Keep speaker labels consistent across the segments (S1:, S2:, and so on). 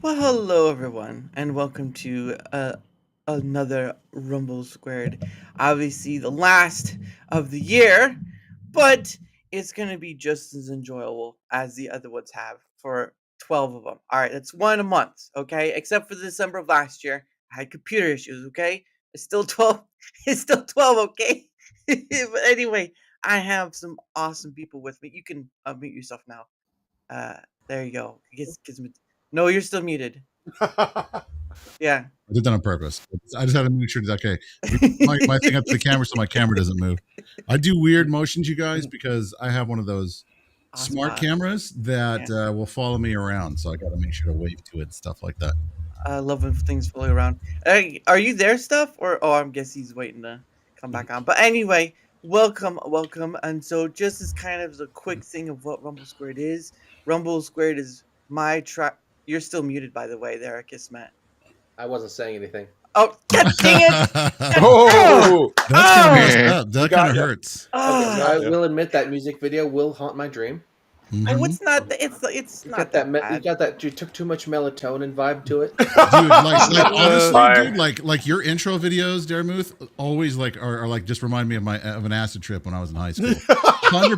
S1: Well, hello everyone, and welcome to another Rumble². Obviously, the last of the year, but it's gonna be just as enjoyable as the other ones have for 12 of them. All right, that's one a month, okay? Except for December of last year, I had computer issues, okay? It's still 12. It's still 12, okay? But anyway, I have some awesome people with me. You can mute yourself now. Uh, there you go. No, you're still muted. Yeah.
S2: I did that on purpose. I just had to make sure it's okay. My thing up to the camera so my camera doesn't move. I do weird motions, you guys, because I have one of those smart cameras that will follow me around. So I got to make sure to wave to it and stuff like that.
S1: I love when things floating around. Hey, are you there, Stuff? Or I guess he's waiting to come back on. But anyway, welcome. And so just as kind of a quick thing of what Rumble² is. Rumble² is my track. You're still muted, by the way, there, Kismet.
S3: I wasn't saying anything.
S1: Oh, God dang it!
S2: Oh, that's kind of messed up. That kind of hurts.
S3: Okay, I will admit that music video will haunt my dream.
S1: Oh, it's not. It's not that bad.
S3: You got that. You took too much melatonin vibe to it,
S2: dude. Like honestly, dude. Like your intro videos, Daramuth, always are like just remind me of an acid trip when I was in high school. 100%.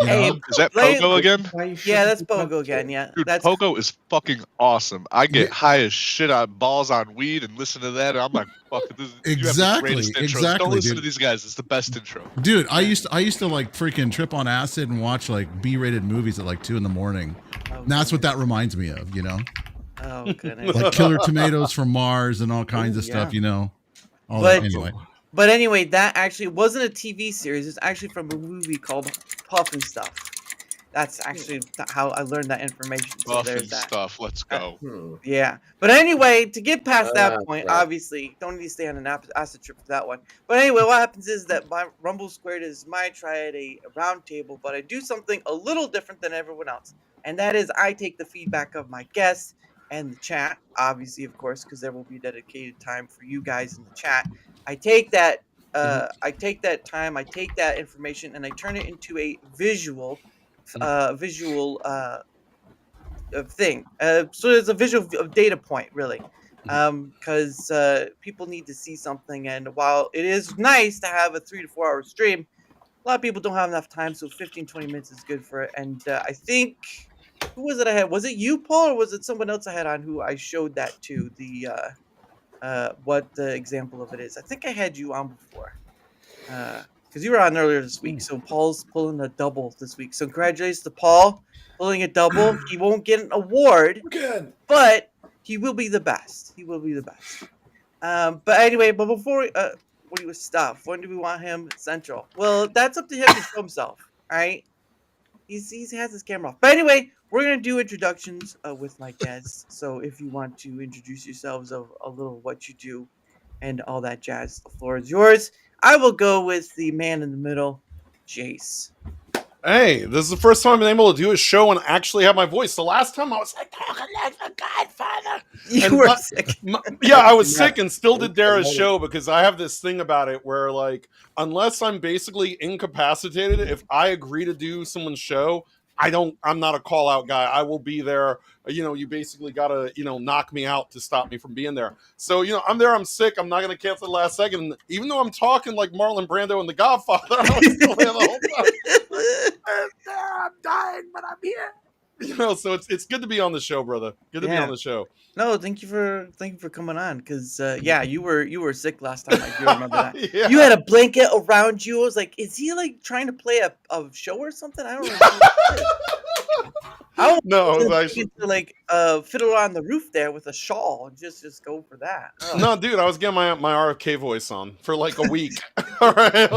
S1: Hey,
S4: is that Pogo again?
S1: Yeah, that's Pogo again. Yeah,
S4: dude,
S1: that's
S4: Pogo is fucking awesome. I get high as shit on balls on weed and listen to that, and I'm like, fuck, this is
S2: exactly.
S4: Don't listen to these guys. It's the best intro,
S2: dude. I used to like freaking trip on acid and watch like B-rated movies at like 2 a.m. And that's what that reminds me of, you know.
S1: Oh goodness.
S2: Like Killer Tomatoes from Mars and all kinds of stuff, you know.
S1: But anyway, that actually wasn't a TV series. It's actually from a movie called Puff and Stuff. That's actually how I learned that information. So
S4: Puff and Stuff. Let's go.
S1: Yeah. But anyway, to get past that point, obviously, don't need to stay on an acid trip for that one. But anyway, what happens is that my Rumble² is my try at a round table, but I do something a little different than everyone else. And that is I take the feedback of my guests and the chat, obviously, of course, because there will be dedicated time for you guys in the chat. I take that time, I take that information, and I turn it into a visual thing. So it's a visual data point, really, because people need to see something. And while it is nice to have a 3 to 4 hour stream, a lot of people don't have enough time. So 15-20 minutes is good for it. And I think, who was it I had? Was it you, Paul, or was it someone else I had on who I showed that to? What the example of it is. I think I had you on before. Because you were on earlier this week. So Paul's pulling a double this week. So congratulations to Paul pulling a double. He won't get an award, but he will be the best. He will be the best. But anyway, before what was Stuff? When do we want him central? Well, that's up to him to show himself. All right. He has his camera off. But anyway, we're gonna do introductions with my guests. So if you want to introduce yourselves of a little what you do and all that jazz, the floor is yours. I will go with the man in the middle, Jace.
S5: Hey, this is the first time I've been able to do a show and actually have my voice. The last time I was like talking like the Godfather.
S1: You were sick.
S5: I was sick and still did Dara's show because I have this thing about it where, like, unless I'm basically incapacitated, if I agree to do someone's show, I'm not a call out guy. I will be there. You know, you basically gotta, knock me out to stop me from being there. So, I'm there, I'm sick, I'm not gonna cancel the last second. And even though I'm talking like Marlon Brando and the Godfather, I was still there the whole time. I'm dying, but I'm here. So it's good to be on the show, brother. Good to be on the show.
S1: No, thank you for coming on. Because you were sick last time. I do remember that.
S5: Yeah.
S1: You had a blanket around you. I was like, is he like trying to play a show or something? I don't know.
S5: No, it was actually
S1: to like fiddle on the roof there with a shawl and just go for that. Oh.
S5: No, dude, I was getting my RFK voice on for like a week. All right.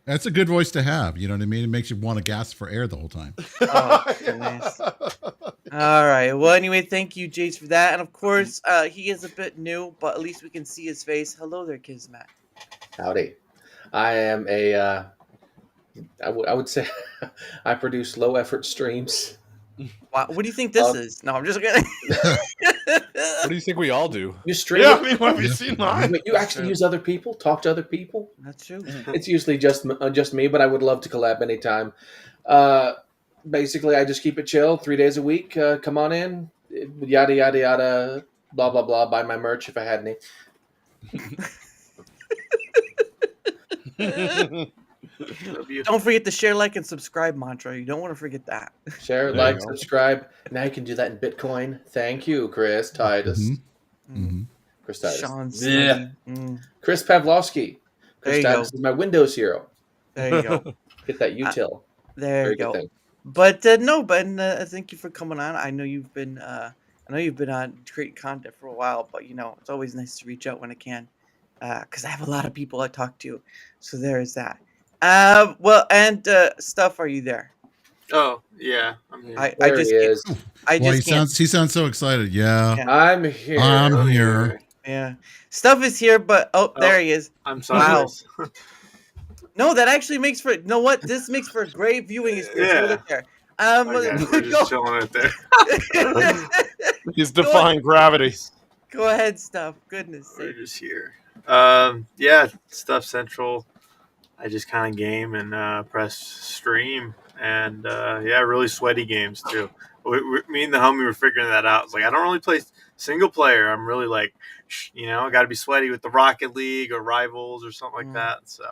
S2: That's a good voice to have. You know what I mean? It makes you want to gasp for air the whole time.
S1: Oh, goodness. All right. Well, anyway, thank you, Jace, for that. And of course, he is a bit new, but at least we can see his face. Hello there, Kismet.
S3: Howdy. I am I would say I produce low effort streams.
S1: Wow. What do you think this is? No, I'm just kidding.
S6: What do you think we all do?
S3: You stream?
S5: Yeah, I mean, have you seen mine?
S3: You actually use other people, talk to other people.
S1: That's true.
S3: It's usually just me, but I would love to collab anytime. Basically, I just keep it chill 3 days a week. Come on in. yada yada yada, blah blah blah. Buy my merch if I had any.
S1: Don't forget the share, like, and subscribe mantra. You don't want to forget that.
S3: Share,
S5: There
S3: like,
S5: you go.
S3: subscribe. Now you can do that in Bitcoin. Thank you, Chris Titus.
S2: Mhm.
S3: Chris Titus.
S1: Sean
S3: Yeah.
S1: Snuggy.
S3: Chris Pavlovsky.
S1: There
S3: Chris
S1: you
S3: Titus
S1: go.
S3: is my Windows hero.
S1: There you go.
S3: Get that util.
S1: There
S3: Very
S1: you
S3: good
S1: go.
S3: thing.
S1: But no, Ben, thank you for coming on. I know you've been on creating content for a while, but it's always nice to reach out when I can, because I have a lot of people I talk to. So there is that. Well, and Stuff, are you there?
S7: Oh yeah, I'm here.
S1: I
S3: There
S1: just
S3: he
S1: can't.
S3: is.
S1: I
S2: Well,
S1: just can't.
S2: he sounds so excited. Yeah,
S1: Yeah.
S3: I'm here.
S2: I'm here.
S1: Yeah, Stuff is here, but there he is.
S7: I'm sideways.
S1: No, that actually makes for. You know what? This makes for a great viewing experience. Hold
S7: Yeah.
S1: it there.
S7: Okay, we're just chilling it there.
S5: He's defying gravity.
S1: Go ahead, Stuff. Goodness
S7: We're
S1: sake.
S7: just here. Yeah, Stuff Central. I just kind of game and press stream, and yeah, really sweaty games too. Me and the homie were figuring that out. It's like I don't really play single player. I'm really like, I got to be sweaty with the Rocket League or Rivals or something like that. So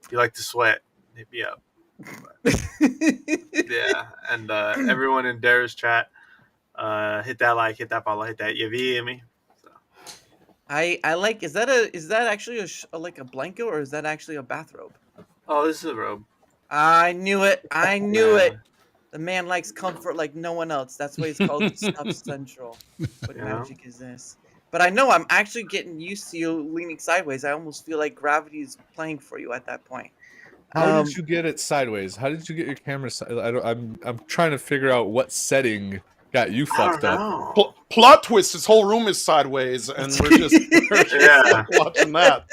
S7: if you like to sweat, hit me up. Yeah, and everyone in Dara's chat, hit that like, hit that follow, hit that. You hear me? So.
S1: I like. Is that actually like a blanket, or is that actually a bathrobe?
S7: Oh, this is a robe.
S1: I knew it. I knew
S7: Yeah.
S1: it. The man likes comfort like no one else. That's why it's called Stuff Central. What
S7: Yeah.
S1: magic is this? But I know I'm actually getting used to you leaning sideways. I almost feel like gravity is playing for you at that point.
S6: How did you get it sideways? How did you get your camera? I'm trying to figure out what setting got you
S7: I
S6: fucked
S7: don't
S6: up.
S7: know.
S5: Plot twist: his whole room is sideways, and we're just
S7: Yeah.
S5: watching that.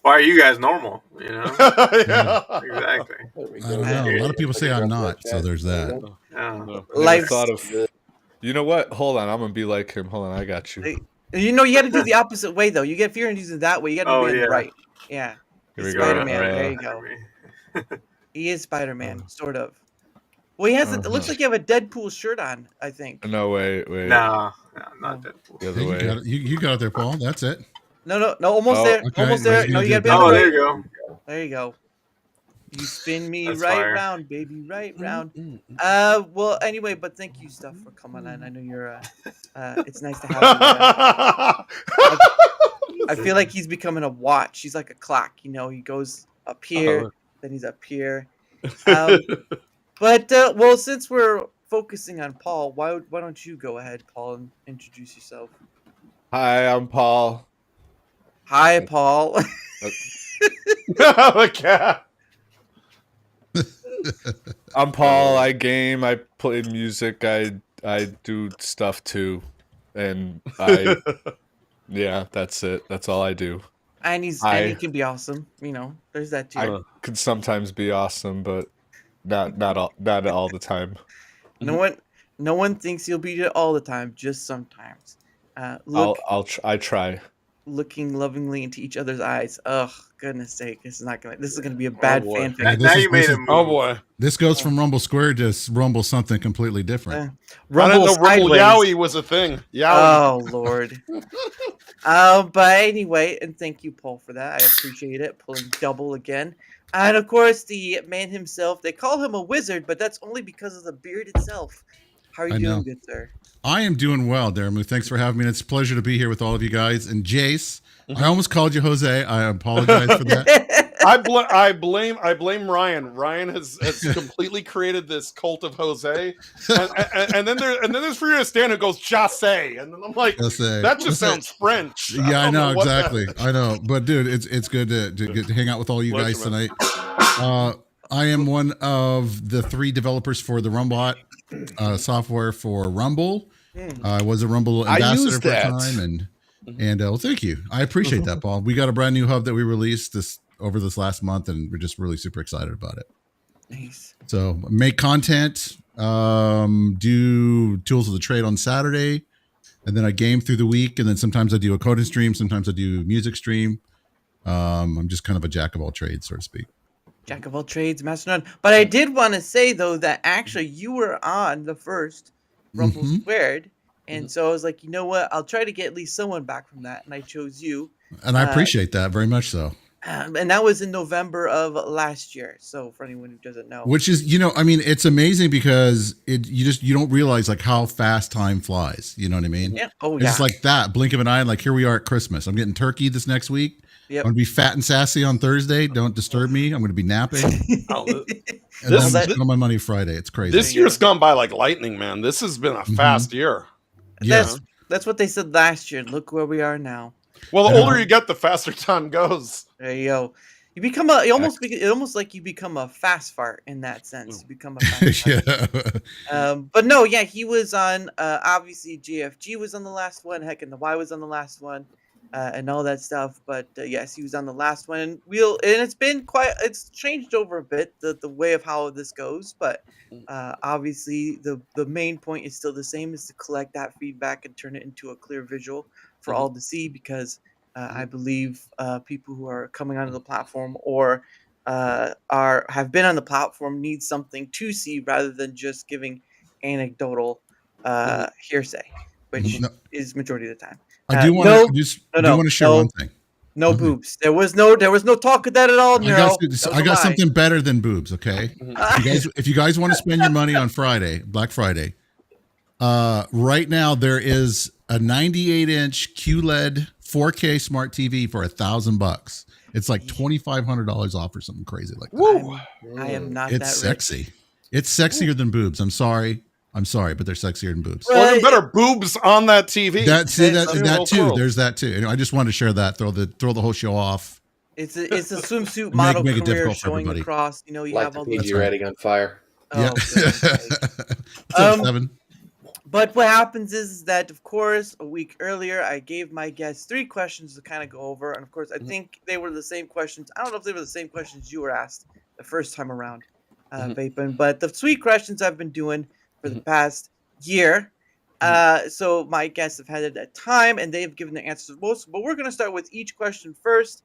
S7: Why are you guys normal?
S5: Yeah.
S7: Exactly.
S3: There we
S2: I
S3: go.
S2: don't know. A lot of people say I'm not, so there's that.
S7: Yeah.
S6: No, I never
S1: Life's-
S6: thought of. You know what? Hold on, I'm gonna be like him. Hold on, I got you.
S1: You got to do the opposite way though. You get fear and use it that way. You got to
S7: Oh,
S1: be
S7: yeah.
S1: right. Yeah.
S6: Here
S1: He's
S6: we go.
S1: Spider-Man. There you go. He is Spider-Man, sort of. Well, he has. It looks like you have a Deadpool shirt on. I think.
S6: No, wait.
S7: No, not Deadpool.
S6: The
S2: Yeah,
S6: other
S2: you
S6: way.
S2: got it. You got it there, Paul. That's it.
S1: No. Almost
S6: Oh,
S1: there.
S2: okay.
S1: Almost there.
S2: Maybe
S1: No,
S2: you
S1: you got to
S2: did
S1: be on
S7: Oh,
S1: the
S7: there
S1: right.
S7: you go.
S1: There you go. You spin me
S7: That's
S1: right
S7: fire.
S1: round, baby, right round. Well, anyway, but thank you, Stuff, for coming on. I know you're. It's nice to have you. I feel like he's becoming a watch. He's like a clock. He goes up here, then he's up here. But well, since we're focusing on Paul, why don't you go ahead, Paul, and introduce yourself?
S6: Hi, I'm Paul.
S1: Hi, Paul.
S5: The cat.
S6: I'm Paul. I game. I play music. I do stuff too, and yeah, that's it. That's all I do.
S1: and he can be awesome. There's that too.
S6: I could sometimes be awesome, but not all the time.
S1: No one thinks he'll be it all the time. Just sometimes.
S6: I try.
S1: Looking lovingly into each other's eyes. Ugh, goodness sake, this is gonna be a bad
S7: boy.
S1: fanfic.
S2: Yeah,
S7: Now you made a move.
S5: Oh boy.
S2: This goes from Rumble² to Rumble something completely different.
S5: I didn't know Rumble
S1: sideways.
S5: Yowie was a thing. Yowie.
S1: Oh Lord. But anyway, and thank you, Paul, for that. I appreciate it. Pulling double again. And of course, the man himself. They call him a wizard, but that's only because of the beard itself. How are you
S2: I
S1: doing,
S2: know.
S1: good sir?
S2: I am doing well, Daramu. Thanks for having me. It's a pleasure to be here with all of you guys. And Jace, I almost called you Jose. I apologize for that.
S5: I blame Ryan. Ryan has completely created this cult of Jose, and then there's Freya who goes Jose, and then I'm like,
S2: Jose.
S5: that just sounds French.
S2: Yeah, I know
S5: what that-
S2: exactly. I know, but dude, it's good to get to hang out with all you guys
S5: Pleasure, man.
S2: tonight. I am one of the 3 developers for the Rumble software for Rumble. I was a Rumble
S6: I
S2: ambassador
S6: used
S2: for a
S6: that.
S2: time, and well, thank you. I appreciate that, Paul. We got a brand new hub that we released over this last month, and we're just really super excited about it.
S1: Nice.
S2: So make content, do tools of the trade on Saturday, and then I game through the week, and then sometimes I do a coding stream, sometimes I do music stream. I'm just kind of a jack of all trades, so to speak.
S1: Jack of all trades, master none. But I did want to say though that actually you were on the first Rumble², and so I was like, you know what? I'll try to get at least someone back from that, and I chose you.
S2: And I appreciate that very much so.
S1: And that was in November of last year. So for anyone who doesn't know,
S2: which is, I mean, it's amazing because you don't realize like how fast time flies. You know what I mean?
S1: yeah, oh
S2: It's
S1: yeah,
S2: just like that blink of an eye. And like here we are at Christmas. I'm getting turkey this next week.
S1: yep.
S2: I'm gonna be fat and sassy on Thursday. Don't disturb me. I'm gonna be napping.
S5: Oh,
S2: And then I'm spending my money Friday. It's crazy.
S5: This year's gone by like lightning, man. This has been a fast year.
S2: Yeah.
S1: That's what they said last year. Look where we are now.
S5: Well, the older you get, the faster time goes.
S1: There you go. You become it almost like you become a fast fart in that sense. You become a fast fart.
S2: Yeah.
S1: But no, yeah, he was on. Obviously, JFG was on the last one. Heck, and the Y was on the last one, and all that stuff. But yes, he was on the last one. And it's been it's changed over a bit the way of how this goes. But obviously, the main point is still the same: is to collect that feedback and turn it into a clear visual for all to see. Because I believe people who are coming onto the platform or have been on the platform need something to see rather than just giving anecdotal hearsay, which is majority of the time.
S2: I do want to share one thing.
S1: No boobs. There was no talk of that at all.
S2: I got something better than boobs. Okay, if you guys want to spend your money on Black Friday, right now there is a 98-inch QLED 4K smart TV for $1,000. It's like $2,500 off or something crazy like that.
S1: Woo! I am not.
S2: It's sexy. It's sexier than boobs. I'm sorry, but they're sexier than boobs.
S5: Well, there better boobs on that TV.
S2: That too. There's that too. I just wanted to share that. Throw the whole show off.
S1: It's a swimsuit model
S2: make it
S1: career
S2: difficult for
S1: showing
S2: everybody.
S1: across. You
S3: like
S1: have all
S3: the
S1: these.
S3: PG rating on fire.
S2: Yeah.
S1: Oh,
S2: 7.
S1: But what happens is that, of course, a week earlier, I gave my guests 3 questions to kind of go over. And, of course, I think they were the same questions. I don't know if they were the same questions you were asked the first time around, Vapin. But the 3 questions I've been doing for the past year. So my guests have had it at time, and they've given the answers most. But we're going to start with each question first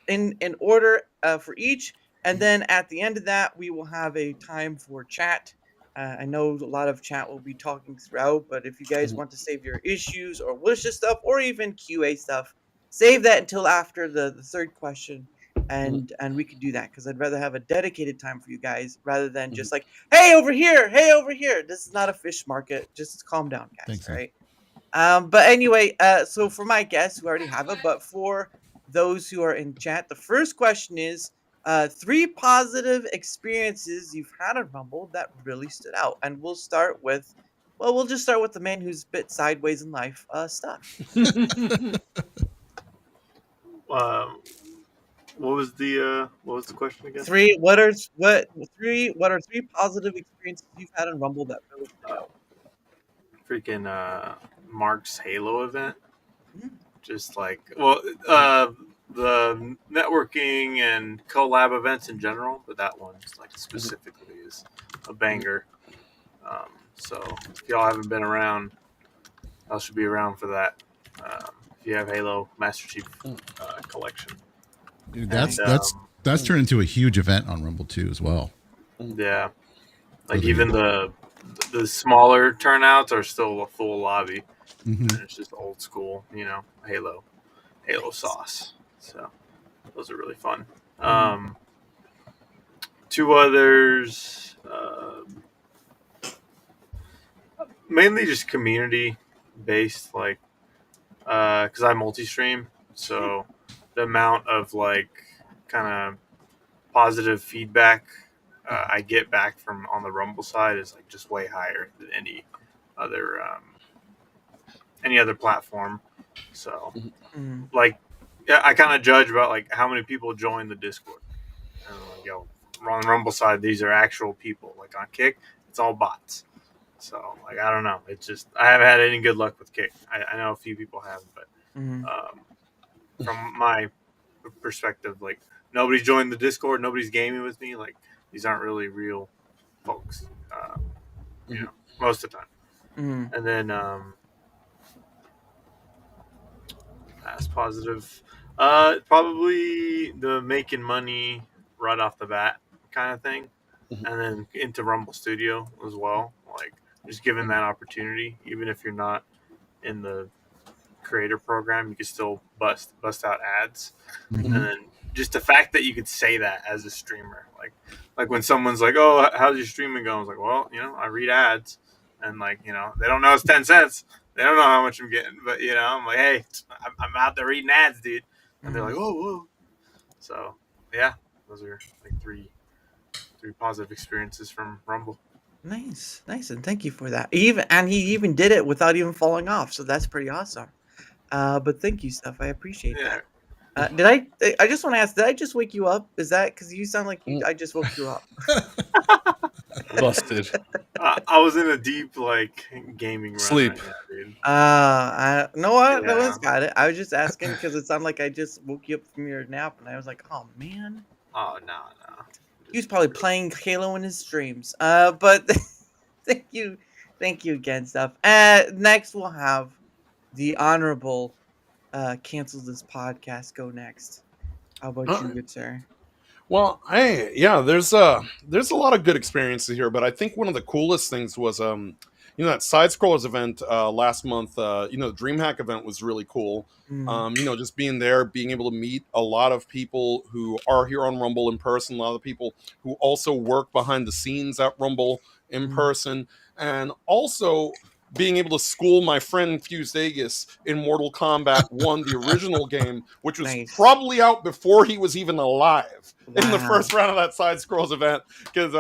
S1: in order for each. And then at the end of that, we will have a time for chat. I know a lot of chat will be talking throughout, but if you guys want to save your issues or wishes stuff or even QA stuff, save that until after the third question, and we could do that because I'd rather have a dedicated time for you guys rather than just like, hey over here. This is not a fish market. Just calm down, guys.
S2: Thanks,
S1: right? But anyway, so for my guests who already have it, but for those who are in chat, the first question is 3 positive experiences you've had at Rumble that really stood out. And we'll just start with the man who's a bit sideways in life, Stuff.
S7: What was the question again?
S1: 3 what are 3 positive experiences you've had in Rumble that really stood out?
S7: Freaking Mark's Halo event. Just like the networking and collab events in general, but that one like specifically is a banger. So if y'all haven't been around, y'all should be around for that. If you have Halo Master Chief collection,
S2: Dude, that's turned into a huge event on Rumble 2 as well.
S7: Yeah, like even the smaller turnouts are still a full lobby. And it's just old school, Halo sauce. So those are really fun. 2 others, mainly just community based, like because I multi-stream, so the amount of like kind of positive feedback I get back from on the Rumble side is like just way higher than any other platform. So like, yeah, I kind of judge about like how many people join the Discord. And like, on the Rumble side, these are actual people. Like on Kick, it's all bots. So like, I don't know. It's just I haven't had any good luck with Kick. I know a few people have, but from my perspective, like nobody's joined the Discord, nobody's gaming with me. Like these aren't really real folks. Most of the time. And then that's positive. Probably the making money right off the bat kind of thing, and then into Rumble Studio as well. Like just given that opportunity, even if you're not in the creator program, you can still bust out ads.
S2: Mhm.
S7: And then just the fact that you could say that as a streamer, like when someone's like, "Oh, how's your streaming going?" I was like, "Well, I read ads," and they don't know it's 10 cents. They don't know how much I'm getting, but I'm like, "Hey, I'm out there reading ads, dude," and they're like, "Oh, whoa." So yeah, those are like three positive experiences from Rumble.
S1: Nice, and thank you for that. He even did it without even falling off, so that's pretty awesome. But thank you, Steph. I appreciate
S7: Yeah.
S1: that. Did I just want to ask? Did I just wake you up? Is that because you sound like I just woke you up?
S6: Busted.
S7: I was in a deep gaming run
S6: Sleep.
S7: right now, dude.
S1: No, no
S7: Yeah.
S1: one's got it. I was just asking because it sounded like I just woke you up from your nap, and I was like, oh man.
S7: Oh no.
S1: He was probably playing Halo in his streams. But thank you again, Steph. Next we'll have the honorable cancel this podcast. Go next. How about you, good sir?
S5: Well, there's a lot of good experiences here, but I think one of the coolest things was that Side Scrollers event last month. The DreamHack event was really cool. Just being there, being able to meet a lot of people who are here on Rumble in person, a lot of people who also work behind the scenes at Rumble in person, and also being able to school my friend Fuse Vegas in Mortal Kombat 1, the original game, which was
S1: Nice.
S5: probably out before he was even alive in the
S1: Wow.
S5: first round of that Side Scrolls event. Because,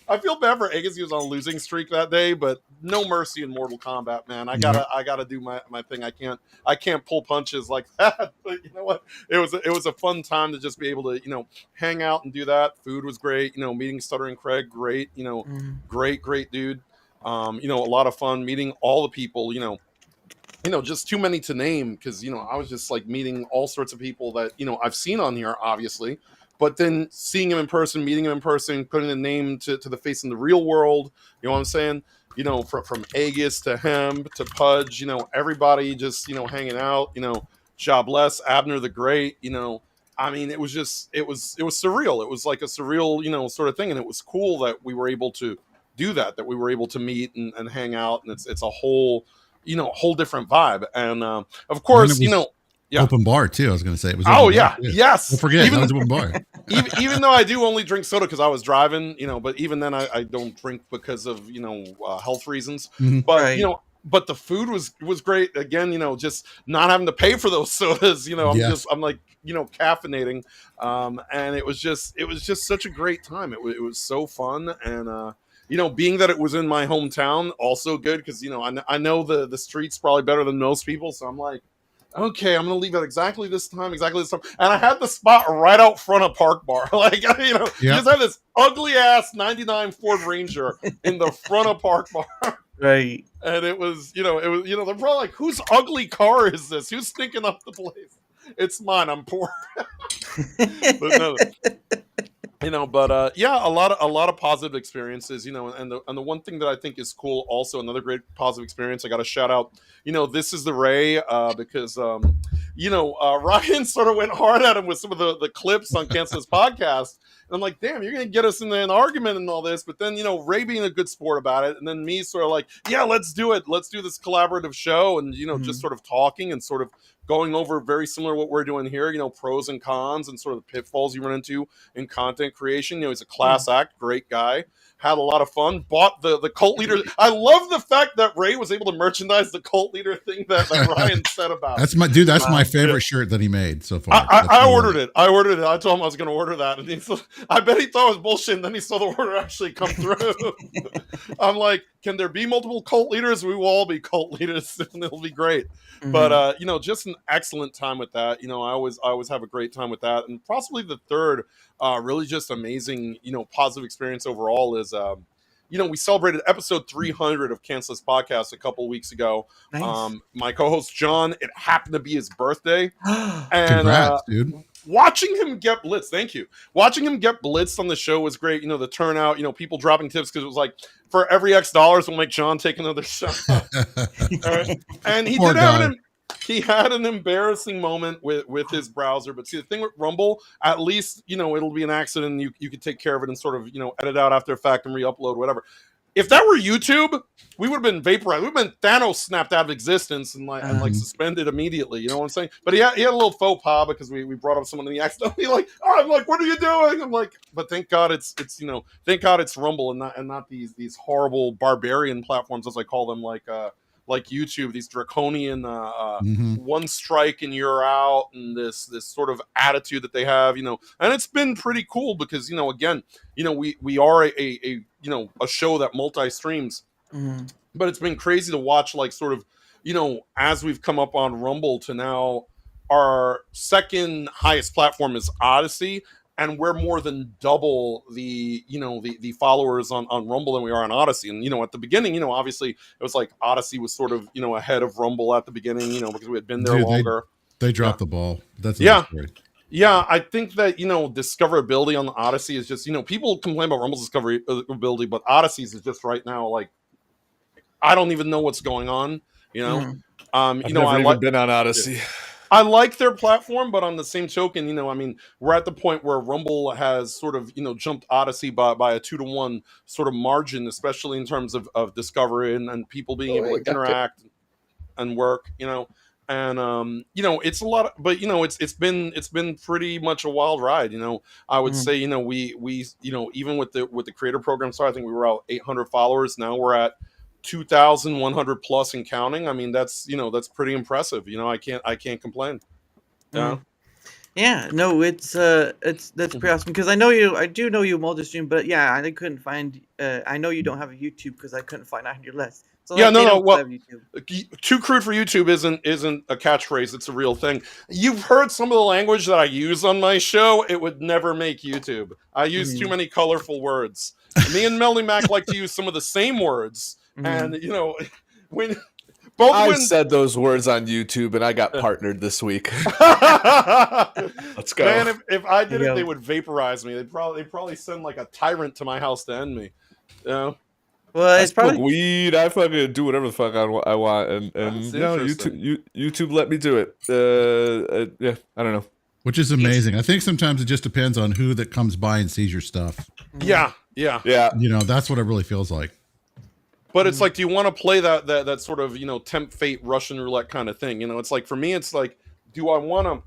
S5: I feel bad for Aegis. He was on a losing streak that day, but no mercy in Mortal Kombat, man. I gotta do my thing. I can't pull punches like that. But you know what? It was a fun time to just be able to, hang out and do that. Food was great. Meeting Stuttering Craig, great. Great dude. A lot of fun meeting all the people, just too many to name because, I was just like meeting all sorts of people that, I've seen on here, obviously, but then seeing him in person, meeting him in person, putting a name to the face in the real world, you know what I'm saying? From Aegis to Hem to Pudge, everybody just, hanging out, Jobless, Abner the Great, I mean, it was surreal. It was like a surreal, sort of thing. And it was cool that we were able to do that we were able to meet and hang out. And it's a whole, whole different vibe. And of course, yeah.
S2: Open bar too. I was going to say it was.
S5: Yes.
S2: Don't forget, that was open bar.
S5: even though I do only drink soda because I was driving, but even then I don't drink because of health reasons. But
S1: Right.
S5: But the food was great. Again, just not having to pay for those sodas. I'm like caffeinating, and it was just such a great time. It was so fun, and being that it was in my hometown, also good because I know the streets probably better than most people, so I'm like, okay, I'm gonna leave at exactly this time, and I had the spot right out front of Park Bar. Like, you just had this ugly ass '99 Ford Ranger in the front of Park Bar.
S1: Right.
S5: And it was, they're probably like, whose ugly car is this? Who's stinking up the place? It's mine. I'm poor. But no, a lot of positive experiences, and the one thing that I think is cool, also another great positive experience, I got to shout out, This Is the Ray, because Ryan sort of went hard at him with some of the clips on Cancer's podcast. And I'm like, damn, you're going to get us in an argument and all this. But then, Ray being a good sport about it. And then me sort of like, yeah, let's do it. Let's do this collaborative show. And, just sort of talking and sort of going over very similar to what we're doing here, pros and cons and sort of the pitfalls you run into in content creation. He's a class act, great guy. Had a lot of fun. Bought the cult leader. I love the fact that Ray was able to merchandise the cult leader thing that Ryan said about.
S2: That's my favorite shirt that he made so far.
S5: I ordered it. I told him I was going to order that, and I bet he thought it was bullshit. And then he saw the order actually come through. I'm like, can there be multiple cult leaders? We will all be cult leaders, and it'll be great. Mm-hmm. But just an excellent time with that. I always have a great time with that, and possibly the third. Really just amazing, positive experience overall is, we celebrated episode 300 of Canceless Podcast a couple of weeks ago. Nice. My co-host, John, it happened to be his birthday. And
S2: congrats, dude.
S5: Watching him get blitzed, thank you. Watching him get blitzed on the show was great. The turnout, people dropping tips because it was like, for every X dollars, we'll make John take another shot. All right. And he did have he had an embarrassing moment with his browser, but see, the thing with Rumble, at least, it'll be an accident. You could take care of it and sort of, edit out after the fact and re-upload, whatever. if that were YouTube, we would have been vaporized. We've been Thanos snapped out of existence and like suspended immediately. You know what I'm saying? But he had a little faux pas because we brought up someone and he accidentally I'm like, what are you doing? I'm like, but thank God it's thank God it's Rumble and not these horrible barbarian platforms, as I call them, like YouTube, these draconian one strike and you're out, and this sort of attitude that they have, and it's been pretty cool because again, we are a show that multi-streams, but it's been crazy to watch, like, sort of, as we've come up on Rumble to now our second highest platform is Odyssey, and we're more than double the followers on Rumble than we are on Odyssey. And at the beginning, obviously it was like Odyssey was sort of ahead of Rumble at the beginning, because we had been there longer.
S2: They dropped the ball. That's great.
S5: Yeah, I think that discoverability on the Odyssey is just people complain about Rumble's discoverability, but Odyssey's is just right now, like, I don't even know what's going on.
S6: I've never even been on Odyssey.
S5: I like their platform, but on the same token, we're at the point where Rumble has sort of, jumped Odyssey by a 2-to-1 sort of margin, especially in terms of discovery and people being able to interact and work, and it's a lot but it's been pretty much a wild ride. I would say, we even with the creator program, so I think we were out 800 followers. Now we're at 2,100 plus and counting. I mean, that's pretty impressive. I can't complain.
S1: Yeah, no, that's pretty awesome, because I do know you multi-stream, but yeah, I couldn't find. I know you don't have a YouTube because I couldn't find it on your list. So
S5: yeah, no. Well, too crude for YouTube isn't a catchphrase. It's a real thing. You've heard some of the language that I use on my show. It would never make YouTube. I use too many colorful words. Me and Melly Mac like to use some of the same words, and when.
S6: I said those words on YouTube, and I got partnered this week. Let's go.
S5: Man, if I did it, they would vaporize me. They'd probably send like a tyrant to my house to end me.
S1: Well,
S6: it's probably weed. I fucking do whatever the fuck I want, and YouTube let me do it. Yeah, I don't know.
S2: Which is amazing. I think sometimes it just depends on who that comes by and sees your stuff.
S5: Yeah.
S2: That's what it really feels like.
S5: But it's like, do you want to play that sort of, tempt fate Russian roulette kind of thing? It's like, for me, it's like, do I want to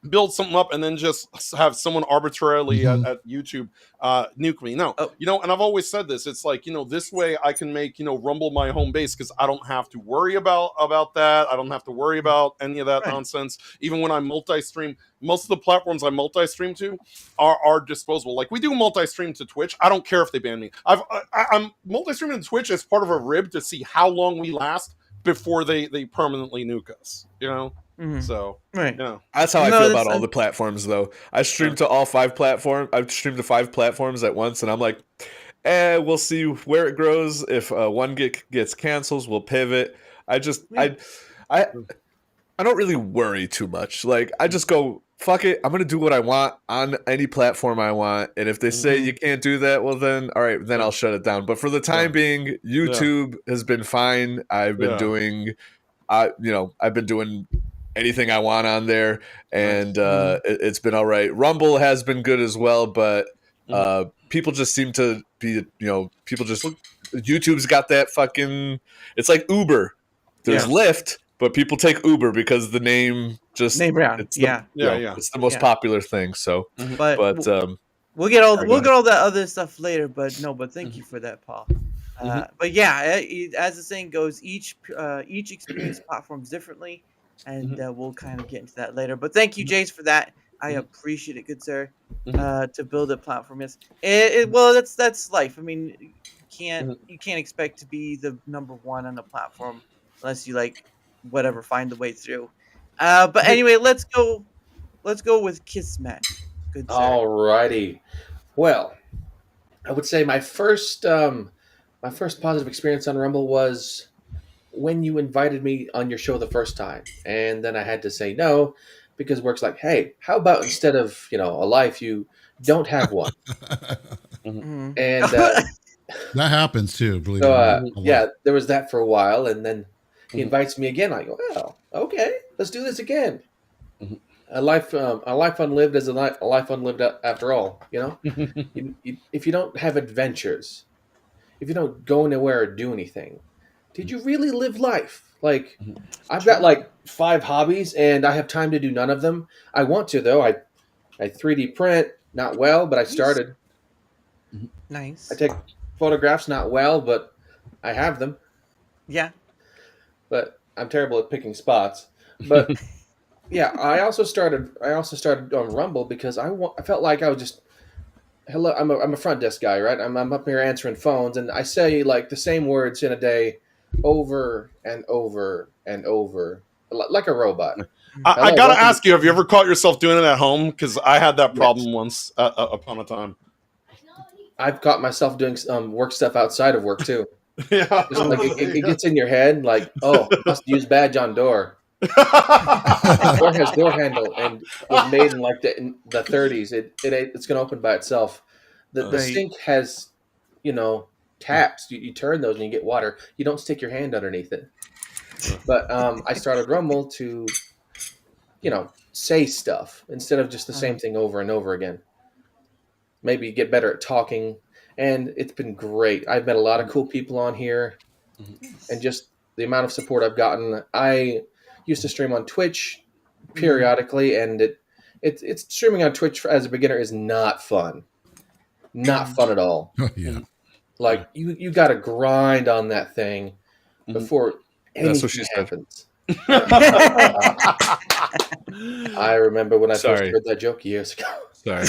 S5: build something up and then just have someone arbitrarily at YouTube nuke me? No. And I've always said this. It's like, this way I can make, Rumble my home base, because I don't have to worry about that. I don't have to worry about any of that nonsense. Even when I multi-stream, most of the platforms I multi-stream to are disposable. Like, we do multi-stream to Twitch. I don't care if they ban me. I'm multi-streaming to Twitch as part of a rib to see how long we last before they permanently nuke us, So,
S6: that's how I feel about all the platforms, though. I stream to all 5 platforms. I've streamed to 5 platforms at once, and I'm like, we'll see where it grows. If one gets cancels, we'll pivot. I don't really worry too much. Like, I just go, fuck it, I'm gonna do what I want on any platform I want, and if they say you can't do that, well then, all right, then I'll shut it down. But for the time being, YouTube has been fine. I've been doing, I've been doing anything I want on there, and it's been all right. Rumble has been good as well, but people just seem to be, YouTube's got that fucking, it's like Uber. There's Lyft, but people take Uber because the name brand. It's it's the most popular thing. So,
S1: but we'll get all that other stuff later. But thank you for that, Paul. But yeah, as the saying goes, each experience platforms differently, and we'll kind of get into that later. But thank you, Jace, for that. I appreciate it, good sir. To build a platform, yes. Well, that's life. I mean, you can't expect to be the number one on the platform unless you find the way through. But anyway, let's go with Kismet. Good sir.
S3: Alrighty. Well, I would say my first positive experience on Rumble was when you invited me on your show the first time, and then I had to say no because work's like, hey, how about instead of a life, you don't have one? And
S2: that happens too. Believe me.
S3: There was that for a while, and then he invites me again. I go, well, okay, let's do this again. A life unlived is a life unlived after all. If you don't have adventures, if you don't go anywhere or do anything, did you really live life? Like, I've got like 5 hobbies and I have time to do none of them. I want to though. I 3D print, not well, but I started.
S1: Nice.
S3: I take photographs, not well, but I have them.
S1: Yeah.
S3: But I'm terrible at picking spots. But yeah, I also started on Rumble because I felt like I was just hello. I'm a front desk guy, right? I'm up here answering phones, and I say like the same words in a day, over and over and over, like a robot.
S5: I gotta ask you: have you ever caught yourself doing it at home? Because I had that problem once upon a time.
S3: I've caught myself doing work stuff outside of work too.
S5: Yeah,
S3: just like it gets in your head, like, oh, must use badge on door. Door has door handle and was made in like the 30s. It's gonna open by itself. The sink has, taps. You turn those and you get water. You don't stick your hand underneath it. But I started Rumble to, say stuff instead of just the same thing over and over again. Maybe get better at talking, and it's been great. I've met a lot of cool people on here, and just the amount of support I've gotten. I used to stream on Twitch periodically, and it's streaming on Twitch as a beginner is not fun. Not fun at all.
S2: Yeah.
S3: Like you got to grind on that thing before anything happens. I remember when I first heard that joke years ago.
S6: Sorry.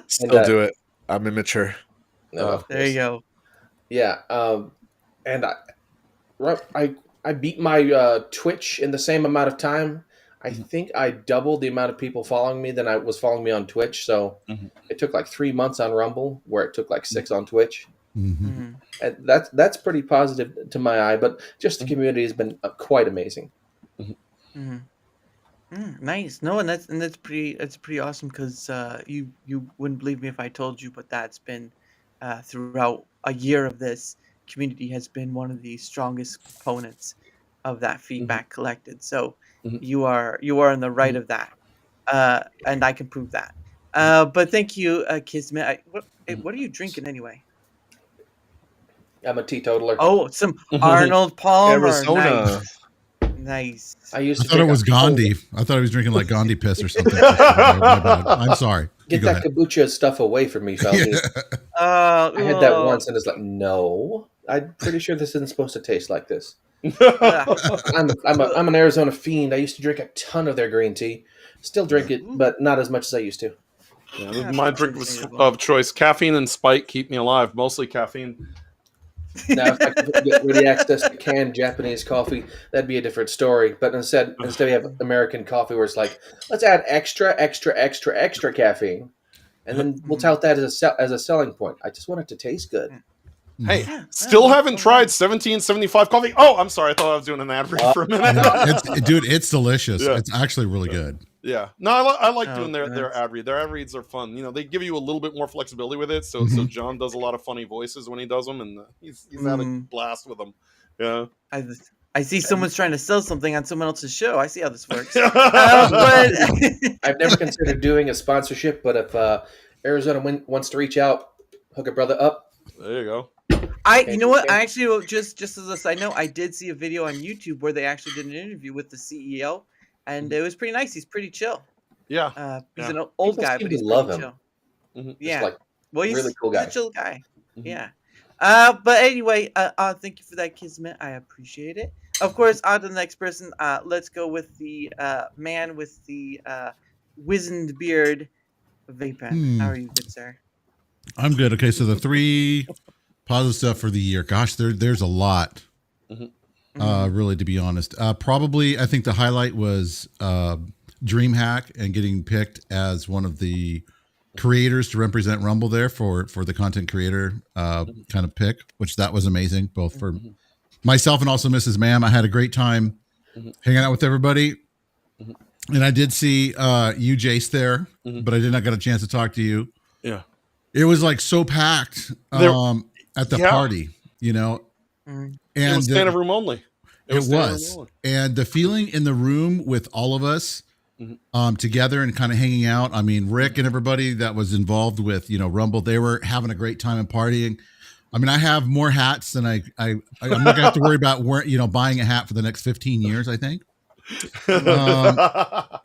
S6: Still do it. I'm immature.
S3: No,
S1: there you go.
S3: Yeah. And I beat my Twitch in the same amount of time. I think I doubled the amount of people following me than I was following me on Twitch. So it took like 3 months on Rumble, where it took like 6 on Twitch. And that's pretty positive to my eye. But just the community has been quite amazing.
S1: Nice. No, and that's pretty awesome because you wouldn't believe me if I told you, but that's been throughout a year of this. Community has been one of the strongest components of that feedback collected. So you are in the right of that, and I can prove that. But thank you, Kismet. What are you drinking anyway?
S3: I'm a teetotaler.
S1: Oh, some Arnold Palmer.
S6: Arizona.
S1: Nice.
S3: I
S2: thought it was Gandhi. I thought he was drinking like Gandhi piss or something. My bad. I'm sorry.
S3: Get that kombucha stuff away from me, fellas. I had that once, and it's like, no, I'm pretty sure this isn't supposed to taste like this. I'm an Arizona fiend. I used to drink a ton of their green tea. Still drink it, but not as much as I used to.
S5: Yeah, my drink of choice: caffeine and Spike keep me alive. Mostly caffeine.
S3: Now, if I could get ready access to canned Japanese coffee, that'd be a different story. But instead we have American coffee, where it's like, let's add extra caffeine, and then we'll tout that as a selling point. I just want it to taste good.
S5: Hey, still haven't tried 1775 coffee. Oh, I'm sorry. I thought I was doing an ad read for a minute.
S2: It's delicious. Yeah. It's actually really good.
S5: Yeah. No, I like doing their ad read. Their ad reads are fun. They give you a little bit more flexibility with it. So John does a lot of funny voices when he does them, and he's had a blast with them. Yeah.
S1: I see someone's trying to sell something on someone else's show. I see how this works.
S3: But I've never considered doing a sponsorship, but if Arizona wants to reach out, hook a brother up.
S5: There you go.
S1: You know what? I actually just as a side note, I did see a video on YouTube where they actually did an interview with the CEO, and it was pretty nice. He's pretty chill.
S5: Yeah.
S1: He's an old guy, but he's
S3: love
S1: pretty
S3: him.
S1: Chill. Yeah.
S3: Well, he's really cool guy.
S1: He's a chill guy. Yeah. But anyway, thank you for that, Kismet. I appreciate it. Of course, on to the next person. Let's go with the man with the wizened beard, Vapen. How are you, good sir?
S2: I'm good. Okay, so the 3 positive stuff for the year. Gosh, there's a lot. Really, to be honest. Probably, I think the highlight was DreamHack and getting picked as one of the creators to represent Rumble there for the content creator kind of pick, which that was amazing, both for myself and also Mrs. Ma'am. I had a great time hanging out with everybody. And I did see you, Jace, there, but I did not get a chance to talk to you.
S5: Yeah.
S2: It was like so packed at the party, And
S5: it was standing room only.
S2: It was. And the feeling in the room with all of us together and kind of hanging out. I mean, Rick and everybody that was involved with, Rumble, they were having a great time and partying. I mean, I have more hats than I'm not gonna have to worry about buying a hat for the next 15 years, I think.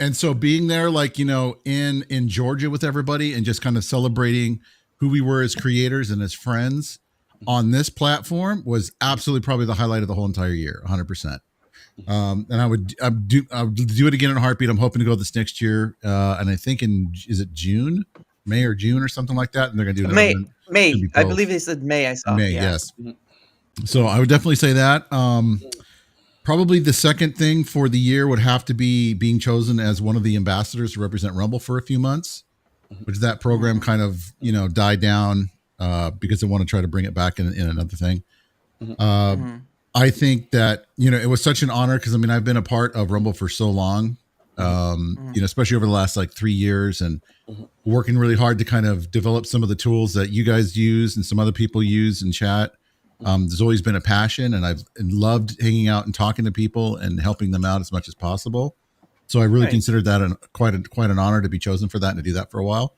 S2: And so being there, like, in Georgia with everybody and just kind of celebrating who we were as creators and as friends on this platform was absolutely probably the highlight of the whole entire year, 100%. And I would do it again in a heartbeat. I'm hoping to go this next year, and I think is it May or June or something like that, and they're gonna do
S1: May. I believe they said May. I saw
S2: May, yes. So I would definitely say that. Probably the second thing for the year would have to be being chosen as one of the ambassadors to represent Rumble for a few months, which that program kind of died down because they want to try to bring it back in another thing. I think that, it was such an honor because, I mean, I've been a part of Rumble for so long, especially over the last 3 years and working really hard to kind of develop some of the tools that you guys use and some other people use in chat. There's always been a passion, and I've loved hanging out and talking to people and helping them out as much as possible. So I really considered that quite an honor to be chosen for that and to do that for a while.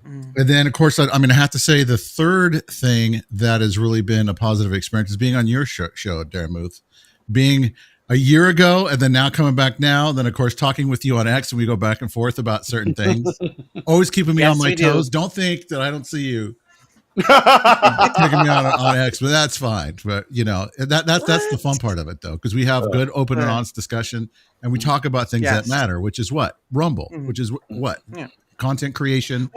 S2: And then, of course, I have to say the third thing that has really been a positive experience is being on your show, Dara Muth. Being a year ago and then now coming back now, then, of course, talking with you on X, and we go back and forth about certain things. Always keeping me on my toes. Don't think that I don't see you taking me on X, but that's fine. But, that's the fun part of it, though, because we have good, open, and honest discussion, and we talk about things that matter, which is what? Rumble, which is what? Yeah. Content creation,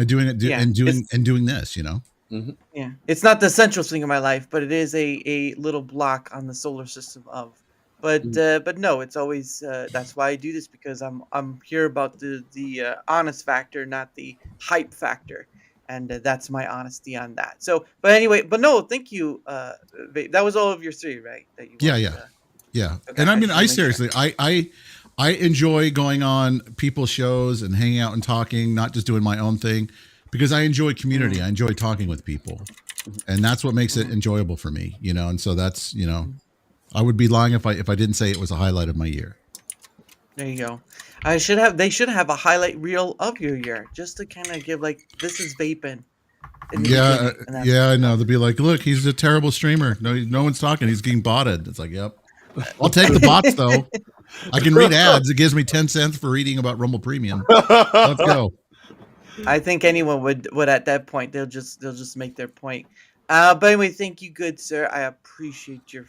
S2: doing this,
S1: Yeah, it's not the central thing in my life, but it is a little block on the solar system of. But no, it's always that's why I do this, because I'm here about the honest factor, not the hype factor, and that's my honesty on that. So, but anyway, but no, thank you. That was all of your three, right? That you
S2: yeah.
S1: Okay,
S2: And I mean, I seriously, I enjoy going on people's shows and hanging out and talking, not just doing my own thing, because I enjoy community. I enjoy talking with people, and that's what makes it enjoyable for me, And so that's, I would be lying if I didn't say it was a highlight of my year.
S1: There you go. They should have a highlight reel of your year, just to kind of give this is vaping.
S2: Yeah, I know. They'll be like, look, he's a terrible streamer. No one's talking. He's getting botted. It's like, yep. I'll take the bots though. I can read ads. It gives me 10 cents for reading about Rumble Premium. Let's go.
S1: I think anyone would at that point. They'll just make their point. But anyway, thank you, good sir. I appreciate your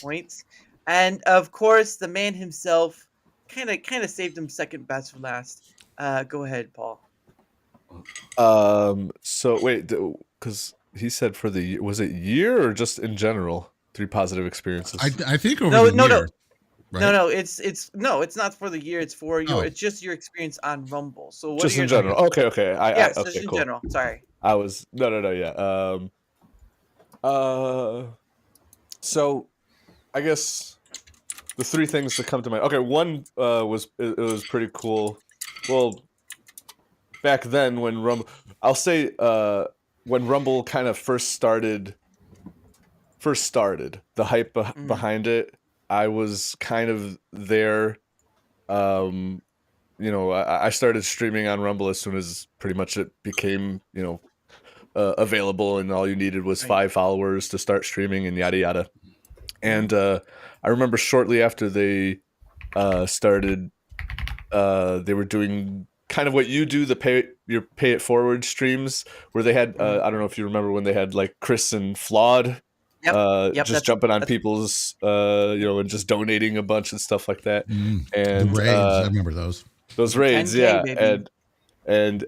S1: points, and of course, the man himself kind of saved him second best for last. Go ahead, Paul.
S6: So wait, because he said for the was it year or just in general 3 positive experiences?
S2: I think over the year. Right?
S1: No, it's not for the year. It's for your. It's just your experience on Rumble. So what
S6: just
S1: are
S6: in general. Okay.
S1: Yes,
S6: okay,
S1: just in
S6: cool.
S1: general. Sorry.
S6: I was yeah. So I guess the 3 things that come to mind. Okay, one was pretty cool. Well, back then when Rumble, I'll say when Rumble kind of first started, the hype behind it, I was kind of there. I started streaming on Rumble as soon as pretty much it became, available, and all you needed was 5 followers to start streaming and yada yada. And I remember shortly after they started, they were doing kind of what you do, the pay it forward streams, where they had I don't know if you remember when they had Chris and Flawed. Just jumping on people's and just donating a bunch and stuff like that. And
S2: the raids, I remember those
S6: raids, yeah. Baby. And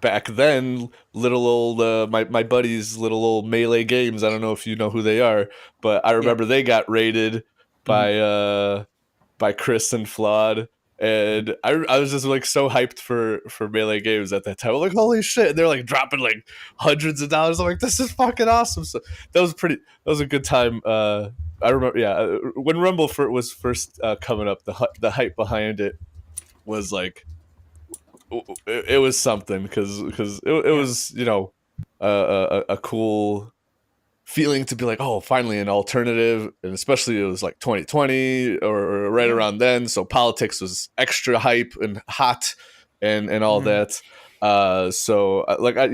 S6: back then, little old my buddies, little old Melee Games, I don't know if you know who they are, but I remember they got raided by Chris and Flawed. And I was just so hyped for Melee Games at that time. I'm like, holy shit! And they're dropping hundreds of dollars. I'm like, this is fucking awesome. So that was a good time. I remember, when Rumble was first coming up, the hype behind it was it was something because it was a cool feeling to be like, oh, finally an alternative, and especially it was like 2020 or right around then, so politics was extra hype and hot and all that. So like I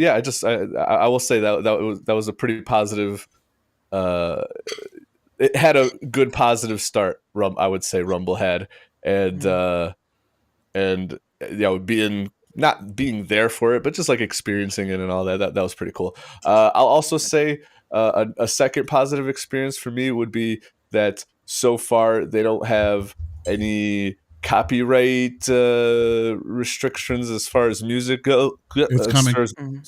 S6: will say that was a pretty positive. It had a good positive start. I would say Rumble had, and not being there for it, but just like experiencing it and all that. That was pretty cool. I'll also say a second positive experience for me would be that so far they don't have any copyright restrictions as far as music go.
S2: It's coming.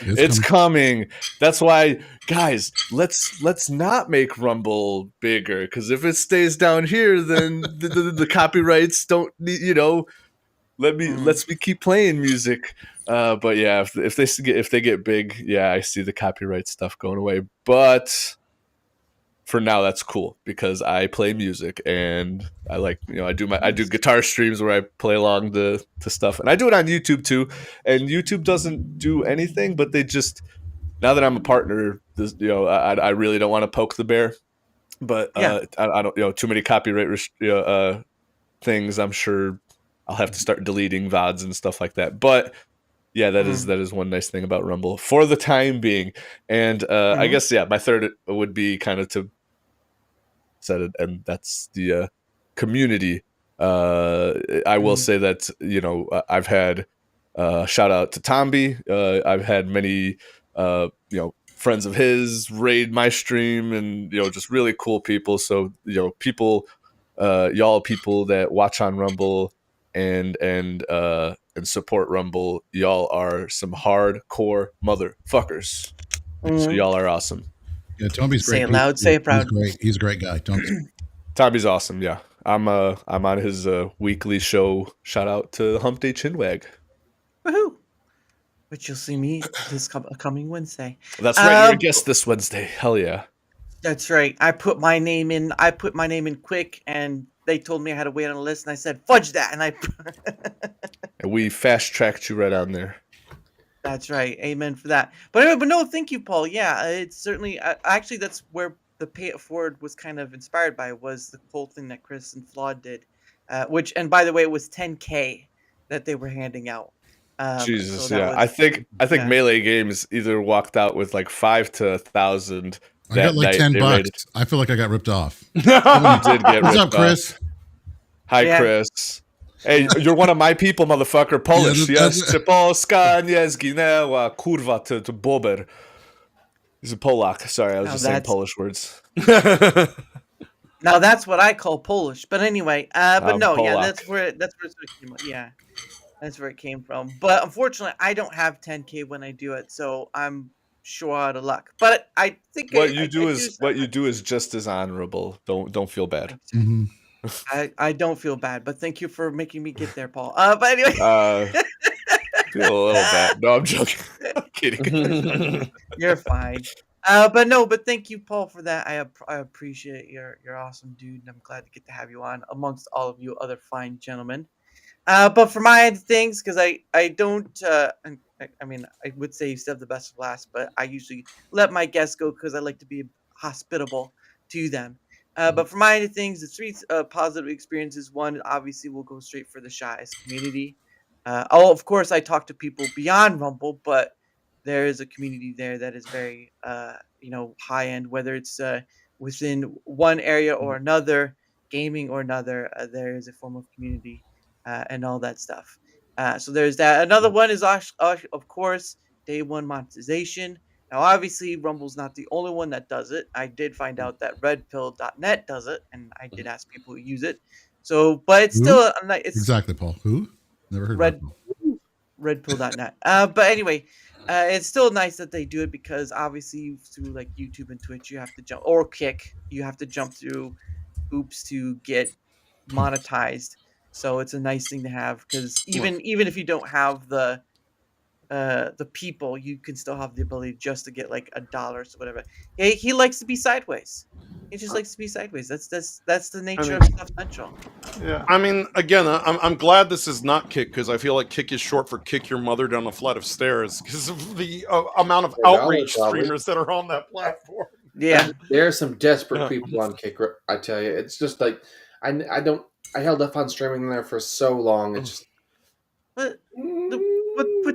S6: It's coming. That's why, guys, let's not make Rumble bigger, because if it stays down here, then the copyrights don't need, let's me keep playing music. But yeah, if they get big, yeah, I see the copyright stuff going away. But for now, that's cool because I play music and I like, I do guitar streams where I play along to stuff, and I do it on YouTube too. And YouTube doesn't do anything, but they just, now that I'm a partner, I really don't want to poke the bear. But I don't, too many copyright things. I'm sure I'll have to start deleting VODs and stuff like that. But yeah, that is one nice thing about Rumble for the time being. And I guess, my third would be kind of to set it, and that's the community. I will say that, I've had shout out to Tomby. I've had many, friends of his raid my stream, and, just really cool people. So, people, y'all people that watch on Rumble and support Rumble, y'all are some hardcore motherfuckers. So y'all are awesome.
S2: Yeah, Tommy's great.
S1: Say it loud, say it proud.
S2: He's great. He's a great guy.
S6: Tommy's awesome. Yeah, I'm on his weekly show. Shout out to Hump Day Chinwag.
S1: Woohoo! Which you'll see me this coming Wednesday.
S6: That's right. You're a guest this Wednesday. Hell yeah.
S1: That's right. I put my name in quick, and they told me I had to wait on a list, and I said, "Fudge that!" And
S6: and we fast tracked you right on there.
S1: That's right. Amen for that. But anyway, no, thank you, Paul. Yeah, it's certainly actually that's where the Pay It Forward was kind of inspired by, was the whole thing that Chris and Flawed did, which, and by the way, it was 10K that they were handing out.
S6: Jesus, so yeah. I think Melee Games either walked out with like 5 to 1,000.
S2: I got like $10. I feel like I got ripped off.
S6: You did get
S2: What's
S6: ripped
S2: up, Chris?
S6: Off. Hi, Chris. Hey, you're one of my people, motherfucker. Polish, yes. Czy Polska nie zginęła, kurwa, to bober. He's a Polak. Sorry, I was just saying Polish words.
S1: Now that's what I call Polish. But anyway, but no, Polak. Yeah, that's where it sort of came. Yeah, that's where it came from. But unfortunately, I don't have 10K when I do it, so I'm sure out of luck. But I think
S6: what you do is just as honorable. Don't feel bad.
S2: Mm-hmm.
S1: I don't feel bad, but thank you for making me get there, Paul. But anyway,
S6: feel a little bad. No, I'm joking. I'm kidding.
S1: You're fine. But thank you, Paul, for that. I appreciate you're awesome, dude, and I'm glad to get to have you on amongst all of you other fine gentlemen. But for my end of things, because I don't, I mean, I would say you said the best of last, but I usually let my guests go because I like to be hospitable to them. But for my end of things, the three positive experiences. One, obviously, will go straight for the Shy's community. Of course, I talk to people beyond Rumble, but there is a community there that is very, high end. Whether it's within one area or another, gaming or another, there is a form of community and all that stuff. So there's that. Another one is, of course, day one monetization. Now, obviously, Rumble's not the only one that does it. I did find out that redpill.net does it, and I did ask people who use it. So, but it's still
S2: exactly, Paul. Who? Never heard of
S1: redpill.net. But anyway, it's still nice that they do it, because obviously through like YouTube and Twitch, you have to jump, or Kick, you have to jump through hoops to get monetized. So it's a nice thing to have, because even if you don't have the people, you can still have the ability just to get like $1 or whatever. He likes to be sideways. He just likes to be sideways. That's the nature of Stuff Central.
S5: Yeah, I mean, again, I'm glad this is not Kick, because I feel like Kick is short for kick your mother down a flight of stairs, because of the amount of outreach streamers that are on that platform.
S1: Yeah.
S3: There are some desperate people on Kick. I tell you, it's just like I held up on streaming there for so long. It's just
S1: But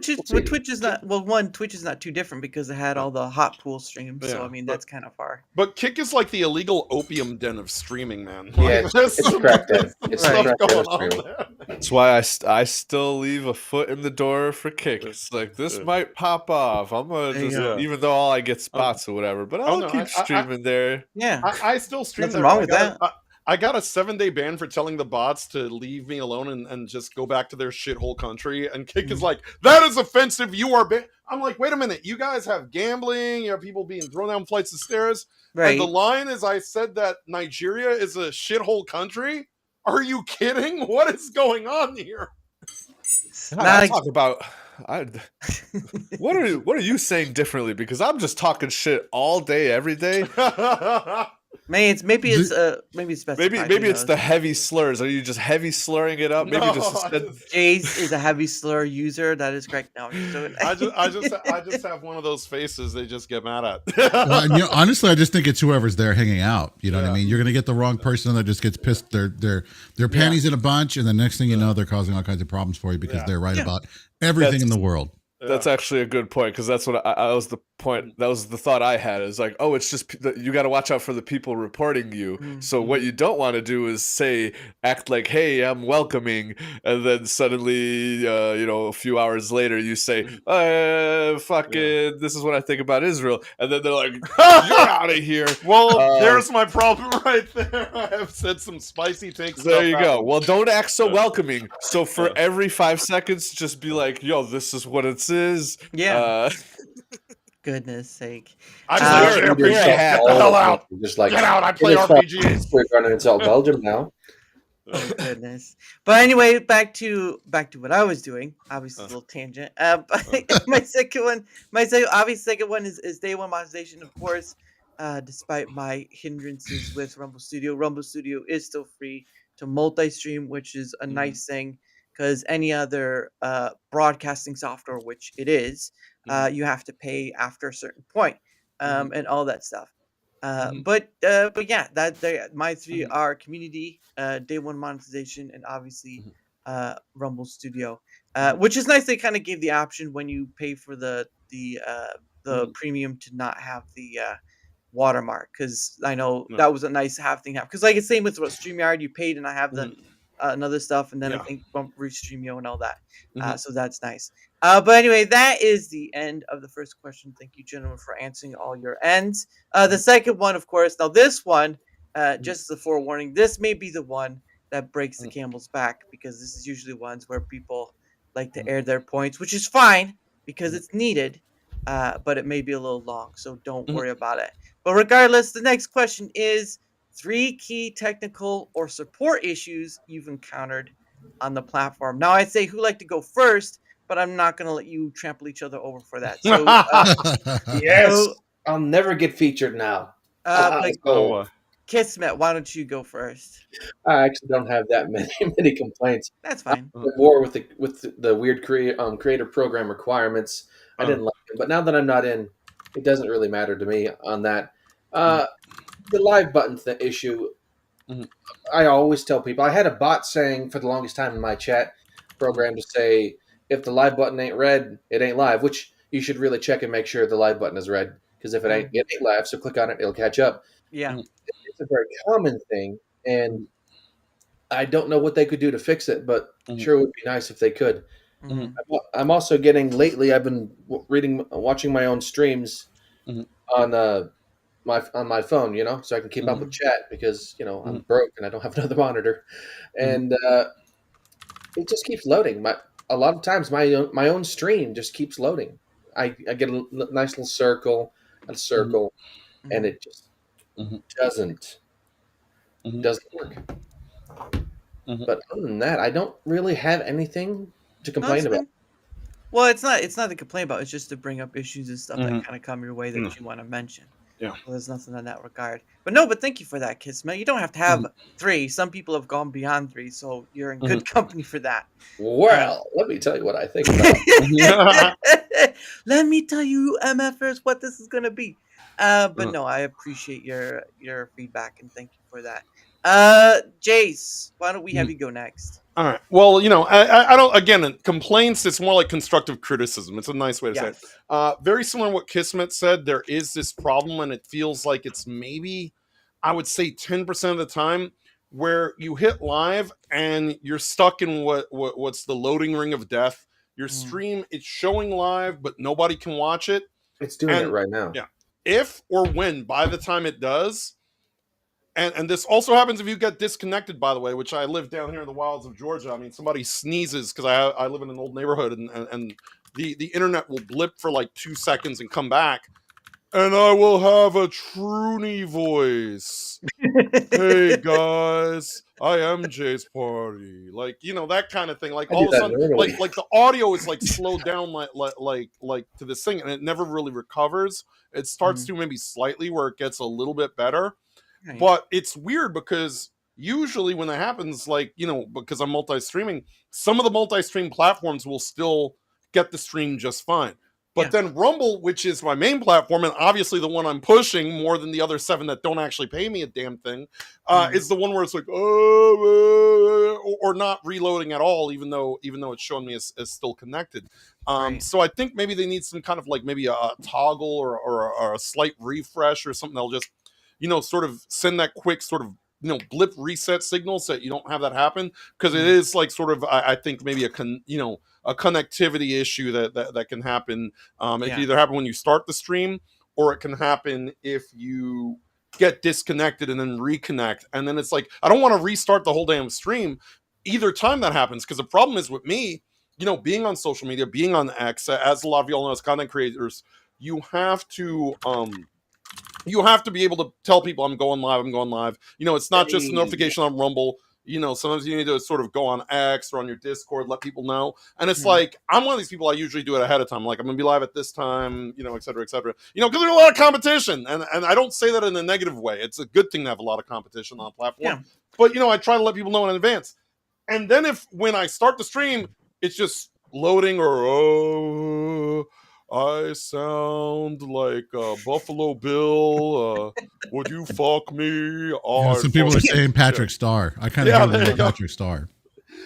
S1: Twitch is not Twitch is not too different because it had all the hot pool streams. So I mean that's kind of far.
S5: But Kick is like the illegal opium den of streaming, man.
S3: Yeah,
S5: Like, there's
S3: it's
S5: some
S3: crack den. It's
S5: stuff
S3: crack den
S5: going
S3: of
S5: on
S3: streaming.
S5: there.
S6: That's why I still leave a foot in the door for Kick. It's like this might pop off. I'm gonna
S1: There you
S6: just,
S1: go.
S6: even though all I get spots or whatever, but I'll
S5: no,
S6: keep streaming there.
S1: Yeah.
S5: I still stream
S1: Nothing
S5: there.
S1: wrong with that.
S5: I got a 7-day ban for telling the bots to leave me alone and just go back to their shithole country. And Kick is like, that is offensive. You are banned. I'm like, wait a minute. You guys have gambling. You have people being thrown down flights of stairs.
S1: Right.
S5: And the line is, I said that Nigeria is a shithole country. Are you kidding? What is going on here?
S6: God, I talk about. What are you saying differently? Because I'm just talking shit all day, every day.
S1: Maybe it's specified.
S6: Maybe it's the heavy slurs. Are you just heavy slurring it up? Maybe
S1: Jace is a heavy slur user. That is correct. No,
S5: I just have one of those faces they just get mad at.
S2: Well, honestly, I just think it's whoever's there hanging out. You know what I mean? You're gonna get the wrong person that just gets pissed. Their panties in a bunch, and the next thing you know, they're causing all kinds of problems for you because they're right about everything in the world.
S6: That's actually a good point, because that's what I was the point. That was the thought I had. Is like, oh, it's just you got to watch out for the people reporting you. So what you don't want to do is act like, hey, I'm welcoming, and then suddenly, a few hours later, you say, fucking, this is what I think about Israel, and then they're like, you're out of here.
S5: Well, there's my problem right there. I have said some spicy takes.
S6: There you go. Well, don't act so welcoming. So for every 5 seconds, just be like, yo, this is what it is.
S1: Yeah. Goodness sake.
S5: I just
S3: Get
S5: the hell out.
S3: Just like,
S5: get out. I play RPGs.
S3: We're going to insult Belgium now.
S1: Oh goodness. But anyway, back to what I was doing. Obviously, a little tangent. My second one is day one monetization, of course. Despite my hindrances with Rumble Studio, Rumble Studio is still free to multi-stream, which is a nice thing. Because any other broadcasting software, which it is, you have to pay after a certain point, and all that stuff. But yeah, my three are community, day one monetization, and obviously Rumble Studio, which is nice. They kind of gave the option when you pay for the premium to not have the watermark, because I know that was a nice thing. Because like it's same with StreamYard, you paid and I have the another stuff, and then I think bump Restreamio and all that. So that's nice. But anyway, that is the end of the first question. Thank you, gentlemen, for answering all your ends. The second one, of course. Now this one, just as a forewarning, this may be the one that breaks the camel's back, because this is usually ones where people like to air their points, which is fine because it's needed. But it may be a little long, so don't worry about it. But regardless, the next question is 3 key technical or support issues you've encountered on the platform. Now, I'd say who like to go first, but I'm not going to let you trample each other over for that. So,
S3: yes, I'll never get featured now.
S1: Kismet, why don't you go first?
S3: I actually don't have that many complaints.
S1: That's fine.
S3: War with the weird creator program requirements. I didn't like it, but now that I'm not in, it doesn't really matter to me on that. The live button issue, I always tell people, I had a bot saying for the longest time in my chat program to say, if the live button ain't red, it ain't live, which you should really check and make sure the live button is red, because if it ain't live, so click on it, it'll catch up.
S1: Yeah.
S3: It's a very common thing, and I don't know what they could do to fix it, but sure would be nice if they could. I'm also getting, lately, I've been watching my own streams on my phone, so I can keep up with chat, because I'm broke and I don't have another monitor, and it just keeps loading. A lot of times my own stream just keeps loading. I get a nice little circle, and it just doesn't work. But other than that, I don't really have anything to complain about.
S1: Well, it's not to complain about. It's just to bring up issues and stuff that kind of come your way that you want to mention.
S5: Yeah.
S1: Well, there's nothing in that regard. But thank you for that, Kismet. You don't have to have 3. Some people have gone beyond 3, so you're in good company for that.
S3: Well, let me tell you what I think about it.
S1: Let me tell you, MFers, what this is going to be. But no, I appreciate your feedback and thank you for that. Jace, why don't we have you go next?
S5: All right. Well, I don't. Again, complaints. It's more like constructive criticism. It's a nice way to say it.
S1: Yes.
S5: Very similar to what Kismet said. There is this problem, and it feels like it's maybe, I would say, 10% of the time where you hit live and you're stuck in what's the loading ring of death. Your stream, it's showing live, but nobody can watch it.
S3: It's doing it right now.
S5: Yeah. If or when, by the time it does. And this also happens if you get disconnected, by the way, which I live down here in the wilds of Georgia. I mean, somebody sneezes because I live in an old neighborhood and the internet will blip for like 2 seconds and come back. And I will have a Trooney voice. Hey guys, I am Jay's party. Like, that kind of thing. Like all of a sudden, like the audio is like slowed down like to this thing, and it never really recovers. It starts to maybe slightly where it gets a little bit better.
S1: Right.
S5: But it's weird because usually when that happens, like, because I'm multi-streaming, some of the multi-stream platforms will still get the stream just fine. But then Rumble, which is my main platform, and obviously the one I'm pushing more than the other 7 that don't actually pay me a damn thing, is the one where it's like, or not reloading at all, even though it's showing me as still connected. So I think maybe they need some kind of like maybe a toggle or a slight refresh or something that'll just sort of send that quick sort of, blip reset signal so that you don't have that happen. Because it is like sort of, I think maybe a connectivity issue that can happen. It can either happen when you start the stream, or it can happen if you get disconnected and then reconnect. And then it's like, I don't want to restart the whole damn stream either time that happens. Because the problem is with me, being on social media, being on X, as a lot of y'all know as content creators, you have to be able to tell people I'm going live. It's not just a notification on Rumble. Sometimes you need to sort of go on X or on your Discord, let people know. And it's like, I'm one of these people, I usually do it ahead of time. Like, I'm going to be live at this time, et cetera, et cetera. Because there's a lot of competition. And I don't say that in a negative way. It's a good thing to have a lot of competition on a platform.
S1: Yeah.
S5: But, I try to let people know in advance. And then when I start the stream, it's just loading or, I sound like Buffalo Bill. Would you fuck me?
S2: Some people are saying Patrick Starr. I kind of hear Patrick Starr.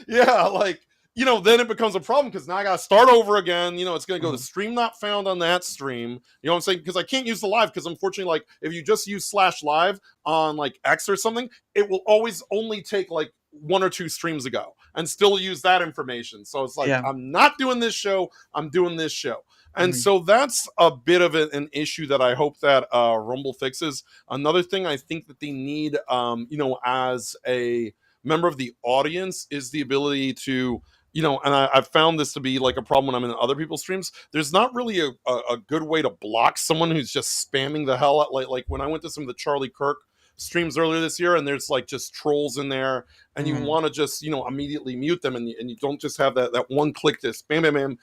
S5: Yeah, like, then it becomes a problem because now I got to start over again. It's going to go to stream not found on that stream. You know what I'm saying? Because I can't use the live because unfortunately, like, if you just use /live on like X or something, it will always only take like 1 or 2 streams ago and still use that information. So it's like, I'm not doing this show. I'm doing this show. And so that's a bit of an issue that I hope that Rumble fixes. Another thing I think that they need, as a member of the audience is the ability to, and I've found this to be like a problem when I'm in other people's streams. There's not really a good way to block someone who's just spamming the hell out. Like when I went to some of the Charlie Kirk streams earlier this year and there's like just trolls in there and you want to just, immediately mute them and you don't just have that one click to spam, bam, bam.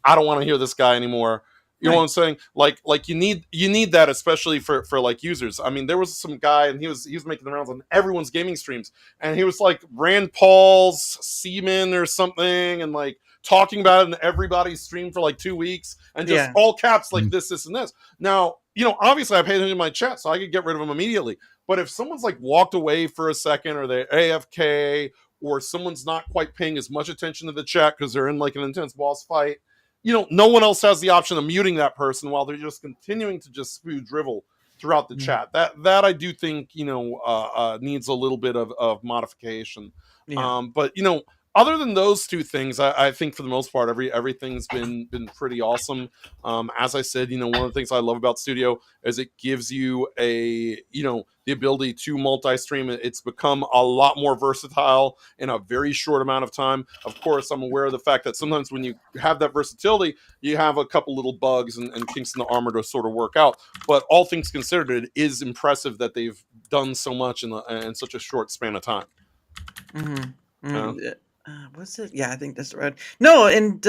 S5: I don't want to hear this guy anymore. You know what I'm saying? Like you need that, especially for like users. I mean, there was some guy and he was making the rounds on everyone's gaming streams, and he was like Rand Paul's semen or something, and like talking about it in everybody's stream for like 2 weeks, and just all caps like this, and this. Now, obviously I paid attention to my chat, so I could get rid of him immediately. But if someone's like walked away for a second, or they're AFK, or someone's not quite paying as much attention to the chat because they're in like an intense boss fight, no one else has the option of muting that person while they're just continuing to just spew drivel throughout the chat. That I do think, needs a little bit of modification. But, other than those 2 things, I think for the most part, everything's been pretty awesome. As I said, one of the things I love about Studio is it gives you the ability to multi-stream. It's become a lot more versatile in a very short amount of time. Of course, I'm aware of the fact that sometimes when you have that versatility, you have a couple little bugs and kinks in the armor to sort of work out. But all things considered, it is impressive that they've done so much in such a short span of time.
S1: Was it? Yeah, I think that's right. No, and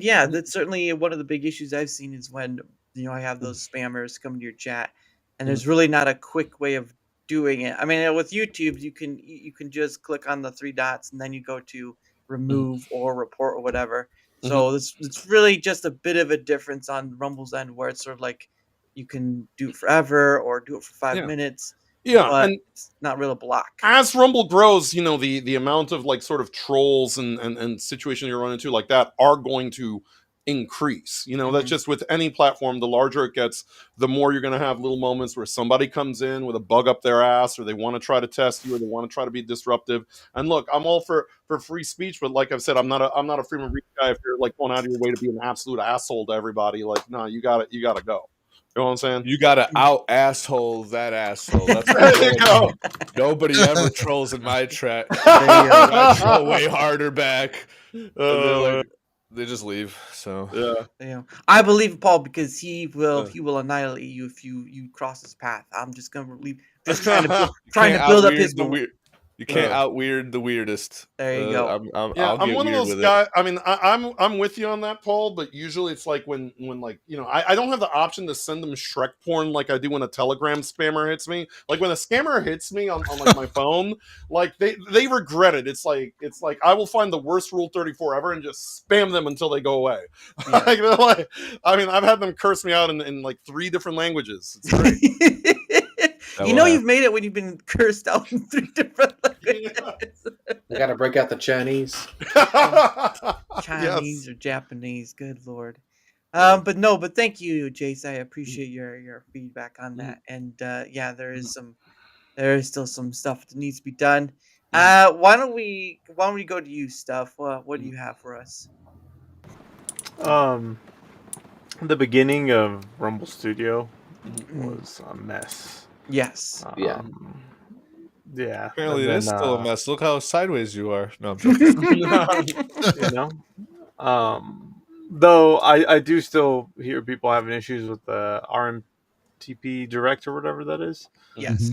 S1: yeah, that's certainly one of the big issues I've seen is when I have those spammers come to your chat, and there's really not a quick way of doing it. I mean, with YouTube, you can just click on the 3 dots and then you go to remove or report or whatever. So it's really just a bit of a difference on Rumble's end, where it's sort of like you can do it forever or do it for 5 minutes.
S5: Yeah,
S1: but
S5: and
S1: it's not really a block.
S5: as Rumble grows, the amount of like sort of trolls and situations you run into like that are going to increase. That's just with any platform. The larger it gets, the more you're going to have little moments where somebody comes in with a bug up their ass, or they want to try to test you, or they want to try to be disruptive. And look, I'm all for free speech, but like I've said, I'm not a freedom of speech guy. If you're like going out of your way to be an absolute asshole to everybody, like, no, you gotta go. You know what I'm saying?
S6: You gotta out asshole that asshole. That's
S5: There you go.
S6: Nobody ever trolls in my chat. I troll way harder back. They just leave. So
S1: I believe Paul, because he will annihilate you if you cross his path. I'm just gonna leave. Just trying to build up his.
S6: You can't out weird the weirdest.
S1: There you go.
S6: I'm
S5: one of those guys. I mean, I'm with you on that, Paul. But usually it's like when like I don't have the option to send them Shrek porn like I do when a Telegram spammer hits me. Like when a scammer hits me on like my phone, like they regret it. It's like I will find the worst Rule 34 ever and just spam them until they go away. Yeah. I mean, I've had them curse me out in like 3 different languages. It's great.
S1: You've made it when you've been cursed out in 3 different languages.
S3: We got to break out the Chinese.
S1: Chinese or Japanese. Good Lord. But thank you, Jace. I appreciate your feedback on that. And there is still some stuff that needs to be done. Why don't we go to you, Stuff? What do you have for us?
S7: The beginning of Rumble Studio was a mess.
S1: Yes.
S3: Yeah.
S6: Apparently, it is still a mess. Look how sideways you are. No, I'm joking.
S7: Though I do still hear people having issues with the RMTP Direct or whatever that is.
S1: Yes.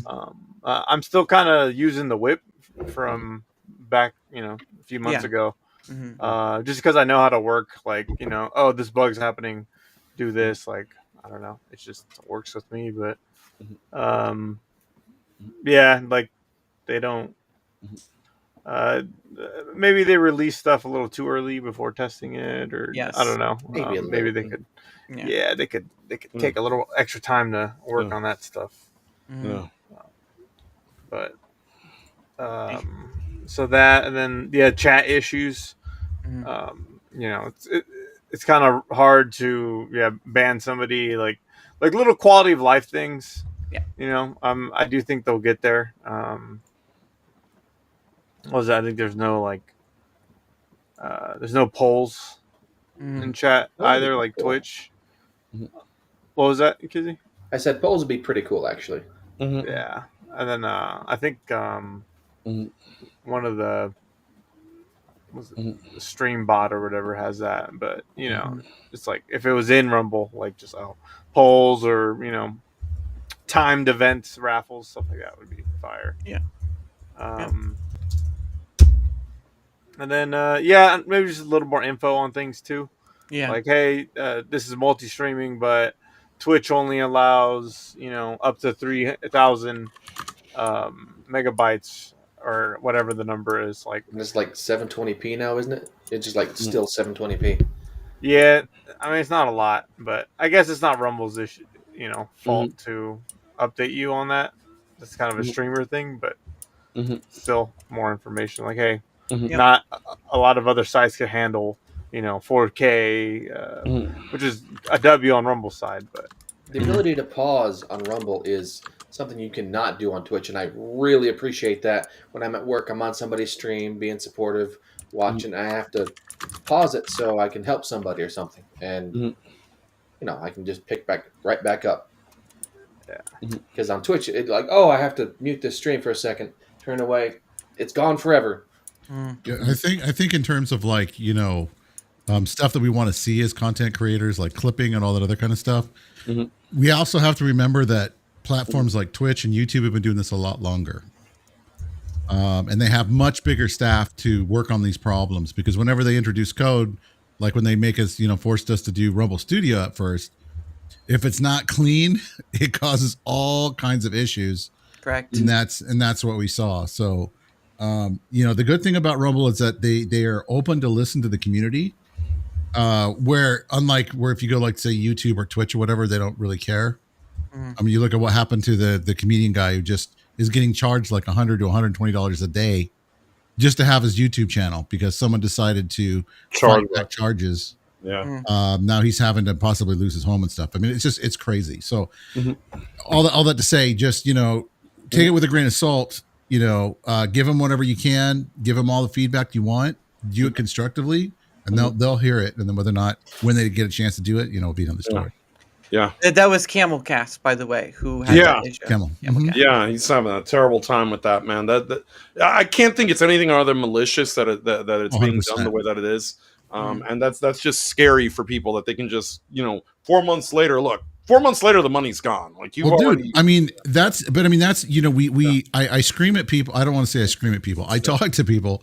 S7: I'm still kind of using the whip from back, a few months ago. Just because I know how to work, like, this bug's happening, do this, like, I don't know, it just works with me. But like they don't maybe they release stuff a little too early before testing it, or I don't know, maybe they could they could take a little extra time to work on that stuff. But so that, and then chat issues. It's kind of hard to ban somebody, like little quality of life things. I do think they'll get there. What was that? I think there's no there's no polls in chat either, like Twitch. What was that, Kizzy?
S3: I said polls would be pretty cool, actually.
S7: Yeah, and then I think one of the stream bot or whatever has that, but it's like if it was in Rumble, like just polls or timed events, raffles, stuff like that would be fire. And then maybe just a little more info on things too. Like, hey, this is multi-streaming, but Twitch only allows up to 3,000 megabytes or whatever the number is. Like,
S3: and it's like 720p now, isn't it? It's just like still 720p.
S7: Yeah, I mean, it's not a lot, but I guess it's not Rumble's issue, fault to update you on that. That's kind of a streamer thing, but still more information. Like, hey, not a lot of other sites could handle 4K, which is a W on Rumble's side. But
S3: the ability to pause on Rumble is something you cannot do on Twitch, and I really appreciate that. When I'm at work, I'm on somebody's stream, being supportive, watching. I have to pause it so I can help somebody or something, and I can just pick right back up. Because on Twitch, it's like, I have to mute this stream for a second, turn away, it's gone forever.
S2: Yeah, I think in terms of like stuff that we want to see as content creators, like clipping and all that other kind of stuff. We also have to remember that platforms like Twitch and YouTube have been doing this a lot longer. And they have much bigger staff to work on these problems, because whenever they introduce code, like when they make us, forced us to do Rumble Studio at first, if it's not clean, it causes all kinds of issues.
S1: Correct.
S2: And that's what we saw. So, the good thing about Rumble is that they are open to listen to the community. Where unlike if you go like say YouTube or Twitch or whatever, they don't really care.
S1: Mhm.
S2: I mean, you look at what happened to the comedian guy who just is getting charged like $100 to $120 a day just to have his YouTube channel because someone decided to
S5: Charge
S2: fight back
S5: that.
S2: charges.
S5: Yeah.
S2: Now he's having to possibly lose his home and stuff. I mean, it's crazy. So
S5: Mhm.
S2: all that to say, just take it with a grain of salt. Give them whatever you can. Give them all the feedback you want. Do it constructively, and they'll hear it. And then whether or not when they get a chance to do it, it'll be another story.
S5: Yeah.
S1: That was Camelcast, by the way, who had
S5: Yeah.
S1: that issue.
S2: Camel.
S1: Camelcast.
S5: Yeah, he's having a terrible time with that, man. That I can't think it's anything other than malicious that it's being done the
S2: 100%.
S5: way that it is. And that's just scary for people that they can just 4 months later. Look, 4 months later, the money's gone. Like you've already.
S2: Dude, I mean that's I scream at people. I don't want to say I scream at people. I talk to people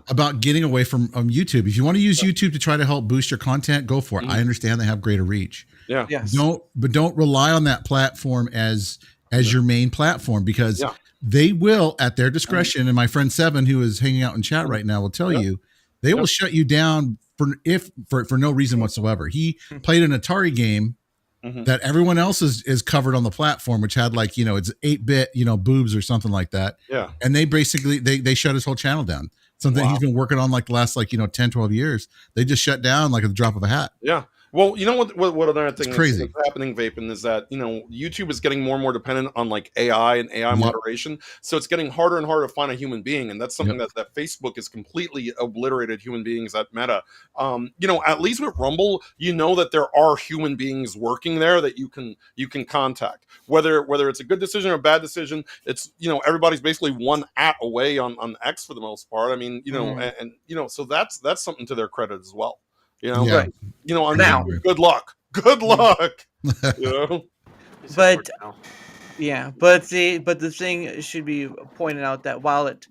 S2: about getting away from YouTube. If you want to use YouTube to try to help boost your content, go for it. I understand they have greater reach.
S5: Yeah.
S1: Yes.
S2: Don't rely on that platform as your main platform because they will at their discretion. And my friend Seven, who is hanging out in chat right now, will tell you they will shut you down for no reason whatsoever. He played an Atari game that everyone else is covered on the platform, which had like it's 8-bit boobs or something like that.
S5: Yeah.
S2: And they basically they shut his whole channel down. Something he's been working on like the last 10, 12 years. They just shut down like at the drop of a hat.
S5: Yeah. Well, you know what another thing
S2: It's crazy.
S5: that's happening, Vaping, is that YouTube is getting more and more dependent on like AI and AI moderation. So it's getting harder and harder to find a human being, and that's something that Facebook has completely obliterated human beings at Meta. At least with Rumble, that there are human beings working there that you can contact. Whether it's a good decision or a bad decision, it's everybody's basically one @ away on X for the most part. I mean, so that's something to their credit as well.
S2: Yeah.
S1: Now.
S5: Good luck. Good luck.
S1: But yeah, but the thing should be pointed out that while it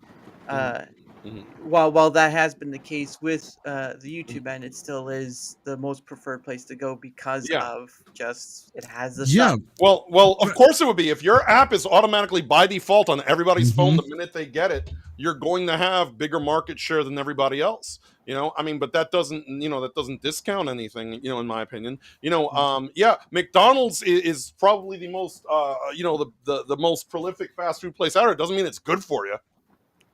S1: while that has been the case with the YouTube end, it still is the most preferred place to go because of just it has the stuff.
S5: Well, of course it would be. If your app is automatically by default on everybody's phone the minute they get it, you're going to have bigger market share than everybody else. But that doesn't discount anything, in my opinion. McDonald's is probably the most the most prolific fast food place out there. It doesn't mean it's good for you.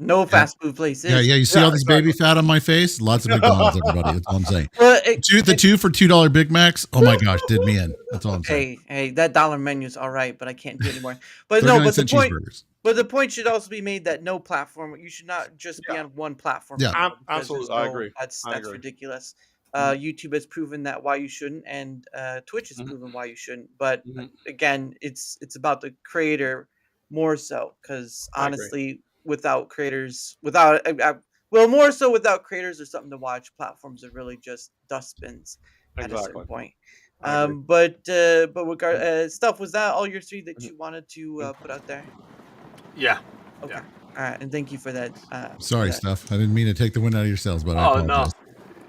S1: No fast food place is.
S2: Yeah, you see all this baby fat on my face? Lots of McDonald's, everybody. That's all I'm saying.
S1: Well,
S2: the two for $2 Big Macs. Oh my gosh, did me in. That's all I'm saying.
S1: Hey, that dollar menu's all right, but I can't do anymore. But
S2: 39
S1: no, but the
S2: cent
S1: point.
S2: cheeseburgers.
S1: But the point should also be made that no platform. You should not just be on one platform.
S2: Yeah.
S1: because
S5: Absolutely,
S1: there's
S5: I
S1: no-
S5: agree.
S1: That's
S5: I agree.
S1: ridiculous. YouTube has proven that why you shouldn't, and Twitch has proven why you shouldn't. But again, it's about the creator more so because honestly, without creators, more so without creators, there's something to watch. Platforms are really just dustbins at a certain point. But stuff, was that all your three that you wanted to put out there?
S7: Yeah.
S1: Okay.
S7: Yeah.
S1: All right, and thank you for that.
S2: Sorry, Steph. I didn't mean to take the wind out of your sails, but I
S7: Oh no,
S2: apologize.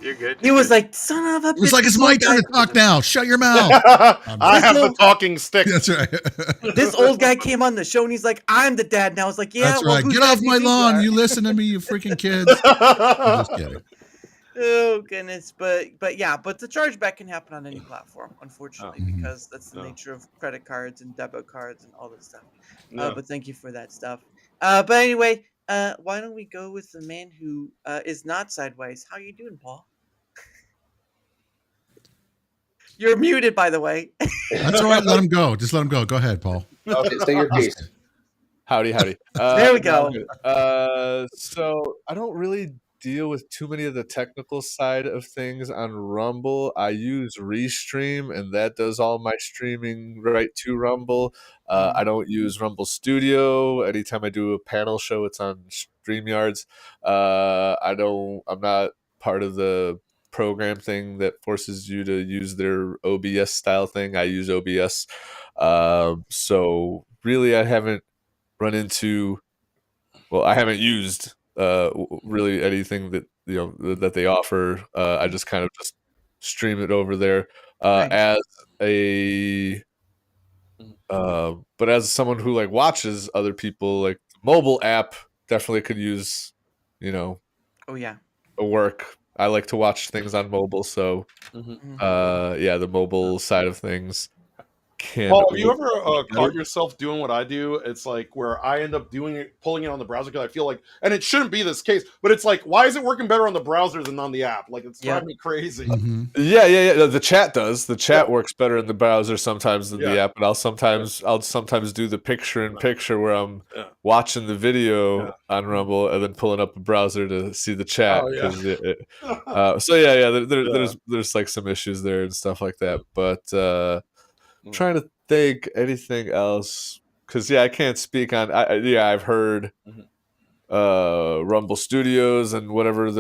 S7: you're good.
S1: He was like, "Son of a."
S2: It was like, it's my turn to talk now. Shut your mouth.
S5: I have the talking stick.
S2: That's right.
S1: This old guy came on the show and he's like, "I'm the dad now." I was like, "Yeah,
S2: That's
S1: well,
S2: right.
S1: whose
S2: Get
S1: dad
S2: off
S1: do you
S2: my
S1: think you
S2: lawn.
S1: are?"
S2: You listen to me, you freaking kids. I'm just kidding.
S1: Oh goodness, but the chargeback can happen on any platform, unfortunately, because that's the nature of credit cards and debit cards and all this stuff. But thank you for that stuff. But anyway, why don't we go with the man who is not sideways? How you doing, Paul? You're muted, by the way.
S2: That's all right. Let him go. Just let him go. Go ahead, Paul.
S3: Okay, say your piece.
S6: Howdy.
S1: There we go.
S6: So I don't really deal with too many of the technical side of things on Rumble. I use Restream, and that does all my streaming right to Rumble. I don't use Rumble Studio. Anytime I do a panel show, it's on StreamYards. I'm not part of the program thing that forces you to use their OBS style thing. I use OBS. So really I haven't run into, I haven't used really anything that that they offer. I just kind of just stream it over there as a but as someone who like watches other people, like the mobile app definitely could use
S1: Oh yeah.
S6: a work. I like to watch things on mobile, so the mobile side of things. Can
S5: Paul, have you ever caught yourself doing what I do? It's like where I end up doing it, pulling it on the browser because I feel like, and it shouldn't be this case, but it's like, why is it working better on the browser than on the app? Like, it's driving me crazy.
S6: Yeah. The chat does. The chat works better in the browser sometimes than the app, but I'll sometimes do the picture-in-picture where I'm watching the video on Rumble and then pulling up a browser to see the chat. There's like some issues there and stuff like that, but. I'm trying to think anything else because I can't speak on. I've heard Rumble Studios and what is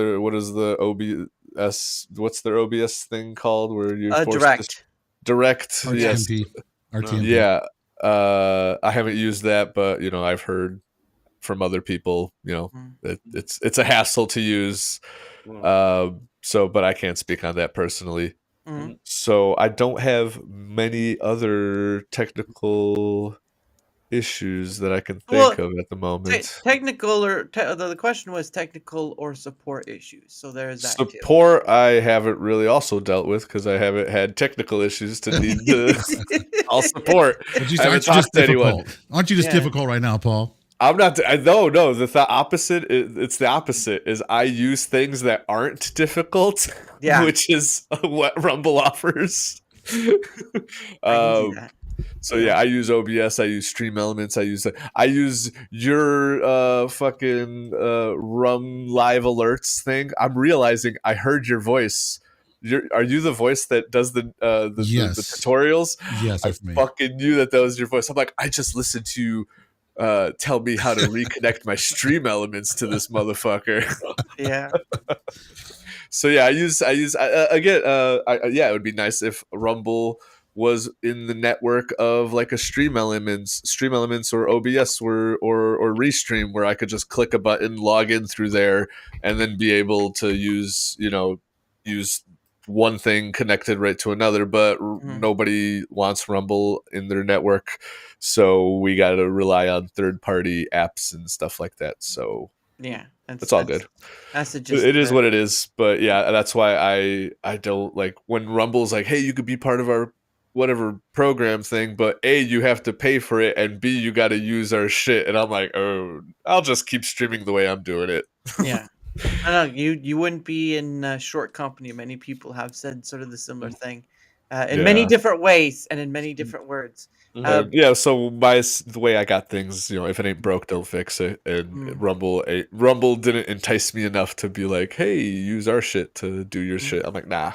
S6: the OBS? What's their OBS thing called? Where you direct?
S2: RTMP.
S6: Yes, RTMP. Yeah. I haven't used that, but I've heard from other people. It's a hassle to use. But I can't speak on that personally. So I don't have many other technical issues that I can think of at the moment.
S1: Technical the question was technical or support issues. So there's that
S6: support too. I haven't really also dealt with because I haven't had technical issues to need to. I'll support.
S2: Aren't you just difficult? Aren't you just difficult right now, Paul?
S6: I'm not. No. The opposite. It's the opposite. Is I use things that aren't difficult. Yeah. Which is what Rumble offers. So I use OBS. I use Stream Elements. I use your fucking Rum Live Alerts thing. I'm realizing I heard your voice. Are you the voice that does the tutorials?
S2: Yes,
S6: I fucking knew that was your voice. I'm like, I just listened to you. Tell me how to reconnect my Stream Elements to this motherfucker.
S1: Yeah.
S6: So I use again. It would be nice if Rumble was in the network of like a Stream Elements or OBS or Restream, where I could just click a button, log in through there, and then be able to use one thing connected right to another. But nobody wants Rumble in their network, so we got to rely on third-party apps and stuff like that. So that's all good. It is what it is. But that's why I don't like when Rumble's like, hey, you could be part of our whatever program thing, but A, you have to pay for it, and B, you got to use our shit. And I'm like, oh, I'll just keep streaming the way I'm doing it.
S1: Yeah. I know you wouldn't be in short company. Many people have said sort of the similar thing in many different ways and in many different words.
S6: So the way I got things, if it ain't broke, don't fix it. And Rumble didn't entice me enough to be like, hey, use our shit to do your shit. I'm like, nah,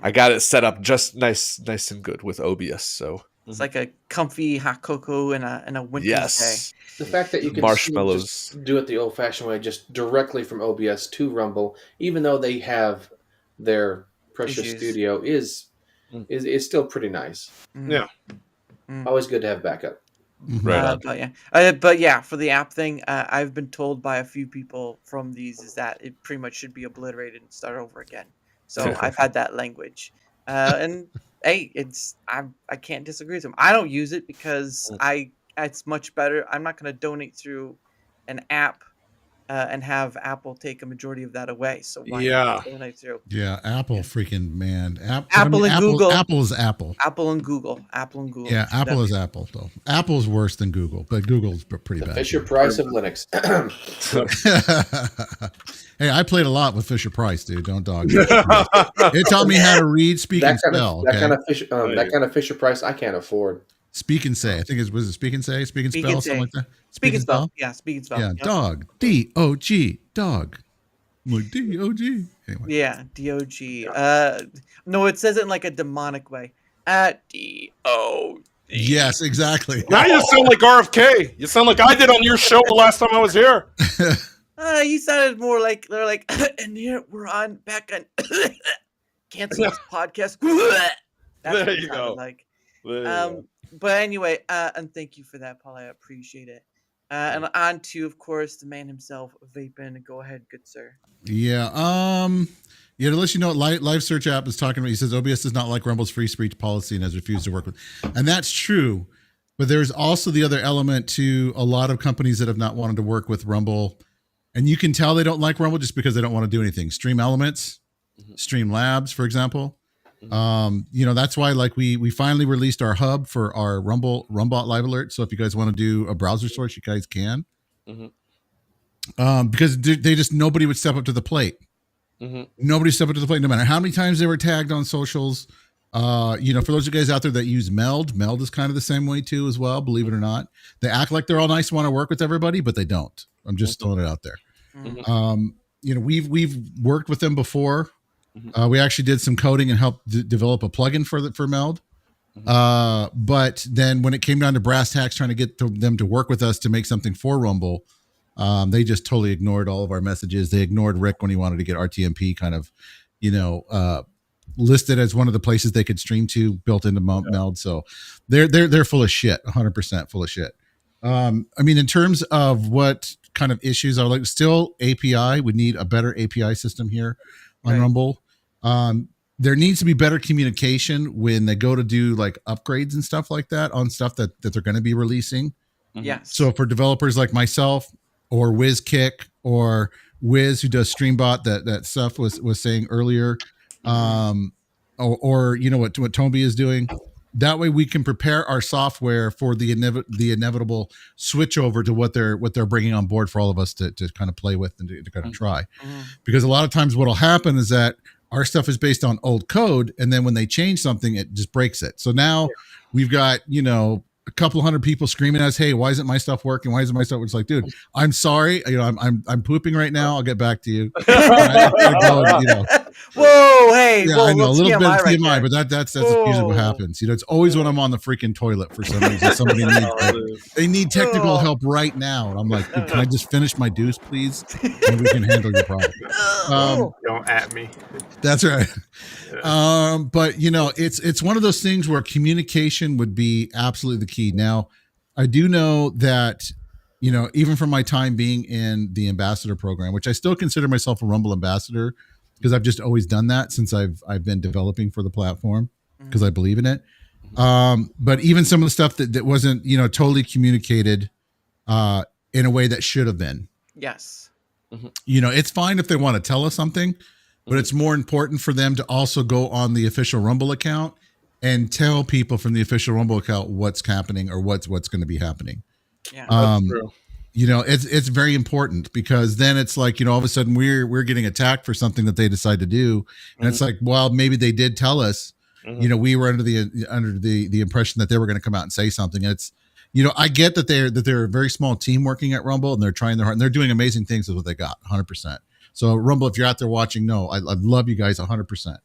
S6: I got it set up just nice and good with OBS. So
S1: it's like a comfy hot cocoa in a winter's day.
S3: The fact that you can just do it the old-fashioned way, just directly from OBS to Rumble, even though they have their precious studio, is still pretty nice.
S5: Yeah.
S3: Always good to have backup.
S6: Right.
S1: But for the app thing, I've been told by a few people from these is that it pretty much should be obliterated and start over again. So I've had that language, and hey, I can't disagree with them. I don't use it because it's much better. I'm not going to donate through an app and have Apple take a majority of that away. So why not donate through?
S2: Yeah, Apple freaking man.
S1: Google.
S2: Apple is Apple.
S1: Apple and Google.
S2: Yeah, Apple is Apple though. Apple's worse than Google, but Google's pretty bad.
S3: Fisher Price of Linux.
S2: Hey, I played a lot with Fisher Price, dude. Don't dog. It taught me how to read, speak, and spell.
S3: That kind of Fisher Price I can't afford.
S2: Speak and say. I think was it speak and say, speak and spell, something like that.
S1: Speak and spell. Yeah, speak and spell.
S2: Yeah, dog. D-O-G. Dog. Like D-O-G. Anyway.
S1: Yeah, D-O-G. No, it says it in like a demonic way. D-O-G.
S2: Yes, exactly.
S5: Now you sound like RFK. You sound like I did on your show the last time I was here.
S1: You sounded more like they're like, and here we're back on cancel this podcast. That's
S5: there you go.
S1: Like, but anyway, and thank you for that, Paul. I appreciate it. And on to, of course, the man himself, Vapin. Go ahead, good sir.
S2: Yeah. To let you know, Live Search app is talking about. He says OBS does not like Rumble's free speech policy and has refused to work with, and that's true. But there's also the other element to a lot of companies that have not wanted to work with Rumble. And you can tell they don't like Rumble just because they don't want to do anything. Stream Elements, Stream Labs, for example. That's why like we finally released our hub for our Rumbot Live Alert. So if you guys want to do a browser source, you guys can. Because they just nobody would step up to the plate. Nobody stepped up to the plate, no matter how many times they were tagged on socials. For those of you guys out there that use Meld is kind of the same way too as well, believe it or not. They act like they're all nice and want to work with everybody, but they don't. I'm just throwing it out there. We've worked with them before. We actually did some coding and helped develop a plugin for Meld. But then when it came down to brass tacks trying to get them to work with us to make something for Rumble, they just totally ignored all of our messages. They ignored Rick when he wanted to get RTMP kind of, listed as one of the places they could stream to, built into Meld. So they're full of shit, 100% full of shit. In terms of what kind of issues are like, still API would need a better API system here on Rumble. There needs to be better communication when they go to do like upgrades and stuff like that on stuff that they're going to be releasing.
S1: Yes.
S2: So for developers like myself or WizKick or Wiz who does Streambot, that stuff was saying earlier, or what Toby is doing. That way we can prepare our software for the inevitable switch over to what they're bringing on board for all of us to kind of play with and to kind of try. Because a lot of times what'll happen is that our stuff is based on old code, and then when they change something, it just breaks it. So now we've got, a couple hundred people screaming at us, "Hey, why isn't my stuff working? Why isn't my stuff?" It's like, dude, I'm sorry. I'm pooping right now. I'll get back to you.
S1: Whoa, hey,
S2: yeah,
S1: whoa,
S2: I know a little bit of
S1: right
S2: TMI, but that's usually what happens. It's always when I'm on the freaking toilet for some reason. Somebody they need technical help right now, and I'm like, dude, can I just finish my deuce, please? And we can handle your problem.
S7: Don't at me.
S2: That's right. But it's one of those things where communication would be absolutely the key. Now, I do know that, even from my time being in the ambassador program, which I still consider myself a Rumble ambassador because I've just always done that since I've been developing for the platform because I believe in it. But even some of the stuff that wasn't, totally communicated in a way that should have been.
S1: Yes.
S2: It's fine if they want to tell us something, but it's more important for them to also go on the official Rumble account and tell people from the official Rumble account what's happening or what's going to be happening.
S1: Yeah.
S5: That's true.
S2: It's very important because then it's like, all of a sudden we're getting attacked for something that they decide to do. And it's like, well, maybe they did tell us, we were under the impression that they were going to come out and say something. And it's, I get that they're a very small team working at Rumble and they're trying their hard and they're doing amazing things with what they got 100%. So Rumble, if you're out there watching, I love you guys 100%.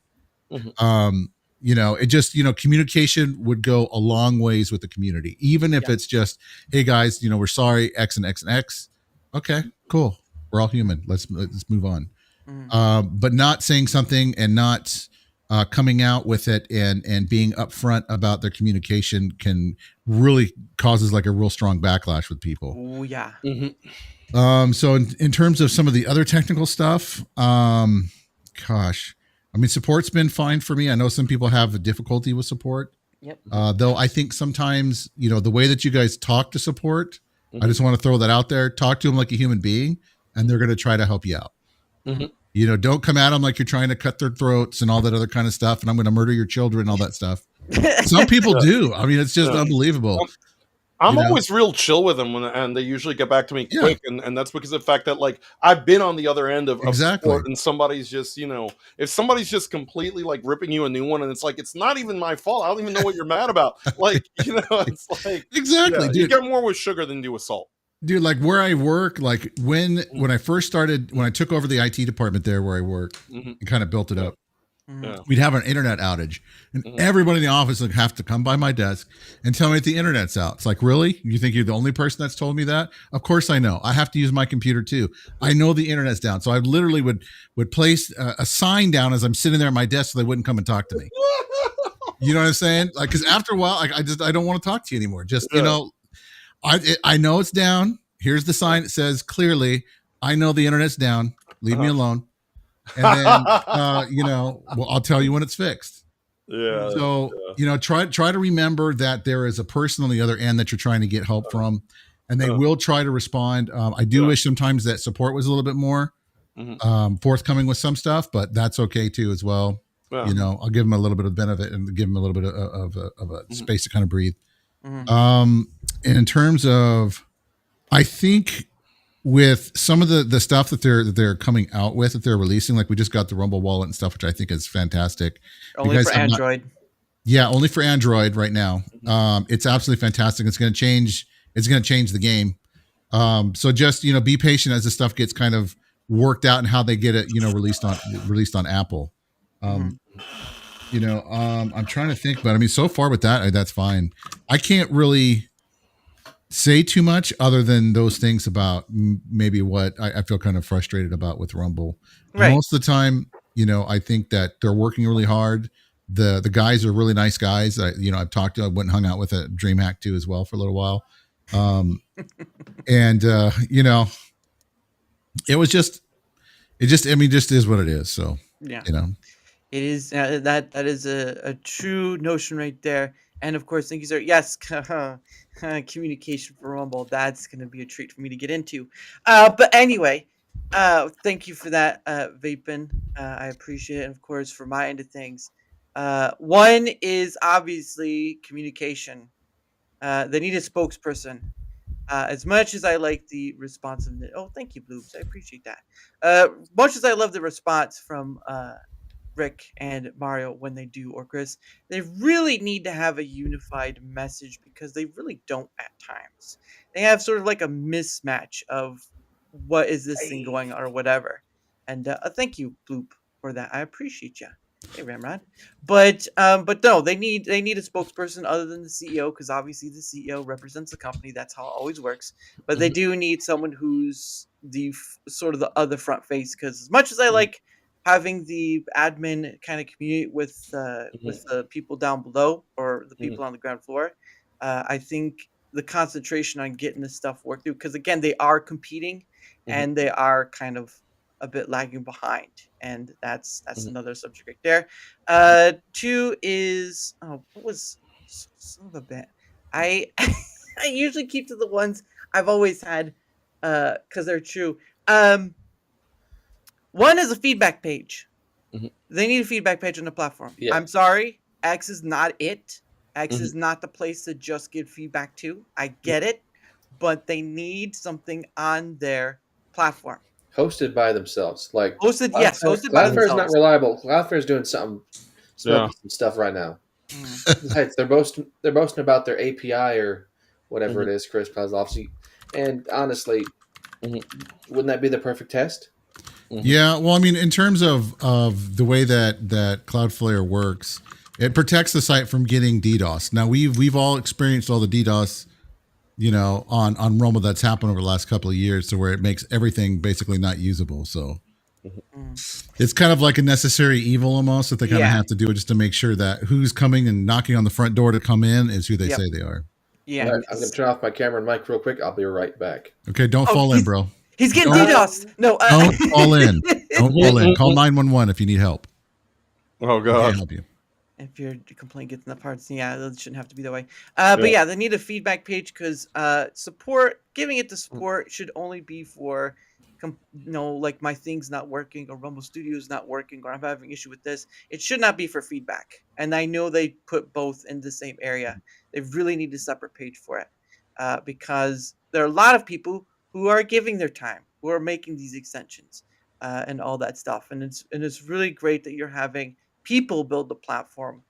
S2: It just, communication would go a long ways with the community, even if it's just, hey guys, we're sorry, X and X and X. Okay, cool. We're all human. Let's move on. But not saying something and not coming out with it and being upfront about their communication can really causes like a real strong backlash with people.
S1: Oh yeah.
S2: So in terms of some of the other technical stuff, support's been fine for me. I know some people have a difficulty with support.
S1: Yep.
S2: Though I think sometimes, the way that you guys talk to support, I just want to throw that out there. Talk to them like a human being, and they're going to try to help you out. Don't come at them like you're trying to cut their throats and all that other kind of stuff. And I'm going to murder your children and all that stuff. Some people do. It's just unbelievable.
S5: I'm always real chill with them and they usually get back to me quick. And that's because of the fact that like I've been on the other end of support and somebody's just, if somebody's just completely like ripping you a new one and it's like, it's not even my fault. I don't even know what you're mad about. Like, it's like,
S2: exactly. Dude.
S5: You get more with sugar than do with salt.
S2: Dude, like where I work, like when I first started, when I took over the IT department there where I work and kind of built it up, we'd have an internet outage and everybody in the office would have to come by my desk and tell me that the internet's out. It's like, really? You think you're the only person that's told me that? Of course I know. I have to use my computer too. I know the internet's down. So I literally would place a sign down as I'm sitting there at my desk so they wouldn't come and talk to me. You know what I'm saying? Like, cause after a while, I don't want to talk to you anymore. Just, I know it's down. Here's the sign. It says clearly, I know the internet's down. Leave me alone. And then, I'll tell you when it's fixed.
S5: Yeah.
S2: So, try to remember that there is a person on the other end that you're trying to get help from, and they will try to respond. I do wish sometimes that support was a little bit more forthcoming with some stuff, but that's okay too as well. You know, I'll give them a little bit of benefit and give them a little bit of a space to kind of breathe. And in terms of, I think with some of the stuff that they're coming out with, that they're releasing, like we just got the Rumble wallet and stuff, which I think is fantastic.
S1: Only for Android.
S2: Only for Android right now. It's absolutely fantastic. It's going to change the game. So just, you know, be patient as the stuff gets kind of worked out and how they get it, you know, released on Apple. You know, I'm trying to think, but I mean, so far with that, that's fine. I can't really say too much other than those things about maybe what I feel kind of frustrated about with Rumble. Right. Most of the time, you know, I think that they're working really hard. The guys are really nice guys. I went and hung out with at DreamHack 2 as well for a little while. And you know, it just is what it is. So,
S1: yeah,
S2: you know,
S1: it is that is a true notion right there. And of course, thank you, sir. Yes, communication for Rumble. That's going to be a treat for me to get into. But anyway, thank you for that, Vapin. I appreciate it. And of course, for my end of things, one is obviously communication. They need a spokesperson. As much as I like the responsiveness, thank you, Bloops. I appreciate that. Much as I love the response from Rick and Mario when they do, or Chris, they really need to have a unified message because they really don't at times. They have sort of like a mismatch of what is this thing going on or whatever. And thank you, Bloop, for that. I appreciate you. Hey, Ramrod. But no, they need a spokesperson other than the CEO, because obviously the CEO represents the company. That's how it always works. But they do need someone who's the sort of the other front face, because as much as I like having the admin kind of communicate with the people down below or the people on the ground floor, I think the concentration on getting this stuff worked through, because again, they are competing and they are kind of a bit lagging behind, and that's another subject right there. Two is what was some of a bit. I usually keep to the ones I've always had because they're true. One is a feedback page. They need a feedback page on the platform. Yeah. I'm sorry, X is not it. X is not the place to just give feedback to. I get it, but they need something on their platform.
S3: Hosted by themselves,
S1: hosted by themselves.
S3: Cloudflare is not reliable. Cloudflare is doing some stuff right now. Besides, they're boasting about their API or whatever it is, Chris Kozlovsky. And honestly, wouldn't that be the perfect test?
S2: Yeah, well, I mean, in terms of the way that Cloudflare works, it protects the site from getting DDoS. Now, we've all experienced all the DDoS, you know, on Rumble that's happened over the last couple of years, to where it makes everything basically not usable. So it's kind of like a necessary evil almost that they kind of have to do it just to make sure that who's coming and knocking on the front door to come in is who they say they are.
S1: Yeah,
S3: right, I'm going to turn off my camera and mic real quick. I'll be right back.
S2: Okay, don't fall in, bro.
S1: He's getting DDoSed. No,
S2: don't fall in. Don't fall in. Call 911 if you need help.
S5: Oh God,
S2: can't help you.
S1: If your complaint gets in the parts, that shouldn't have to be that way. But yeah, they need a feedback page, because giving it to support should only be for, like my thing's not working or Rumble Studio's not working or I'm having issue with this. It should not be for feedback. And I know they put both in the same area. They really need a separate page for it, because there are a lot of people who are giving their time, who are making these extensions and all that stuff. And it's really great that you're having people build the platform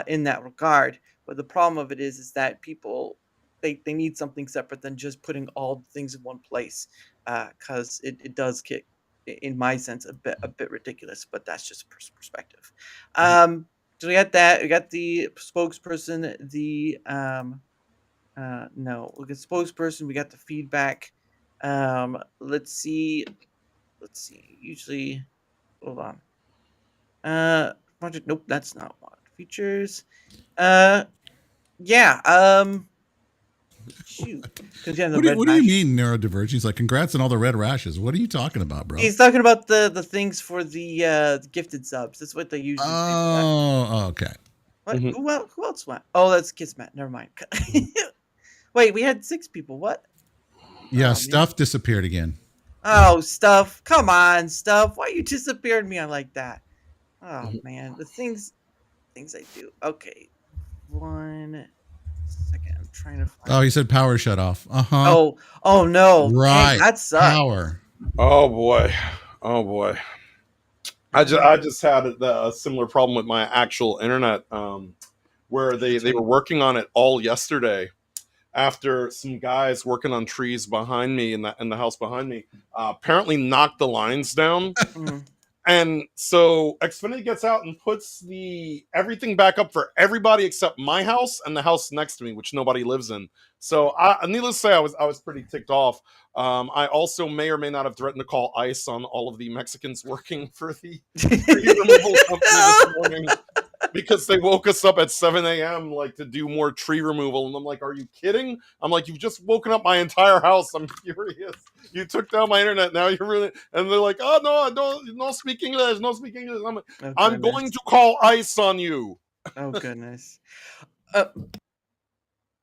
S1: in that regard. But the problem of it is that people, they need something separate than just putting all the things in one place, because it does get, in my sense, a bit ridiculous. But that's just perspective. So we got that. We got the spokesperson. We got spokesperson. We got the feedback. Let's see. Usually, hold on. Project. Nope, that's not one. Features. Shoot.
S2: What do you mean neurodivergent? He's like, congrats on all the red rashes. What are you talking about, bro?
S1: He's talking about the things for the gifted subs. That's what they usually say.
S2: Oh, okay.
S1: What? Who else went? Oh, that's Kismet. Never mind. Wait, we had 6 people. What?
S2: Yeah, Stuff disappeared again.
S1: Oh, Stuff. Come on, Stuff. Why you disappeared me on like that? Oh man, the things I do. Okay, 1 second. I'm trying to find.
S2: Oh, he said power shut off.
S1: Oh no! Dang,
S2: Right.
S1: that sucks.
S2: Power.
S5: Oh boy. Oh boy. I just had a similar problem with my actual internet, where they were working on it all yesterday. After some guys working on trees behind me in the house behind me, apparently knocked the lines down.
S1: Mhm.
S5: And so Xfinity gets out and puts everything back up for everybody except my house and the house next to me, which nobody lives in. So, needless to say, I was pretty ticked off. I also may or may not have threatened to call ICE on all of the Mexicans working for the tree removal company this morning, because they woke us up at 7 a.m. like to do more tree removal. And I'm like, are you kidding? I'm like, you've just woken up my entire house. I'm furious. You took down my internet. Now you're really, and they're like, oh no, I don't, no speak English, no speak English. I'm like,
S1: Oh,
S5: I'm
S1: goodness.
S5: going to call ICE on you.
S1: Oh goodness.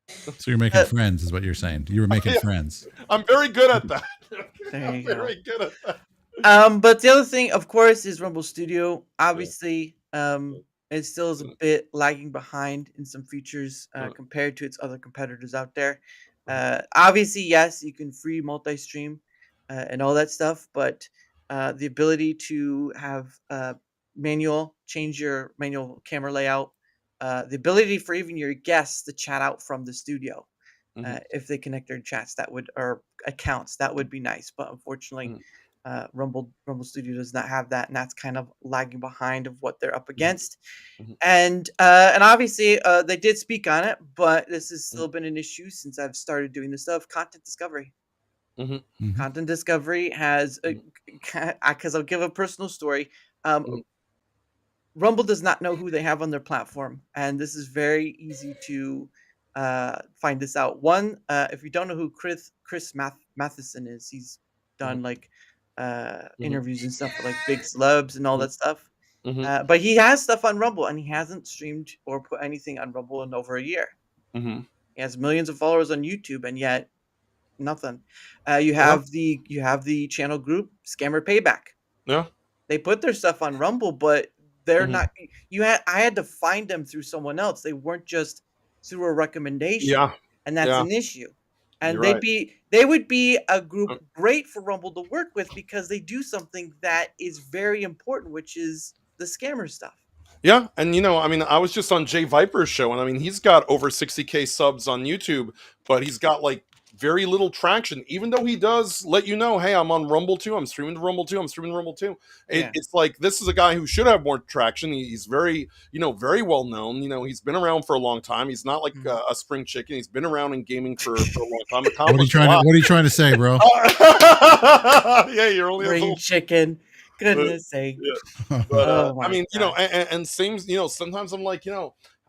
S2: So you're making friends, is what you're saying. You were making
S5: Yeah.
S2: friends.
S5: I'm very good at that.
S1: There
S5: I'm
S1: you go.
S5: very good at that.
S1: But the other thing, of course, is Rumble Studio. Obviously, it still is a bit lagging behind in some features compared to its other competitors out there. Obviously, yes, you can free multi-stream and all that stuff, but the ability to have change your manual camera layout, the ability for even your guests to chat out from the studio. If they connect their chats, or accounts, that would be nice. But unfortunately, Rumble Studio does not have that, and that's kind of lagging behind of what they're up against. And obviously, they did speak on it, but this has still been an issue since I've started doing this stuff. Content discovery. Content discovery has, because I'll give a personal story. Rumble does not know who they have on their platform, and this is very easy to find this out. One, if you don't know who Chris Matheson is, he's done like interviews and stuff with like big celebs and all that stuff. But he has stuff on Rumble, and he hasn't streamed or put anything on Rumble in over a year. He has millions of followers on YouTube, and yet nothing. You have the channel group Scammer Payback.
S5: Yeah.
S1: They put their stuff on Rumble, but they're not. I had to find them through someone else. They weren't just through a recommendation.
S5: Yeah.
S1: And that's an issue. And
S5: You're
S1: they would be a group great for Rumble to work with, because they do something that is very important, which is the scammer stuff.
S5: Yeah, and I mean, I was just on Jay Viper's show, and I mean, he's got over 60K subs on YouTube, but he's got like very little traction, even though he does let you know, hey, I'm on Rumble², I'm streaming to Rumble², I'm streaming to Rumble². It's like, this is a guy who should have more traction. He's very, very well known. He's been around for a long time. He's not like a spring chicken. He's been around in gaming for a long time.
S2: What are you trying to say, bro?
S5: Yeah, you're only
S1: spring chicken. Goodness sake.
S5: Yeah. But, I mean, and same, sometimes I'm like,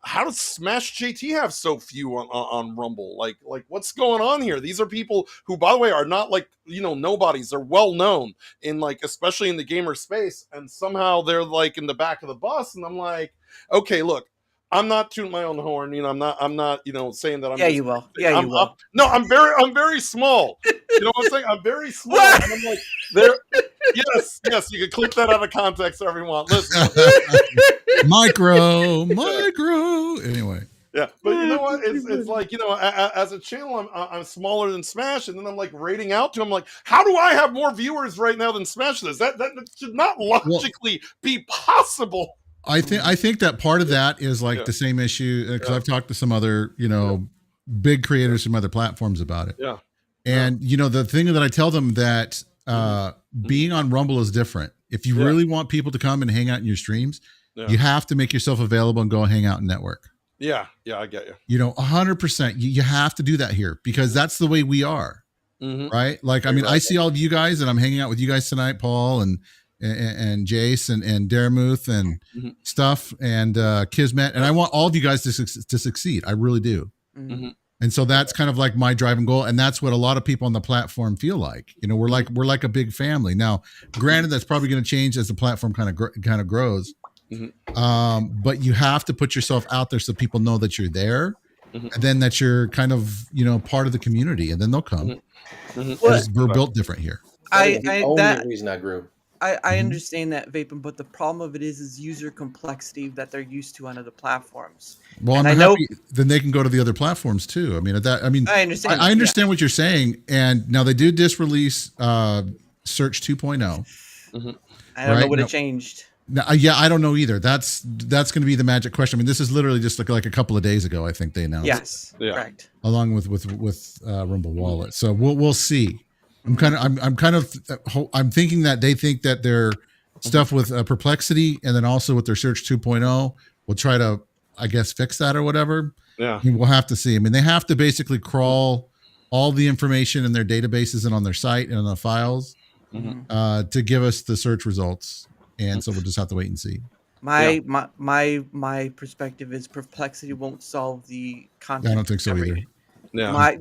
S5: how does Smash JT have so few on Rumble? Like what's going on here? These are people who, by the way, are not like, nobodies. They're well known in like, especially in the gamer space, and somehow they're like in the back of the bus. And I'm like, okay, look, I'm not tooting my own horn. I'm not, saying that I'm.
S1: Yeah, you will. Yeah, you will.
S5: No, I'm very small. You know what I'm saying? I'm very small. And I'm like, yes, you can clip that out of context, everyone. Listen.
S2: Micro. Anyway.
S5: Yeah, but you know what? It's like, as a channel, I'm smaller than Smash, and then I'm like rating out to him, like, how do I have more viewers right now than Smash does? That should not logically be possible.
S2: I think that part of that is like the same issue, because I've talked to some other, big creators from other platforms about it.
S5: Yeah.
S2: And the thing that I tell them that being on Rumble is different. If you really want people to come and hang out in your streams, you have to make yourself available and go hang out and network.
S5: Yeah, I get you.
S2: 100%. You have to do that here, because that's the way we are, right? Like, I mean, I see all of you guys, and I'm hanging out with you guys tonight, Paul and Jace and Daramuth and stuff and Kismet, and I want all of you guys to succeed. I really do. And so that's kind of like my driving goal, and that's what a lot of people on the platform feel like. We're like a big family. Now, granted, that's probably going to change as the platform kind of grows. But you have to put yourself out there so people know that you're there, and then that you're kind of part of the community, and then they'll come. We're built different here.
S3: The only reason I grew.
S1: I understand that, Vaping, but the problem of it is user complexity that they're used to on other platforms.
S2: Well,
S1: And
S2: I'm
S1: I know
S2: happy. Then they can go to the other platforms too. I mean,
S1: I understand.
S2: I understand what you're saying. And now they do just release Search 2.0.
S1: I don't know what it changed.
S2: Now, yeah, I don't know either. That's going to be the magic question. I mean, this is literally just like a couple of days ago. I think they announced.
S1: Yes, correct.
S2: Along with Rumble Wallet. So we'll see. I'm thinking that they think that their stuff with Perplexity and then also with their Search 2.0 will try to, I guess, fix that or whatever.
S5: Yeah,
S2: I mean, we'll have to see. I mean, they have to basically crawl all the information in their databases and on their site and on the files to give us the search results. And so we'll just have to wait and see.
S1: My perspective is Perplexity won't solve the content.
S2: I don't think so either.
S5: Yeah.
S1: My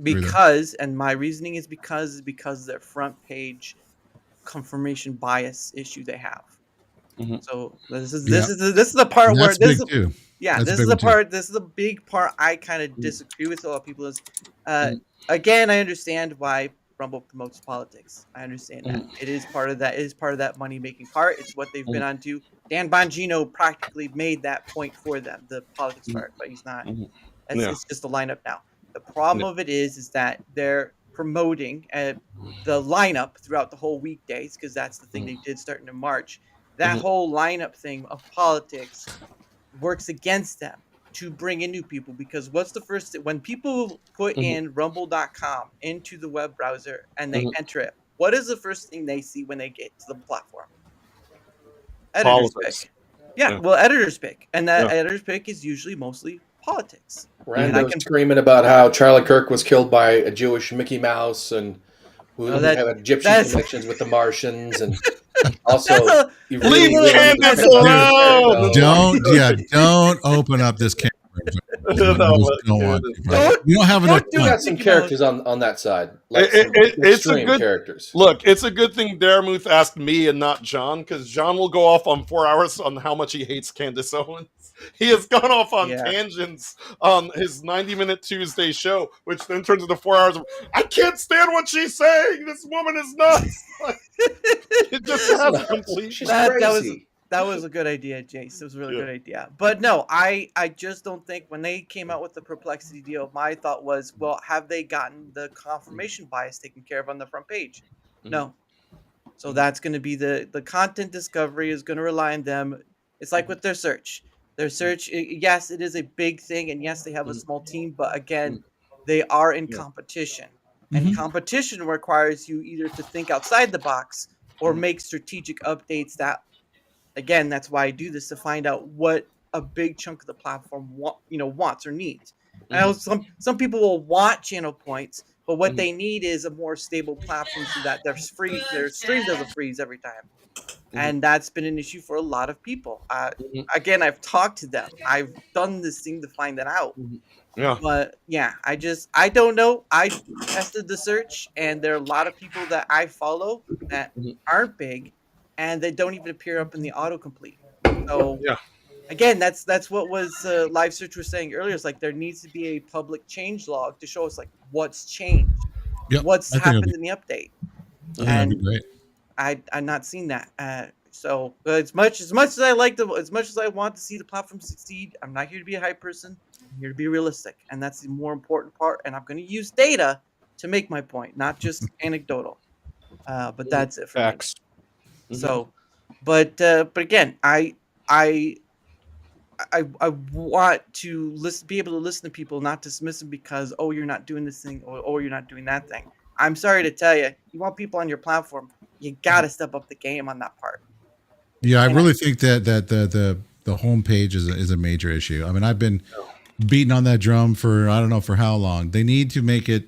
S1: reasoning is because their front page confirmation bias issue they have. So this is the part where this is the big part I kind of disagree with a lot of people is again, I understand why Rumble promotes politics. I understand that. It is part of that. It is part of that money making part. It's what they've been on to. Dan Bongino practically made that point for them, the politics part, but he's not. It's just the lineup now. The problem of it is that they're promoting the lineup throughout the whole weekdays because that's the thing they did starting in March. That whole lineup thing of politics works against them to bring in new people because what's the first thing when people put in rumble.com into the web browser and they enter it, what is the first thing they see when they get to the platform? Editor's pick. Yeah, well, editor's pick. And that editor's pick is usually mostly politics.
S3: Rando screaming about how Charlie Kirk was killed by a Jewish Mickey Mouse and who had Egyptian connections with the Martians and also
S5: leave Candace alone.
S2: Don't open up this camera. You don't have enough.
S3: You got some characters on that side. Like
S5: it's a good
S3: characters.
S5: Look, it's a good thing Daramuth asked me and not John, because John will go off on 4 hours on how much he hates Candace Owens. He has gone off on tangents on his 90-minute Tuesday show, which then turns into 4 hours of I can't stand what she's saying. This woman is nuts. It just has a complete.
S3: She's crazy.
S1: That was a good idea, Jace. It was a really good idea. But no, I just don't think when they came out with the Perplexity deal, my thought was, well, have they gotten the confirmation bias taken care of on the front page? No. So that's going to be the content discovery is going to rely on them. It's like with their search. Their search, yes, it is a big thing, and yes, they have a small team, but again, they are in competition. And competition requires you either to think outside the box or make strategic updates that, again, that's why I do this, to find out what a big chunk of the platform wants or needs. I know some people will want channel points, but what they need is a more stable platform so that their stream doesn't freeze every time. And that's been an issue for a lot of people. Again, I've talked to them. I've done this thing to find that out.
S5: Yeah.
S1: But yeah, I don't know. I tested the search, and there are a lot of people that I follow that aren't big, and they don't even appear up in the autocomplete. So again, that's what was Live Search was saying earlier. It's like there needs to be a public change log to show us like what's changed, what's happened in the update.
S2: That'd be great.
S1: I'm not seeing that. So as much as I as much as I want to see the platform succeed, I'm not here to be a hype person. I'm here to be realistic, and that's the more important part. And I'm going to use data to make my point, not just anecdotal. But that's it for
S5: facts.
S1: me. So, but again, I want to be able to listen to people, not dismiss them because you're not doing this thing or you're not doing that thing. I'm sorry to tell you, you want people on your platform, you got to step up the game on that part.
S2: Yeah, I really think that the homepage is a major issue. I mean, I've been beating on that drum for I don't know for how long. They need to make it.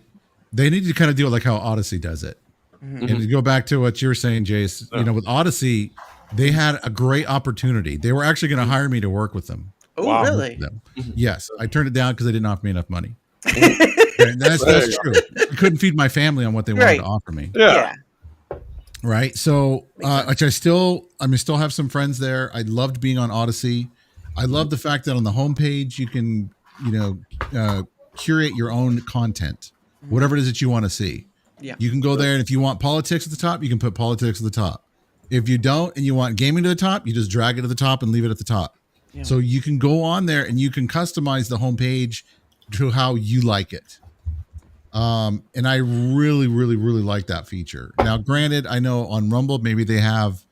S2: They need to kind of do it like how Odyssey does it. And to go back to what you were saying, Jace, with Odyssey, they had a great opportunity. They were actually going to hire me to work with them.
S1: Oh, really?
S2: Yes, I turned it down because they didn't offer me enough money. That's true. I couldn't feed my family on what they wanted to offer me.
S5: Yeah.
S2: Right. So, which I still have some friends there. I loved being on Odyssey. I love the fact that on the homepage you can, curate your own content, whatever it is that you want to see.
S1: Yeah.
S2: You can go there, and if you want politics at the top, you can put politics at the top. If you don't and you want gaming to the top, you just drag it to the top and leave it at the top.
S1: Yeah.
S2: So you can go on there and you can customize the homepage to how you like it. And I really, really, really like that feature. Now, granted, I know on Rumble, maybe they have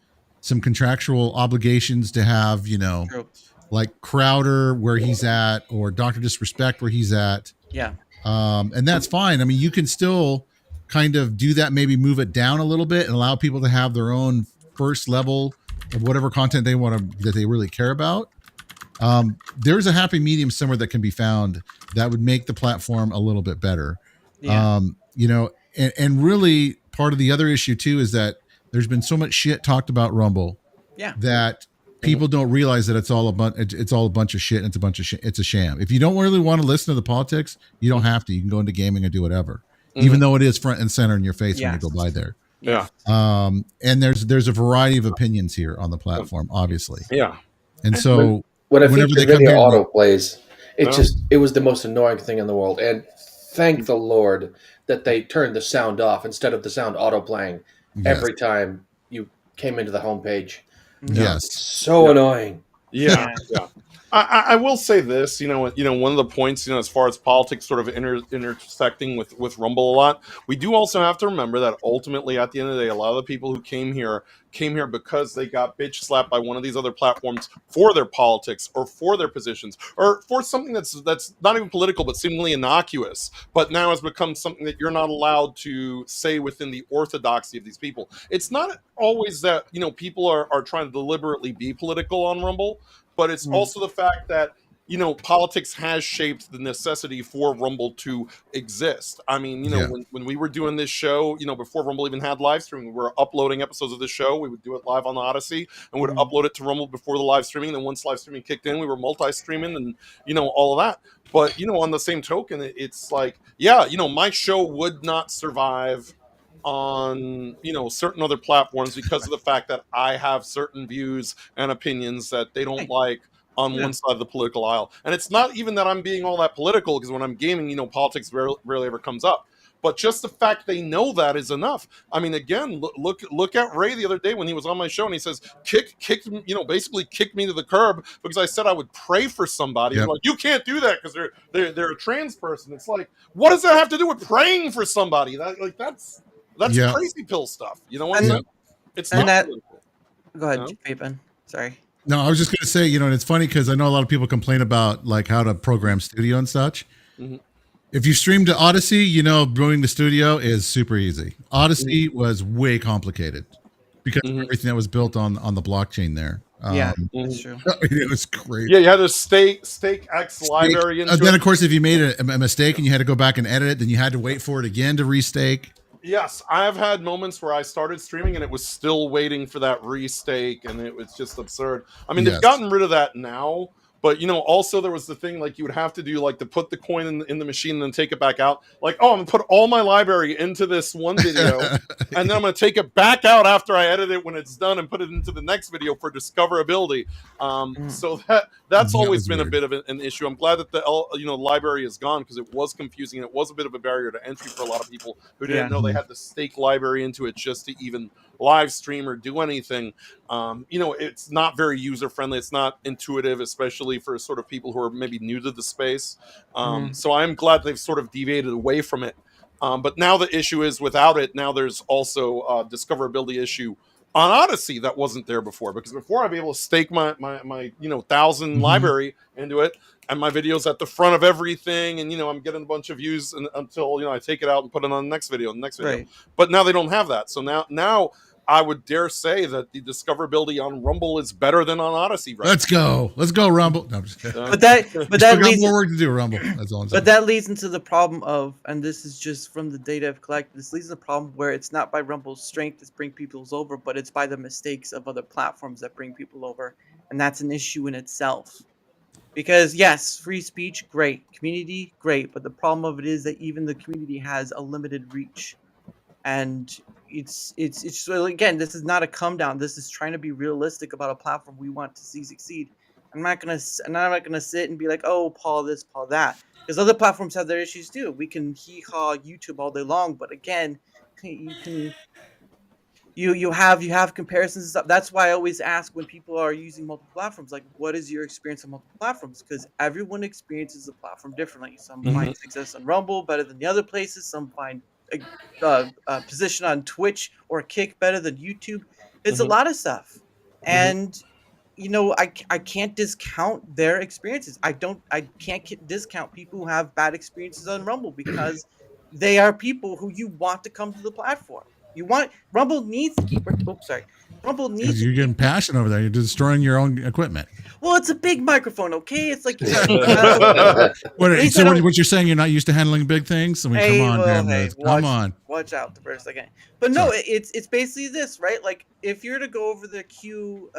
S2: some contractual obligations to have,
S1: True.
S2: like Crowder where he's at, or Dr. Disrespect where he's at.
S1: Yeah.
S2: And that's fine. I mean, you can still kind of do that, maybe move it down a little bit and allow people to have their own first level of whatever content they want to, that they really care about. There's a happy medium somewhere that can be found that would make the platform a little bit better.
S1: Yeah.
S2: And really part of the other issue too is that there's been so much shit talked about Rumble that people don't realize that it's all a bunch of shit and it's a sham. If you don't really want to listen to the politics, you don't have to. You can go into gaming and do whatever, even though it is front and center in your face when you go by there.
S5: Yeah.
S2: And there's a variety of opinions here on the platform, obviously.
S5: Yeah.
S2: And so
S3: when a
S2: whenever
S3: feature
S2: they come
S3: video
S2: here,
S3: auto plays, it was the most annoying thing in the world. And thank the Lord that they turned the sound off instead of the sound auto playing every time you came into the homepage.
S2: Yes.
S3: So annoying.
S5: Yeah. I will say this, one of the points, as far as politics sort of intersecting with Rumble a lot, we do also have to remember that ultimately at the end of the day, a lot of the people who came here because they got bitch slapped by one of these other platforms for their politics or for their positions or for something that's not even political but seemingly innocuous, but now has become something that you're not allowed to say within the orthodoxy of these people. It's not always that people are trying to deliberately be political on Rumble, but it's also the fact that politics has shaped the necessity for Rumble to exist. I mean, when we were doing this show, before Rumble even had live streaming, we were uploading episodes of the show. We would do it live on Odyssey and would upload it to Rumble before the live streaming. And then once live streaming kicked in, we were multi-streaming and, all of that. But, on the same token, it's like, my show would not survive on certain other platforms because of the fact that I have certain views and opinions that they don't like on one side of the political aisle. And it's not even that I'm being all that political, because when I'm gaming, politics rarely ever comes up. But just the fact they know that is enough. I mean, again, look at Ray the other day when he was on my show and he says, basically kicked me to the curb because I said I would pray for somebody. Like, you can't do that because they're a trans person. It's like, what does that have to do with praying for somebody? That's crazy pill stuff. You know what I mean? It's
S1: and
S5: not.
S1: Go ahead, Peyton. Sorry.
S2: No, I was just going to say, and it's funny because I know a lot of people complain about like how to program studio and such. If you stream to Odyssey, doing the studio is super easy. Odyssey was way complicated because of everything that was built on the blockchain there.
S1: That's true.
S2: It was crazy.
S5: Yeah, you had to stake X library into
S2: then, of course, if you made a mistake and you had to go back and edit it, then you had to wait for it again to restake.
S5: Yes, I've had moments where I started streaming and it was still waiting for that restake, and it was just absurd. I mean, they've gotten rid of that now, but also there was the thing like you would have to do like to put the coin in the machine and then take it back out. Like, I'm gonna put all my library into this one video, and then I'm gonna take it back out after I edit it when it's done and put it into the next video for discoverability. So that's always been weird. A bit of an issue. I'm glad that the library is gone because it was confusing and it was a bit of a barrier to entry for a lot of people who didn't know they had to stake library into it just to even live stream or do anything. It's not very user friendly. It's not intuitive, especially for sort of people who are maybe new to the space. So I'm glad they've sort of deviated away from it. But now the issue is without it, now there's also a discoverability issue on Odyssey that wasn't there before, because before I'd be able to stake my 1,000 library into it, and my videos at the front of everything, and I'm getting a bunch of views until I take it out and put it on the next video. Right. But now they don't have that. So now I would dare say that the discoverability on Rumble is better than on Odyssey. Right?
S2: Let's go, Rumble. No, I'm just kidding.
S1: But that leads
S2: more work to do, Rumble. That's all I'm saying.
S1: But that leads into the problem of, and this is just from the data I've collected, this leads to the problem where it's not by Rumble's strength that's bring people over, but it's by the mistakes of other platforms that bring people over, and that's an issue in itself. Because yes, free speech, great. Community, great. But the problem of it is that even the community has a limited reach. And it's again, this is not a come down. This is trying to be realistic about a platform we want to see succeed. I'm not gonna sit and be like, oh, Paul this, Paul that, because other platforms have their issues too. We can hee haw YouTube all day long, but again, you you have comparisons and stuff. That's why I always ask when people are using multiple platforms, like, what is your experience on multiple platforms? Because everyone experiences the platform differently. Some
S5: Mhm.
S1: find success on Rumble better than the other places. Some find a position on Twitch or Kick better than YouTube. It's a
S5: Mhm.
S1: lot of stuff, and I can't discount their experiences. I can't discount people who have bad experiences on Rumble because they are people who you want to come to the platform. You want Rumble needs to keep. Oops, sorry. Rumble needs
S2: Because
S1: to
S2: you're getting
S1: keep.
S2: passionate over there. You're destroying your own equipment.
S1: Well, it's a big microphone, okay? It's like
S2: What,
S1: at least
S2: so
S1: I
S2: what,
S1: don't.
S2: what you're saying, you're not used to handling big things? I mean, come
S1: Hey,
S2: on,
S1: well,
S2: Dan
S1: hey,
S2: Ruth. Come on.
S1: watch out for a second. But no,
S2: Sorry.
S1: it's basically this, right? Like if you're to go over the Q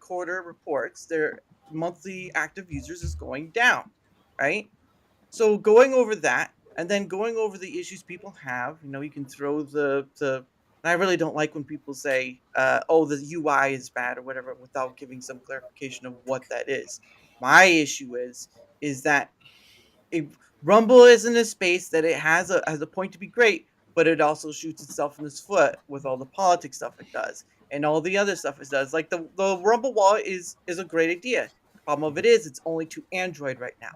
S1: quarter reports, their monthly active users is going down, right? So going over that and then going over the issues people have, you can throw the. And I really don't like when people say, "Oh, the UI is bad" or whatever, without giving some clarification of what that is. My issue is that it, Rumble is in a space that it has a point to be great, but it also shoots itself in its foot with all the politics stuff it does and all the other stuff it does. Like the Rumble wall is a great idea. The problem of it is it's only to Android right now.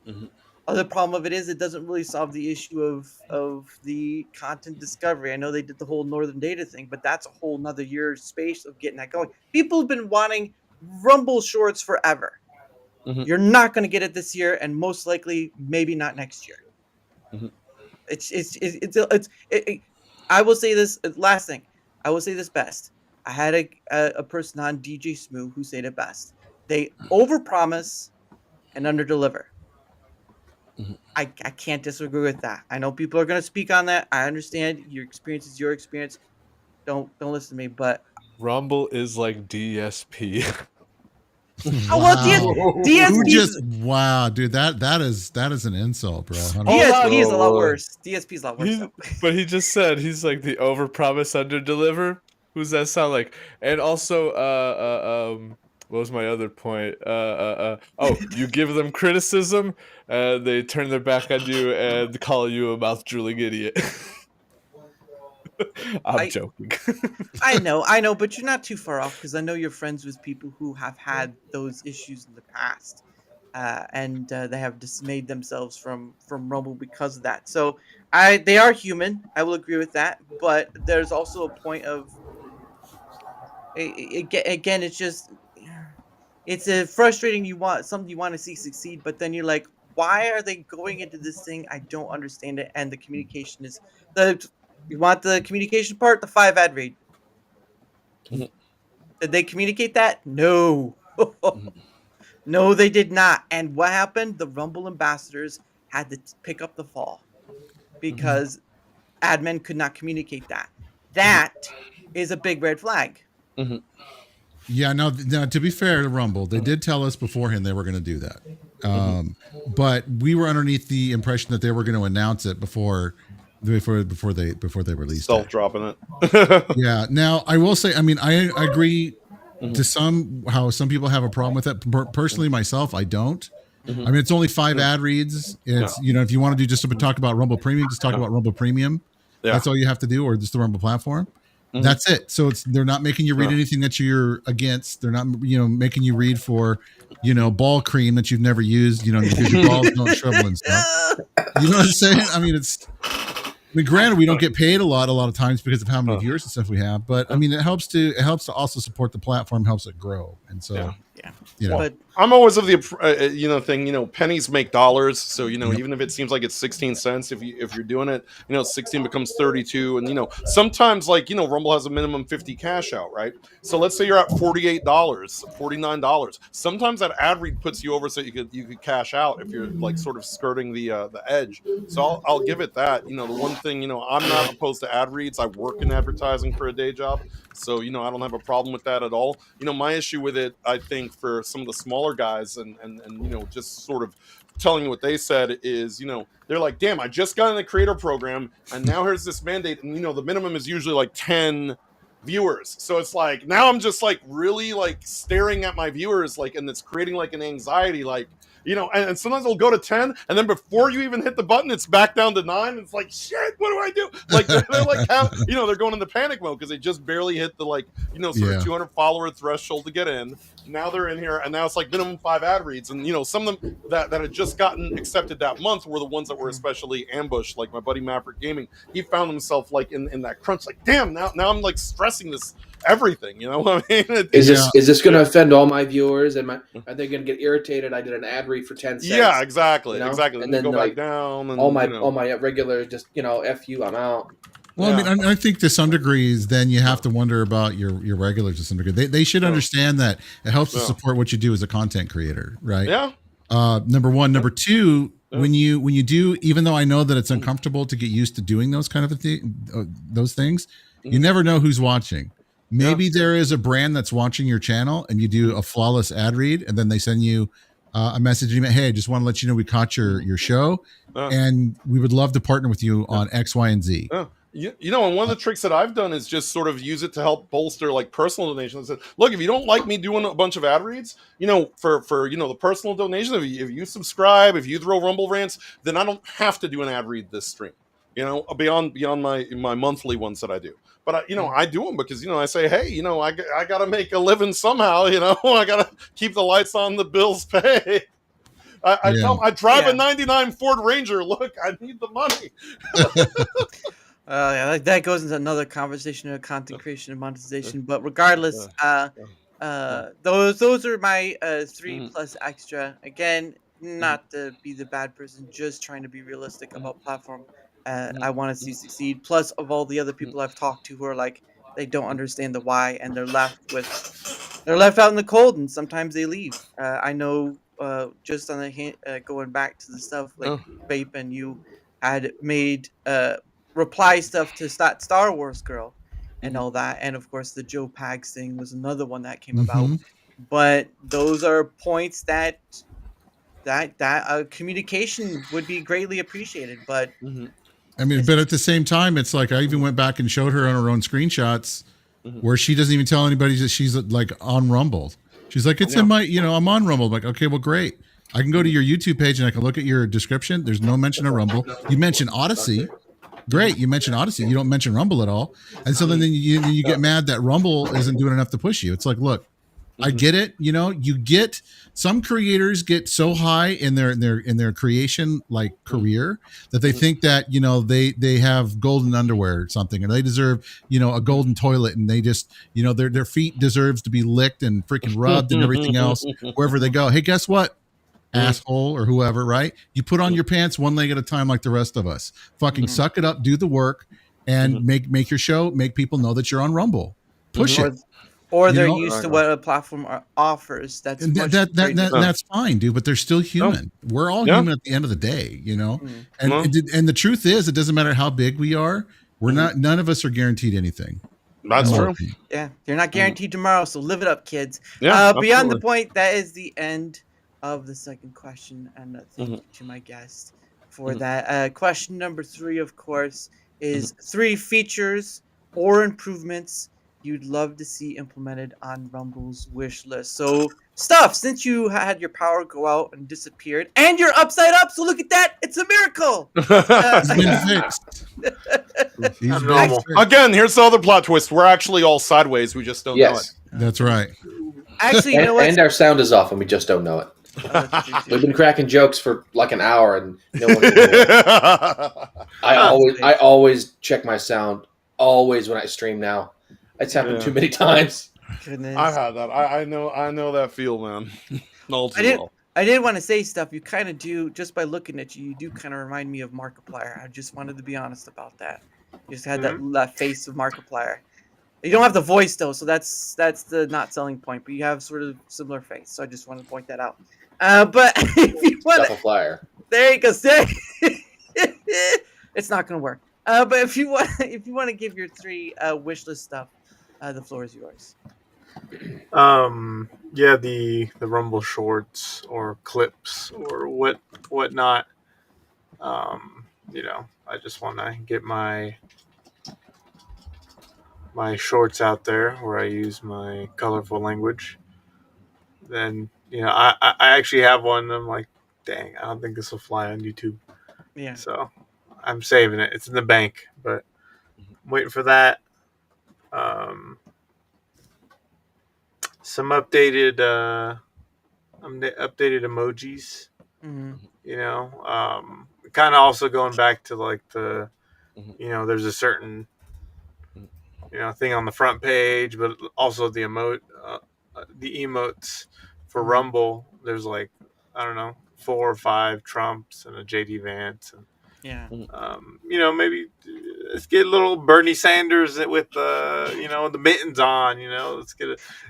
S5: Mhm.
S1: Other problem of it is it doesn't really solve the issue of the content discovery. I know they did the whole Northern Data thing, but that's a whole nother year's space of getting that going. People have been wanting Rumble Shorts forever.
S5: Mhm.
S1: You're not going to get it this year, and most likely, maybe not next year.
S5: Mhm.
S1: I will say this last thing. I will say this best. I had a person on DJ Smooth who said it best. They overpromise and underdeliver.
S5: Mhm.
S1: I can't disagree with that. I know people are going to speak on that. I understand your experience is your experience. Don't listen to me, but
S6: Rumble is like DSP.
S1: oh well,
S2: Wow. Who
S1: DSP's
S2: just wow, dude, that is an insult, bro.
S1: DSP is a lot
S3: Oh,
S1: worse. DSP is a lot worse.
S6: But he just said he's like the overpromise underdeliver. Who's that sound like? And also, what was my other point? Oh, you give them criticism, they turn their back on you and call you a mouth drooling idiot. I'm
S1: I
S6: joking.
S1: I know, but you're not too far off because I know you're friends with people who have had those issues in the past, and they have dismayed themselves from Rumble because of that. So they are human. I will agree with that, but there's also a point of again, it's just it's a frustrating. You want something you want to see succeed, but then you're like, why are they going into this thing? I don't understand it, and the communication is the. You want the communication part, the 5 ad read.
S5: Mhm.
S1: Did they communicate that? No. No, they did not. And what happened? The Rumble ambassadors had to pick up the fall because admin could not communicate that. That is a big red flag.
S5: Mhm.
S2: Yeah, now to be fair to Rumble, they did tell us beforehand they were going to do that.
S5: Mhm.
S2: But we were underneath the impression that they were going to announce it before they released
S5: Stealth
S2: it.
S5: dropping it.
S2: Yeah. Now I will say, I mean, I agree
S5: Mhm.
S2: to how some people have a problem with it. Personally, myself, I don't.
S5: Mhm.
S2: I mean, it's only 5 ad reads. It's if you want to do just to talk about Rumble Premium, just talk about Rumble Premium.
S5: Yeah.
S2: That's all you have to do, or just the Rumble platform.
S5: Mhm.
S2: That's it. So they're not making you read
S5: Yeah.
S2: anything that you're against. They're not making you read for ball cream that you've never used. Because your balls don't shrivel and stuff. You know what I'm saying? I mean, granted, we don't get paid a lot of times because of how many viewers and stuff we have, but I mean, it helps to also support the platform, helps it grow, and so
S1: Yeah. But
S5: I'm always of the thing. Pennies make dollars, so
S2: Yep.
S5: even if it seems like it's 16 cents, if you're doing it, 16 becomes 32, and sometimes Rumble has a minimum 50 cash out, right? So let's say you're at $48, $49. Sometimes that ad read puts you over, so you could cash out if you're like sort of skirting the edge. So I'll give it that. The one thing I'm not opposed to ad reads. I work in advertising for a day job, so I don't have a problem with that at all. My issue with it, I think, for some of the smaller guys and just sort of telling you what they said is they're like, damn, I just got in the creator program and now here's this mandate, and the minimum is usually like 10 viewers, so it's like now I'm just like really like staring at my viewers, like, and it's creating like an anxiety, like and sometimes it'll go to 10, and then before you even hit the button, it's back down to 9. It's like, shit, what do I do? Like they're like, they're going into panic mode because they just barely hit the sort of 200 follower threshold to get in. Now they're in here, and now it's like minimum 5 ad reads, and some of them that had just gotten accepted that month were the ones that were especially ambushed. Like my buddy Maverick Gaming, he found himself like in that crunch, like, damn, now I'm like stressing this everything. You know what I mean?
S3: Is this going to offend all my viewers? Are they going to get irritated? I did an ad read for 10 cents.
S5: Yeah, exactly. And then go back down. And,
S3: all my regular just F you, I'm out.
S2: Well, I mean, I think to some degrees, then you have to wonder about your regulars to some degree. They should understand that it helps to support what you do as a content creator, right?
S5: Yeah.
S2: Number one. Number two, when you do, even though I know that it's uncomfortable to get used to doing those kind of those things, you never know who's watching. Maybe there is a brand that's watching your channel, and you do a flawless ad read, and then they send you a message. Hey, I just want to let you know we caught your show, and we would love to partner with you on X, Y, and Z.
S5: And one of the tricks that I've done is just sort of use it to help bolster like personal donations. Look, if you don't like me doing a bunch of ad reads, for the personal donations, if you subscribe, if you throw Rumble rants, then I don't have to do an ad read this stream. Beyond my monthly ones that I do. But I do them because I say, hey, I gotta make a living somehow. I gotta keep the lights on, the bills pay. I drive a '99 Ford Ranger. Look, I need the money.
S1: That goes into another conversation of content creation and monetization. But regardless, those are my 3 plus extra. Again, not to be the bad person, just trying to be realistic about platform. I want to see succeed. Plus, of all the other people I've talked to who are like they don't understand the why, and they're left out in the cold, and sometimes they leave. I know. Just on the going back to the stuff like Vape, and you had made reply stuff to Star Wars Girl and all that, and of course the Joe Pags thing was another one that came about. But those are points that communication would be greatly appreciated. But
S2: I mean, but at the same time, it's like I even went back and showed her on her own screenshots where she doesn't even tell anybody that she's like on Rumble. She's like, it's in my, I'm on Rumble. I'm like, okay, well, great. I can go to your YouTube page and I can look at your description. There's no mention of Rumble. You mentioned Odyssey. Great. You mentioned Odyssey. You don't mention Rumble at all. And so then you get mad that Rumble isn't doing enough to push you. It's like, look, I get it. You get some creators get so high in their creation like career that they think that they have golden underwear or something, and they deserve a golden toilet, and they just their feet deserves to be licked and freaking rubbed and everything else wherever they go. Hey, guess what, asshole or whoever, right? You put on your pants one leg at a time like the rest of us. Fucking suck it up, do the work, and make your show. Make people know that you're on Rumble. Push it.
S1: Or they're used to what a platform offers. That's
S2: that's fine, dude. But they're still human. We're all human at the end of the day, And the truth is, it doesn't matter how big we are. We're not. None of us are guaranteed anything.
S5: That's true.
S1: Yeah, you're not guaranteed tomorrow. So live it up, kids.
S5: absolutely.
S1: Beyond the point, that is the end of the second question, and thank you to my guest for that. Question number 3, of course, is 3 features or improvements you'd love to see implemented on Rumble's wish list. So, Stuff, since you had your power go out and disappeared, and you're upside up, so look at that, it's a miracle.
S5: Again, here's the other plot twist. We're actually all sideways. We just don't know it.
S2: That's right.
S1: Actually, you know what?
S3: And our sound is off, and we just don't know it. We've been cracking jokes for like an hour, and no one. I always check my sound. Always when I stream now. It's happened too many times.
S1: Goodness.
S5: I've had that. I know that feel, man.
S1: I did want to say Stuff. You kind of do, just by looking at you do kind of remind me of Markiplier. I just wanted to be honest about that. You just had that face of Markiplier. You don't have the voice though, so that's the not selling point. But you have sort of similar face, so I just wanted to point that out. But if you want
S3: flyer,
S1: there you go. It's not going to work. But if you want to give your 3 wish list stuff, the floor is yours.
S7: The Rumble shorts or clips or whatnot. I just want to get my shorts out there where I use my colorful language. Then I actually have one. I'm like dang, I don't think this will fly on YouTube.
S1: Yeah.
S7: So I'm saving it. It's in the bank, but I'm waiting for that. Some updated emojis.
S1: Mm-hmm.
S7: You know, kind of also going back to like the, there's a certain, thing on the front page, but also the emotes for
S1: Mhm.
S7: Rumble. There's like, I don't know, 4 or 5 Trumps and a JD Vance, and
S1: Yeah.
S7: maybe let's get a little Bernie Sanders with the mittens on.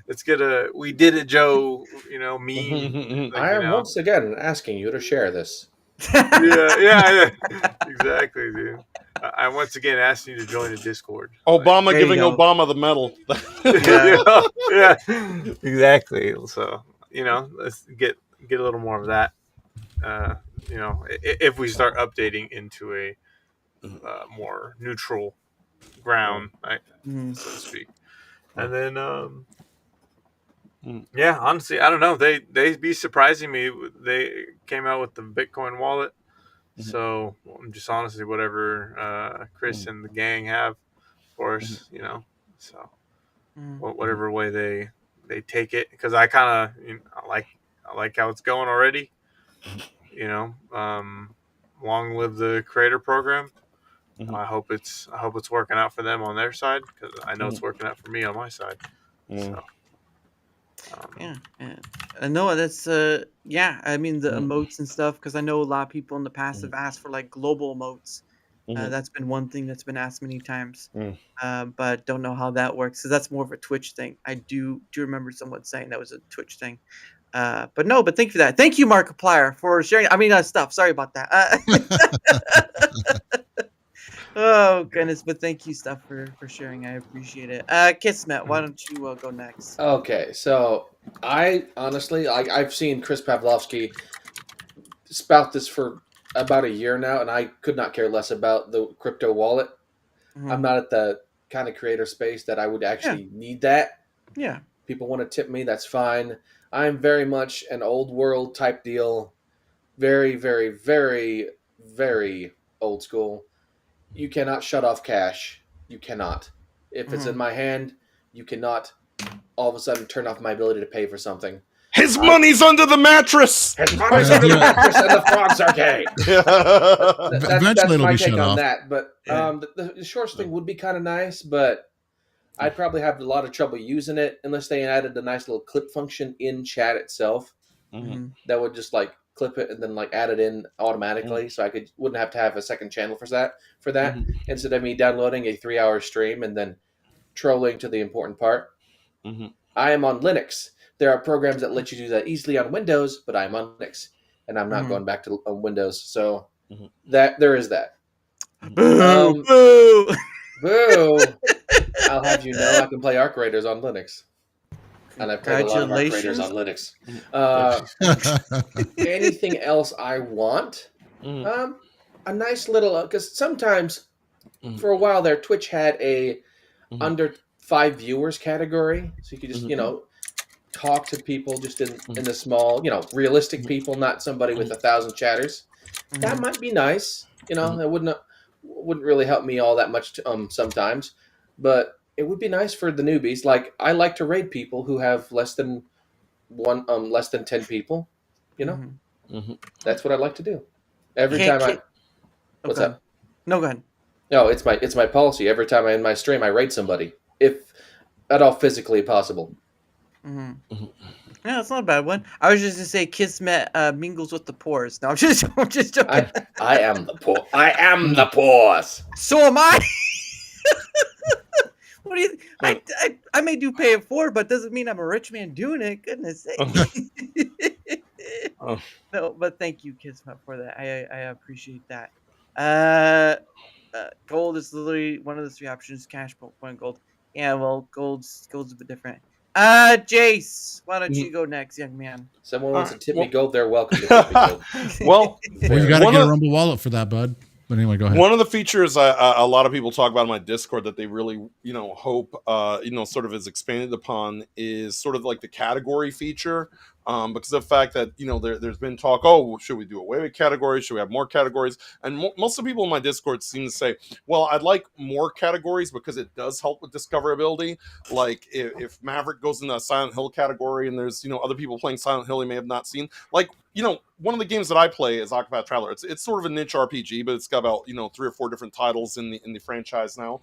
S7: Let's get a we did it, Joe. Meme. Like,
S3: I am once again asking you to share this.
S7: yeah, exactly, dude. I once again asked you to join a Discord.
S5: Obama
S1: There you
S5: giving
S1: go.
S5: Obama the medal.
S1: Yeah.
S7: Yeah, exactly. So let's get a little more of that. If we start updating into a more neutral ground,
S1: Mhm.
S7: so to speak. And then, yeah, honestly, I don't know. They be surprising me. They came out with the Bitcoin wallet, so I'm just honestly whatever Chris and the gang have, of course, So
S1: Mhm.
S7: whatever way they take it, because I kind of I like how it's going already. Long live the creator program. I hope it's working out for them on their side, because I know it's working out for me on my side. So.
S1: Yeah, yeah. I know that's yeah. I mean the emotes and stuff, because I know a lot of people in the past have asked for like global emotes. That's been one thing that's been asked many times, but don't know how that works. So that's more of a Twitch thing. I do remember someone saying that was a Twitch thing. But no, but thank you for that. Thank you, Markiplier, for sharing. I mean, stuff. Sorry about that. Oh goodness, but thank you, stuff, for sharing. I appreciate it. Kismet, why don't you go next?
S3: Okay, so I honestly, I've seen Chris Pavlovsky spout this for about a year now, and I could not care less about the crypto wallet. I'm
S1: Mhm.
S3: not at the kind of creator space that I would
S1: Yeah,
S3: actually need that.
S1: yeah.
S3: People want to tip me, that's fine. I'm very much an old world type deal. Very, very, very, very old school. You cannot shut off cash. You cannot. If it's in
S1: Mhm.
S3: my hand, you cannot all of a sudden turn off my ability to pay for something.
S5: His money's under the mattress.
S3: His money's under the mattress and the frogs are gay.
S2: Eventually
S3: That's
S2: it'll
S3: my
S2: be
S3: take
S2: shut
S3: on
S2: off.
S3: that. But
S1: Yeah.
S3: the shorts thing would be kind of nice, but I'd probably have a lot of trouble using it unless they added a nice little clip function in chat itself
S1: Mhm.
S3: that would just like clip it and then like add it in automatically, so I wouldn't have to have a second channel for that instead of me downloading a 3-hour stream and then trolling to the important part. I am on Linux. There are programs that let you do that easily on Windows, but I'm on Linux, and I'm not
S1: Mhm.
S3: going back to Windows. So that there is that.
S1: Boo!
S3: Um,
S1: Boo!
S3: Boo! I'll have you know I can play Arc Raiders on Linux, and I've played a lot of Arc Raiders on Linux. Anything else I want? A nice little, because sometimes for a while there, Twitch had a under 5 viewers category, so you could just talk to people just in the small, realistic people, not somebody with 1,000 chatters. That
S1: Mhm.
S3: might be nice. That wouldn't really help me all that much sometimes, but it would be nice for the newbies. Like I like to raid people who have less than 10 people.
S1: Mhm.
S3: That's what I like to do. Every
S1: Can't
S3: time I
S1: kid. Oh,
S3: what's
S1: go ahead.
S3: up?
S1: No, go ahead.
S3: No, it's my policy. Every time I end my stream, I raid somebody, if at all physically possible.
S1: Mhm. Yeah, that's not a bad one. I was just gonna say Kismet mingles with the pores. No, I'm just joking.
S3: I am the poor. I am the pause.
S1: So am I. What do you? I may do pay it forward, but doesn't mean I'm a rich man doing it. Goodness sake. No, but thank you, Kismet, for that. I appreciate that. Uh, gold is literally one of the 3 options: cash, point, gold. Yeah, well, gold's a bit different. Jace, why don't you go next, young man?
S3: Someone
S5: All
S3: wants to
S5: right,
S3: tip
S5: well-
S3: me gold, they're welcome to tip me gold.
S5: Well,
S2: Well, you got to
S5: One
S2: get a
S5: of-
S2: Rumble wallet for that, bud. But anyway, go ahead.
S5: One of the features a lot of people talk about in my Discord that they really, hope, sort of is expanded upon is sort of like the category feature. because of the fact that there's been talk. Oh, should we do away with categories? Should we have more categories? And most of the people in my Discord seem to say, well, I'd like more categories because it does help with discoverability. Like if Maverick goes in the Silent Hill category and there's other people playing Silent Hill he may have not seen, like one of the games that I play is Octopath Traveler. It's sort of a niche RPG, but it's got about 3 or 4 different titles in the franchise now.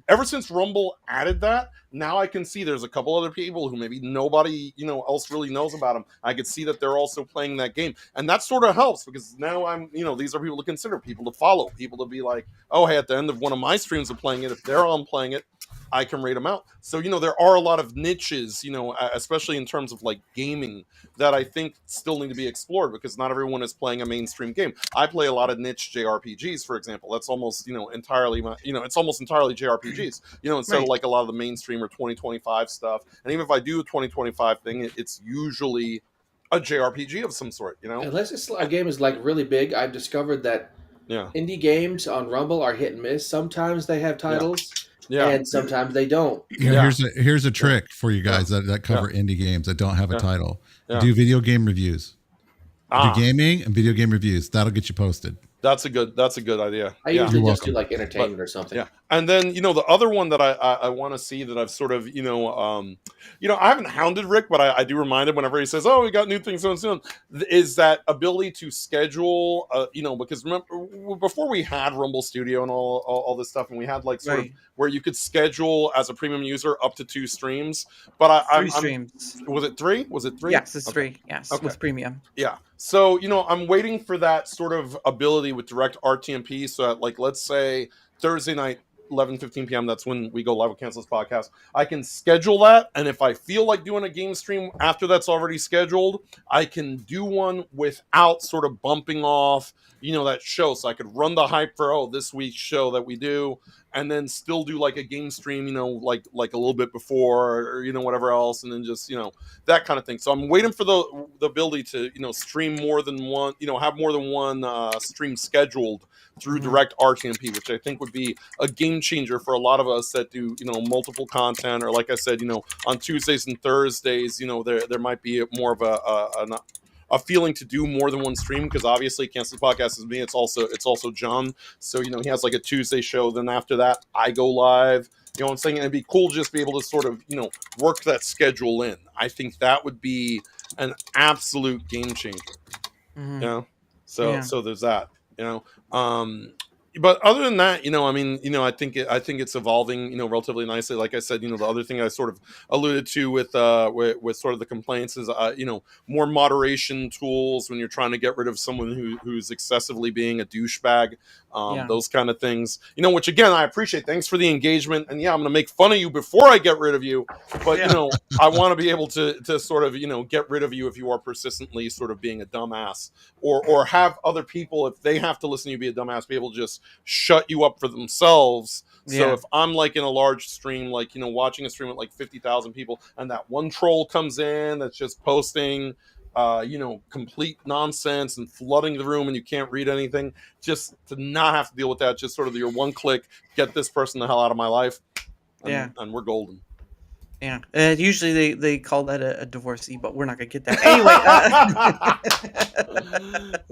S5: Ever since Rumble added that, now I can see there's a couple other people who maybe nobody else really knows about them. I could see that they're also playing that game, and that sort of helps because now I'm these are people to consider, people to follow, people to be like, oh hey, at the end of one of my streams of playing it, if they're on playing it, I can rate them out. So there are a lot of niches, especially in terms of like gaming, that I think still need to be explored because not everyone is playing a mainstream game. I play a lot of niche JRPGs, for example. That's almost entirely it's almost entirely JRPGs. Instead of like a lot of the mainstream or 2025 stuff. And even if I do a 2025 thing, it's usually a JRPG of some sort.
S3: Unless a game is like really big, I've discovered that indie games on Rumble are hit and miss. Sometimes they have titles. Yeah. And sometimes they don't.
S2: Here's a trick for you guys that cover indie games that don't have a title. Do video game reviews. Do gaming and video game reviews. That'll get you posted.
S5: That's a good idea.
S3: I usually just do like entertainment or something.
S5: Yeah. And then, the other one that I want to see that I've sort of, I haven't hounded Rick, but I do remind him whenever he says, oh, we got new things so soon, is that ability to schedule, because remember, before we had Rumble Studio and all this stuff, and we had like sort of where you could schedule as a premium user up to 2 streams. But
S1: three streams.
S5: Was it 3? Was it 3?
S1: Yes, it's 3. Yes, with premium.
S5: Yeah. So, I'm waiting for that sort of ability with direct RTMP. So that, like, let's say Thursday night, 11:15 p.m. That's when we go live with Cancel This Podcast. I can schedule that, and if I feel like doing a game stream after that's already scheduled, I can do one without sort of bumping off, that show. So I could run the hype for this week's show that we do, and then still do like a game stream, like a little bit before, or whatever else, and then just that kind of thing. So I'm waiting for the ability to stream more than one, have more than one stream scheduled through direct RTMP, which I think would be a game changer for a lot of us that do multiple content, or like I said, on Tuesdays and Thursdays, there might be more of a feeling to do more than one stream, because obviously Cancel the Podcast is me. It's also John. So, he has like a Tuesday show. Then after that, I go live. You know what I'm saying? And it'd be cool to just be able to sort of, work that schedule in. I think that would be an absolute game changer. So there's that, but other than that, I think it's evolving, relatively nicely. Like I said, the other thing I sort of alluded to with sort of the complaints is, more moderation tools when you're trying to get rid of someone who's excessively being a douchebag, those kind of things, which again, I appreciate. Thanks for the engagement. And I'm going to make fun of you before I get rid of you. But, I want to be able to sort of, get rid of you if you are persistently sort of being a dumbass, or have other people, if they have to listen to you be a dumbass, be able to just shut you up for themselves. So if I'm like in a large stream, like, watching a stream with like 50,000 people, and that one troll comes in that's just posting, complete nonsense and flooding the room and you can't read anything, just to not have to deal with that, just sort of your one click, get this person the hell out of my life. And we're golden.
S1: Yeah, usually they call that a divorcee, but we're not gonna get that anyway.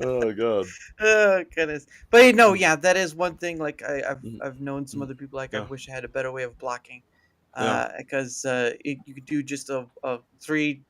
S5: Oh god.
S1: Oh goodness. But no, that is one thing. Like I've known some other people. Like I wish I had a better way of blocking, because you could do just a three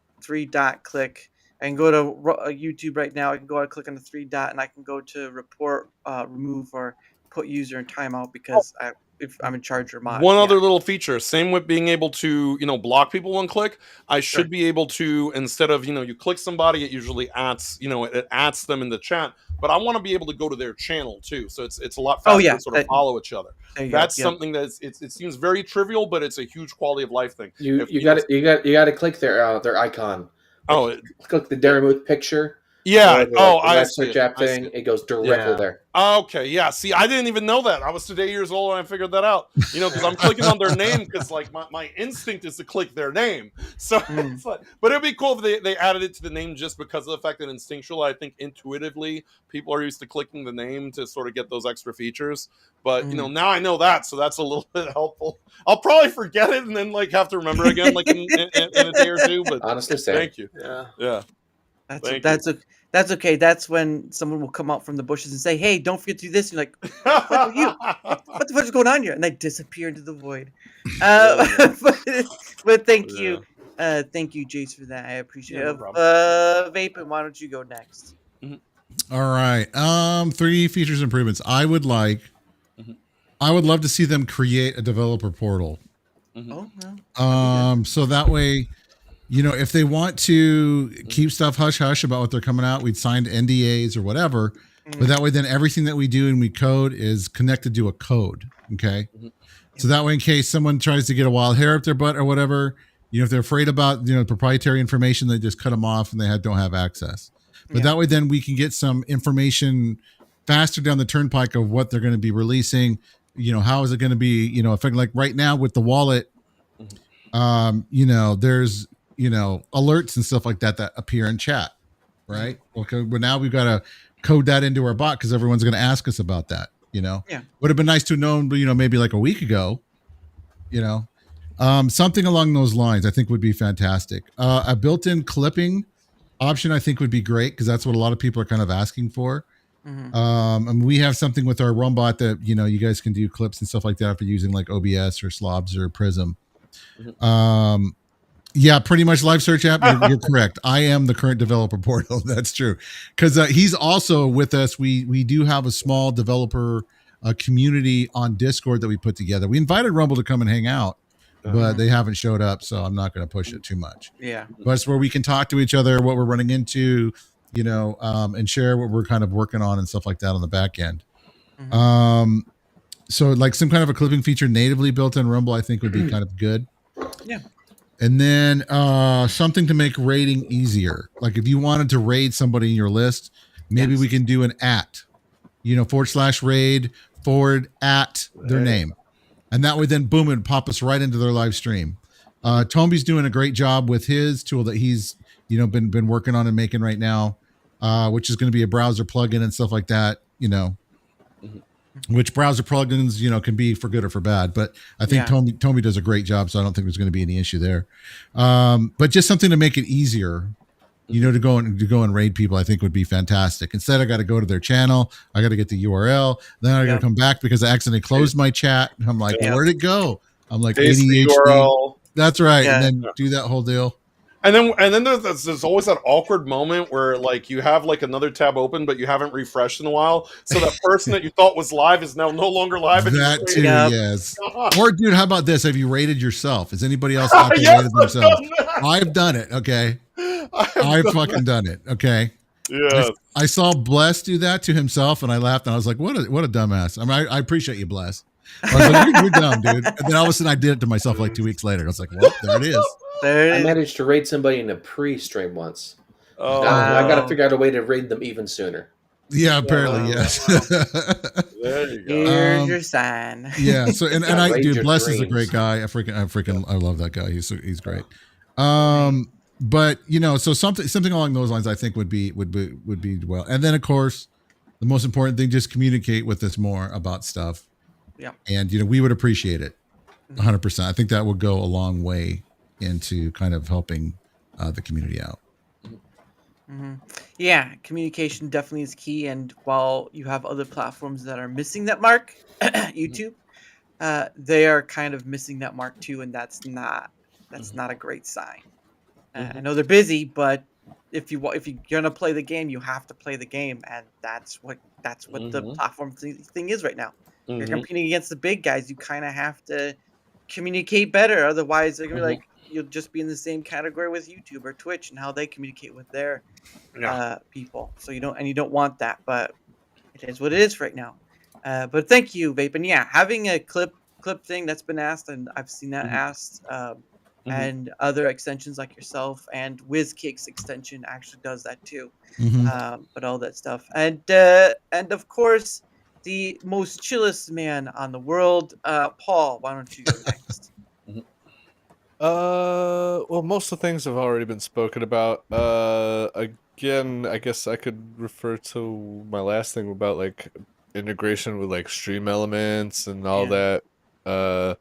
S1: dot click. I can go to YouTube right now. I can go and click on the 3 dot, and I can go to report, remove, or put user in timeout because if I'm in charge or mod.
S5: One other little feature, same with being able to, block people one click. I should be able to, instead of, you click somebody, it usually adds, it adds them in the chat, but I want to be able to go to their channel too. So it's a lot faster to sort of follow each other. That's something that it seems very trivial, but it's a huge quality of life thing.
S3: You got to click their icon.
S5: Oh,
S3: click the Dara picture.
S5: Yeah.
S3: Or the,
S5: Oh,
S3: the
S5: I
S3: live
S5: see
S3: search
S5: it.
S3: app
S5: I see
S3: thing,
S5: it.
S3: it goes directly
S7: Yeah.
S3: there.
S5: Okay, yeah. See, I didn't even know that. I was today years old and I figured that out. Because I'm clicking on their name because like my instinct is to click their name. So
S1: Mm.
S5: it's like, but it'd be cool if they added it to the name just because of the fact that instinctual, I think intuitively people are used to clicking the name to sort of get those extra features. But
S1: Mm.
S5: now I know that, so that's a little bit helpful. I'll probably forget it and then like have to remember again like in a day or two. But
S3: Honestly, same.
S5: thank you.
S7: Yeah.
S5: Yeah.
S1: That's
S5: Thank
S1: that's okay. That's when someone will come out from the bushes and say, "Hey, don't forget to do this." And you're like, "What are you? What the fuck is going on here?" And they disappear into the void.
S5: There you
S1: But thank
S5: Yeah.
S1: you, Jace, for that. I appreciate
S5: Yeah, no
S1: it.
S5: problem.
S1: Vaping, why don't you go next?
S2: All right. 3 features improvements.
S5: Mhm.
S2: I would love to see them create a developer portal.
S1: Oh, well,
S2: So that way, if they want to keep stuff hush hush about what they're coming out, we'd signed NDAs or whatever. But that way, then everything that we do and we code is connected to a code. Okay.
S5: Mhm.
S2: So that way, in case someone tries to get a wild hair up their butt or whatever, if they're afraid about proprietary information, they just cut them off and they don't have access. But that way, then we can get some information faster down the turnpike of what they're going to be releasing. How is it going to be? Affecting, like right now with the wallet. There's alerts and stuff like that appear in chat, right? Okay, but now we've got to code that into our bot because everyone's going to ask us about that. Would have been nice to have known, maybe like a week ago. Something along those lines I think would be fantastic. A built-in clipping option I think would be great because that's what a lot of people are kind of asking for. And we have something with our Rumbot that you guys can do clips and stuff like that if you're using like OBS or Slobs or Prism. Yeah, pretty much live search app. You're correct. I am the current developer portal. That's true. Because he's also with us. We do have a small developer community on Discord that we put together. We invited Rumble to come and hang out, but they haven't showed up. So I'm not going to push it too much.
S1: Yeah.
S2: But it's where we can talk to each other, what we're running into, and share what we're kind of working on and stuff like that on the back end. So like some kind of a clipping feature natively built in Rumble, I think would be kind of good.
S1: Yeah.
S2: And then something to make raiding easier. Like if you wanted to raid somebody in your list, maybe we can do an @ /raid @ their name. And that way then boom, it pop us right into their live stream. Tomby's doing a great job with his tool that he's, been working on and making right now, which is going to be a browser plugin and stuff like that, which browser plugins, can be for good or for bad. But I think Tommy does a great job, so I don't think there's going to be any issue there. But just something to make it easier, to go and raid people, I think would be fantastic. Instead, I got to go to their channel, I got to get the URL, then I got to come back because I accidentally closed my chat. I'm like, where'd it go? I'm like
S5: Paste the
S2: ADHD.
S5: URL.
S2: That's right, and then do that whole deal.
S5: And then there's always that awkward moment where like you have like another tab open, but you haven't refreshed in a while. So that person that you thought was live is now no longer live.
S2: That too, yes. Or dude, how about this? Have you rated yourself? Has anybody else out there rated themselves? I've done it. Okay, I've fucking done it. Okay.
S5: Yeah.
S2: I saw Bless do that to himself, and I laughed, and I was like, "What a dumbass!" I mean, I appreciate you, Bless. I was like, you're dumb, dude. And then all of a sudden, I did it to myself like 2 weeks later. I was like, "Well, there it is."
S3: I managed to raid somebody in a pre-stream once. I got to figure out a way to raid them even sooner.
S2: Yeah, apparently, yes.
S5: There you go.
S1: Here's your sign.
S2: Yeah. So and I
S3: raid
S2: dude,
S3: your
S2: Bless is a
S3: dreams.
S2: great guy. I love that guy. He's great. But so something along those lines, I think would be well. And then of course, the most important thing, just communicate with us more about stuff.
S1: Yeah.
S2: And we would appreciate it 100%. I think that would go a long way into kind of helping the community out.
S1: Yeah, communication definitely is key. And while you have other platforms that are missing that mark, YouTube, they are kind of missing that mark too, and that's not a great sign. I know they're busy, but if you're gonna play the game, you have to play the game, and that's what the platform thing is right now. You're competing against the big guys. You kind of have to communicate better, otherwise they're gonna be like, you'll just be in the same category with YouTube or Twitch and how they communicate with their people. So you don't want that, but it is what it is right now. But thank you, Vape. And yeah, having a clip thing that's been asked, and I've seen that asked. and other extensions like yourself, and WizKick's extension actually does that too. But all that stuff, and of course, the most chillest man on the world, Paul. Why don't you go next?
S6: Well, most of the things have already been spoken about. Again, I guess I could refer to my last thing about like integration with like stream elements and all
S1: Yeah.
S6: that.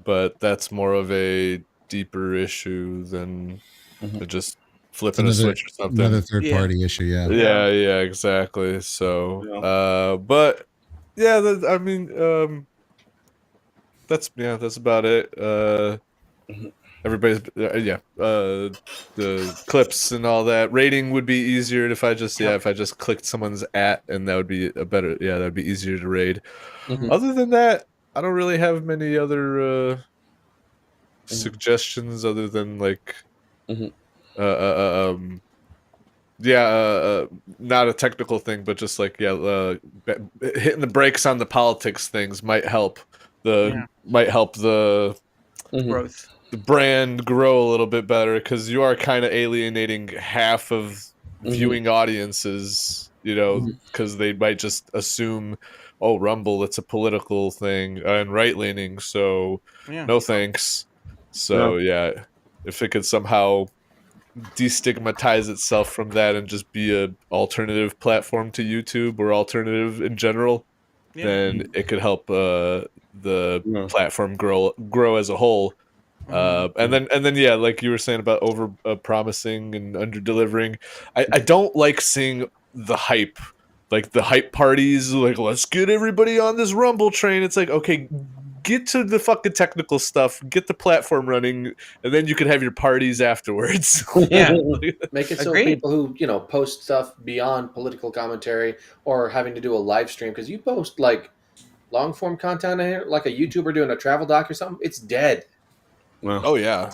S6: But that's more of a deeper issue than just flipping a switch or something.
S2: Another third party issue, yeah.
S6: Yeah, exactly. So, but yeah, I mean, that's about it. Everybody's the clips and all that. Rating would be easier if I just if I just clicked someone's @ and that would be a better that'd be easier to raid. Other than that, I don't really have many other suggestions other than like not a technical thing, but just like hitting the brakes on the politics things might help the
S1: growth,
S6: the brand grow a little bit better, because you are kind of alienating half of viewing audiences, you know, because they might just assume, oh, Rumble, it's a political thing and right leaning, so no thanks. So if it could somehow destigmatize itself from that and just be a alternative platform to YouTube or alternative in general, then it could help the platform grow as a whole. And then like you were saying about over promising and under delivering, I don't like seeing the hype, like the hype parties, like let's get everybody on this Rumble train. It's like, okay, get to the fucking technical stuff, get the platform running, and then you can have your parties afterwards.
S3: Make it so
S1: Agreed.
S3: people who post stuff beyond political commentary or having to do a live stream, because you post like long form content in here, like a YouTuber doing a travel doc or something, it's dead.
S6: Oh yeah.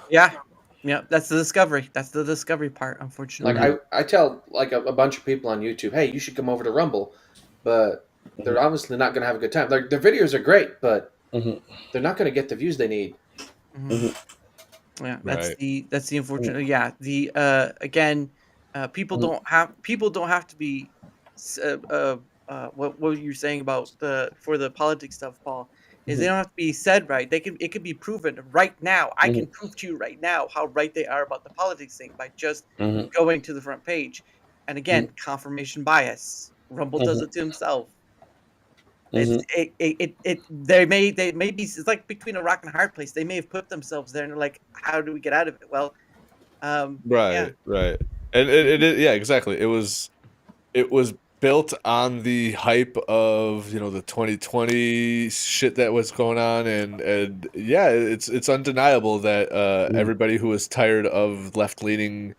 S1: That's the discovery. That's the discovery part, unfortunately.
S3: Like I tell like a bunch of people on YouTube, hey, you should come over to Rumble, but they're obviously not going to have a good time. Their videos are great, but they're not going to get the views they need.
S1: Yeah, that's the unfortunate. Yeah, the again, people don't have to be. What you're saying about for the politics stuff, Paul, is they don't have to be said right. It can be proven right now. I can prove to you right now how right they are about the politics thing by just going to the front page. And again, confirmation bias. Rumble does it to himself. They may be, it's like between a rock and a hard place. They may have put themselves there and they're like, how do we get out of it? Well,
S6: right, and exactly. It was built on the hype of the 2020 shit that was going on, and it's undeniable that everybody who was tired of left leaning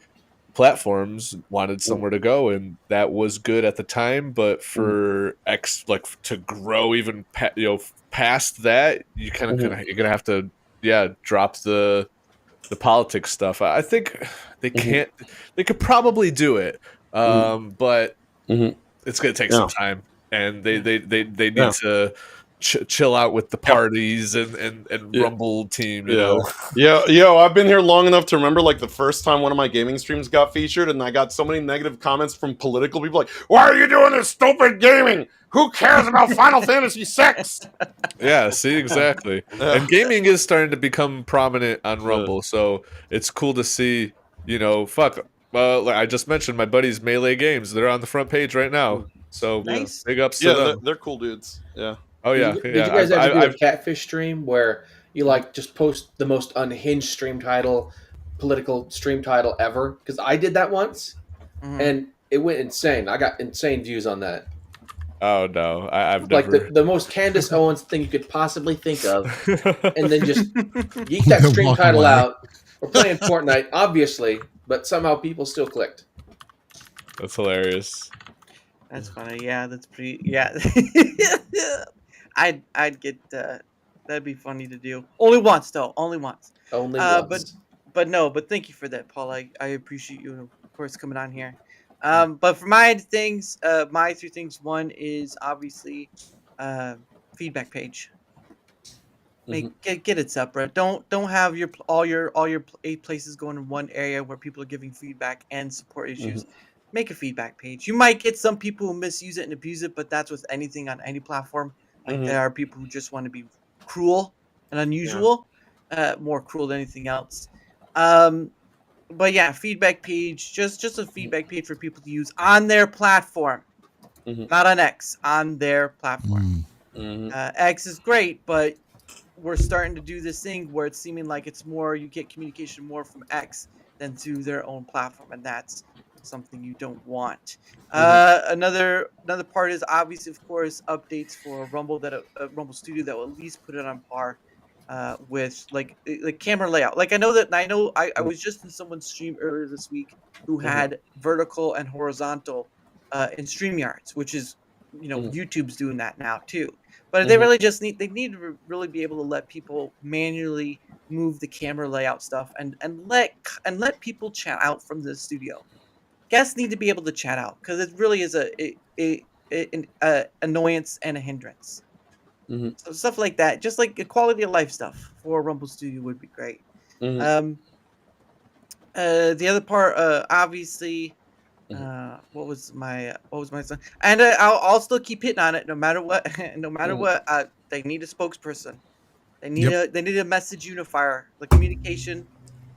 S6: platforms wanted somewhere to go, and that was good at the time. But for to grow even past that, you kind of you're gonna have to drop the politics stuff. I think they can't. They could probably do it, but it's gonna take some time, and they need to chill out with the parties and Rumble team, you know.
S5: I've been here long enough to remember like the first time one of my gaming streams got featured, and I got so many negative comments from political people like, why are you doing this stupid gaming? Who cares about Final Fantasy VI?
S6: Yeah, see, exactly. And gaming is starting to become prominent on Rumble, so it's cool to see, like I just mentioned, my buddies Melee Games, they're on the front page right now. So
S1: nice.
S6: Big ups to them.
S5: They're cool dudes. Yeah.
S6: Oh yeah.
S3: Did you guys ever do a catfish stream where you like just post the most unhinged political stream title ever? Because I did that once, and it went insane. I got insane views on that.
S6: Oh no, I've
S3: like
S6: never...
S3: the most Candace Owens thing you could possibly think of, and then just geek that stream title out. We're playing Fortnite, obviously, but somehow people still clicked.
S6: That's hilarious.
S1: That's funny. Yeah, that's pretty. Yeah, I'd get that'd be funny to do. Only once though. Only once.
S3: Only once.
S1: But thank you for that, Paul. I appreciate you, of course, coming on here. But for my things, my 3 things. One is obviously feedback page. Get it separate. Don't have all your 8 places going in one area where people are giving feedback and support issues. Make a feedback page. You might get some people who misuse it and abuse it, but that's with anything on any platform. Like there are people who just want to be cruel and unusual, more cruel than anything else. But yeah, feedback page, just a feedback page for people to use on their platform, not on X, on their platform. X is great, but we're starting to do this thing where it's seeming like it's more, you get communication more from X than to their own platform, and that's something you don't want. Another part is obviously, of course, updates for Rumble Rumble Studio that will at least put it on par with like camera layout. Like I was just in someone's stream earlier this week who had vertical and horizontal in StreamYards, which is YouTube's doing that now too. But they really just need to really be able to let people manually move the camera layout stuff and let people chat out from the studio. Guests need to be able to chat out because it really is an annoyance and a hindrance. So stuff like that, just like quality of life stuff for Rumble Studio would be great. The other part, obviously, what was my son? And I'll still keep hitting on it no matter what. No matter what, they need a spokesperson. They need a message unifier. The communication.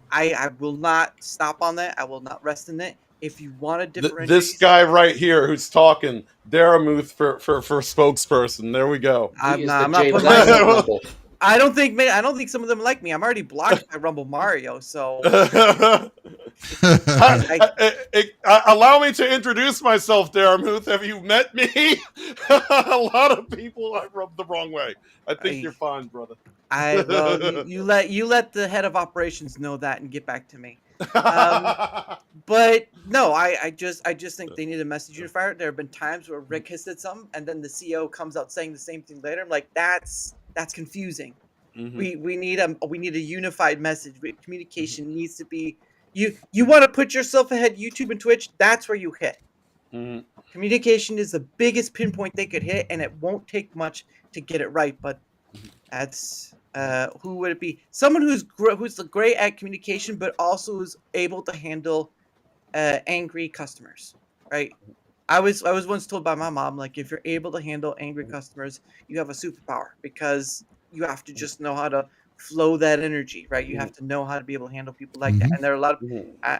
S1: I will not stop on that. I will not rest in it. If you want to differentiate,
S5: this guy right here who's talking, Daramuth for spokesperson. There we go.
S1: I'm not putting
S5: myself.
S1: I don't think some of them like me. I'm already blocked by Rumble Mario, so
S5: allow me to introduce myself, Daramuth. Have you met me? A lot of people I rubbed the wrong way. I think you're fine, brother.
S1: You let the head of operations know that and get back to me. But no, I just think they need a message unifier. There have been times where Rick has said something and then the CEO comes out saying the same thing later. I'm like, that's confusing. We need a unified message. Communication needs to be. You want to put yourself ahead YouTube and Twitch, that's where you hit. Communication is the biggest pinpoint they could hit, and it won't take much to get it right. But that's who would it be? Someone who's great at communication, but also is able to handle angry customers, right? I was once told by my mom, like, if you're able to handle angry customers, you have a superpower, because you have to just know how to flow that energy, right? You have to know how to be able to handle people like that. And there are a lot of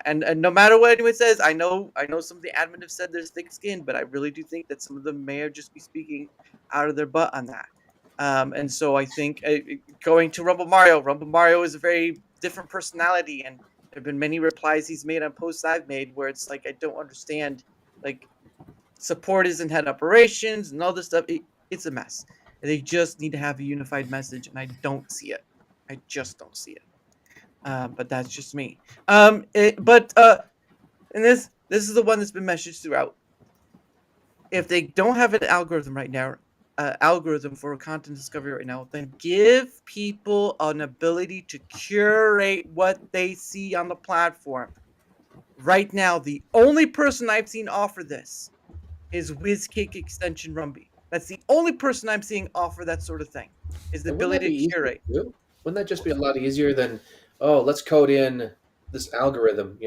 S1: and no matter what anyone says, I know some of the admin have said there's thick skin, but I really do think that some of them may just be speaking out of their butt on that. And so I think going to Rumble Mario is a very different personality, and there have been many replies he's made on posts I've made where it's like, I don't understand, like, support isn't head operations and all this stuff. It's a mess. They just need to have a unified message, and I don't see it. I just don't see it. But that's just me. And this is the one that's been messaged throughout. If they don't have an algorithm right now, algorithm for content discovery right now, then give people an ability to curate what they see on the platform. Right now, the only person I've seen offer this is WizKick Extension Rumby. That's the only person I'm seeing offer that sort of thing, is the ability to curate.
S3: Wouldn't that just be a lot easier than, let's code in this algorithm,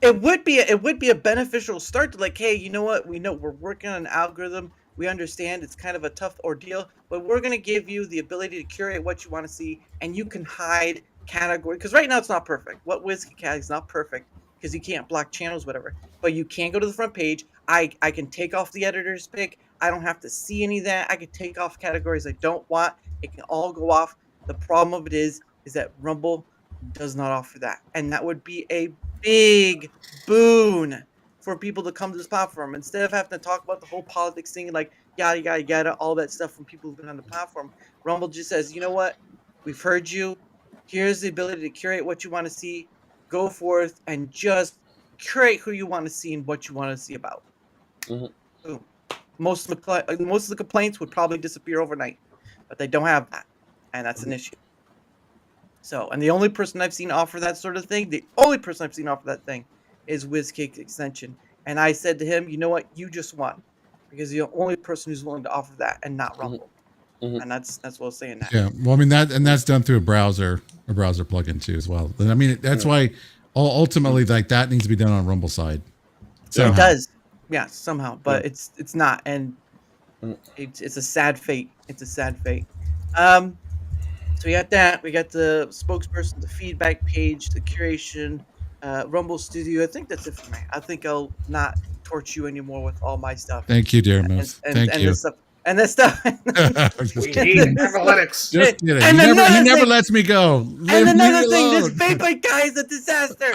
S1: It would be a beneficial start to, like, hey, you know what? We know we're working on an algorithm. We understand it's kind of a tough ordeal, but we're going to give you the ability to curate what you want to see, and you can hide category, because right now it's not perfect. What WizKick has is not perfect because you can't block channels, whatever. But you can go to the front page. I can take off the editor's pick. I don't have to see any of that. I can take off categories I don't want. It can all go off. The problem of it is that Rumble does not offer that, and that would be a big boon for people to come to this platform instead of having to talk about the whole politics thing, like yada, all that stuff from people who've been on the platform. Rumble just says, you know what? We've heard you. Here's the ability to curate what you want to see. Go forth and just curate who you want to see and what you want to see about. Boom. Most of the complaints would probably disappear overnight, but they don't have that, and that's an issue. So, and the only person I've seen offer that sort of thing, is WizKick Extension. And I said to him, you know what? You just won, because you're the only person who's willing to offer that, and not Rumble. and that's what I was saying. That
S2: Yeah, well, I mean that's done through a browser plugin too as well. And I mean that's why ultimately like that needs to be done on Rumble side.
S1: it does, yeah, somehow, but it's not, and
S3: Mm.
S1: it's a sad fate. It's a sad fate. Um, so we got that. We got the spokesperson, the feedback page, the curation, Rumble Studio. I think that's it for me. I think I'll not torch you anymore with all my stuff.
S2: Thank you, dear Moose. Thank you.
S1: This stuff. And this stuff.
S3: We need analytics.
S2: Just kidding.
S1: And
S2: He never lets me go.
S1: And another thing, this vape guy is a disaster.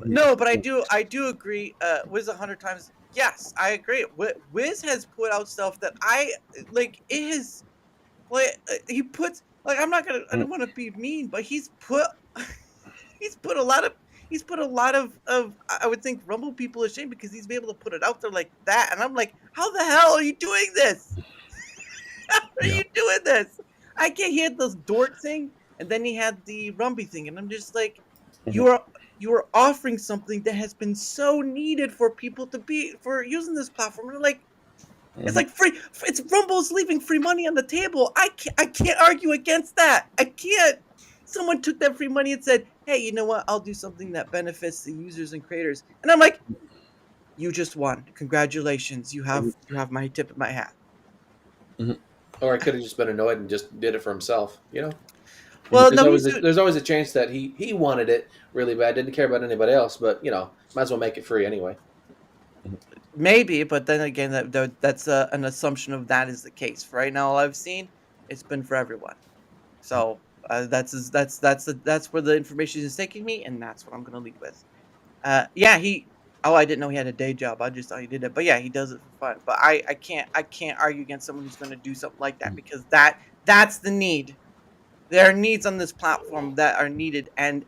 S1: No, but I do agree. Wiz 100 times. Yes, I agree. Wiz has put out stuff that I like. It has, like, he puts like I'm not gonna. I don't want to be mean, but he's put a lot of I would think Rumble people ashamed because he's been able to put it out there like that, and I'm like, how the hell are you doing this? How are you doing this? I can't hear this Dort thing, and then he had the Rumby thing, and I'm just like, you are offering something that has been so needed for people for using this platform. And like, it's like free. It's Rumble's leaving free money on the table. I can't argue against that. I can't. Someone took that free money and said, hey, you know what? I'll do something that benefits the users and creators. And I'm like, you just won. Congratulations. You have my tip of my hat.
S3: Or I could have just been annoyed and just did it for himself, you know?
S1: Well,
S3: there's always a chance that he wanted it really bad, didn't care about anybody else, but, you know, might as well make it free anyway.
S1: Maybe, but then again, that's an assumption of that is the case. For right now, all I've seen, it's been for everyone. So that's where the information is taking me, and that's what I'm gonna lead with. Yeah, I didn't know he had a day job. I just thought he did it, but yeah, he does it for fun. But I can't argue against someone who's gonna do something like that because that's the need. There are needs on this platform that are needed, and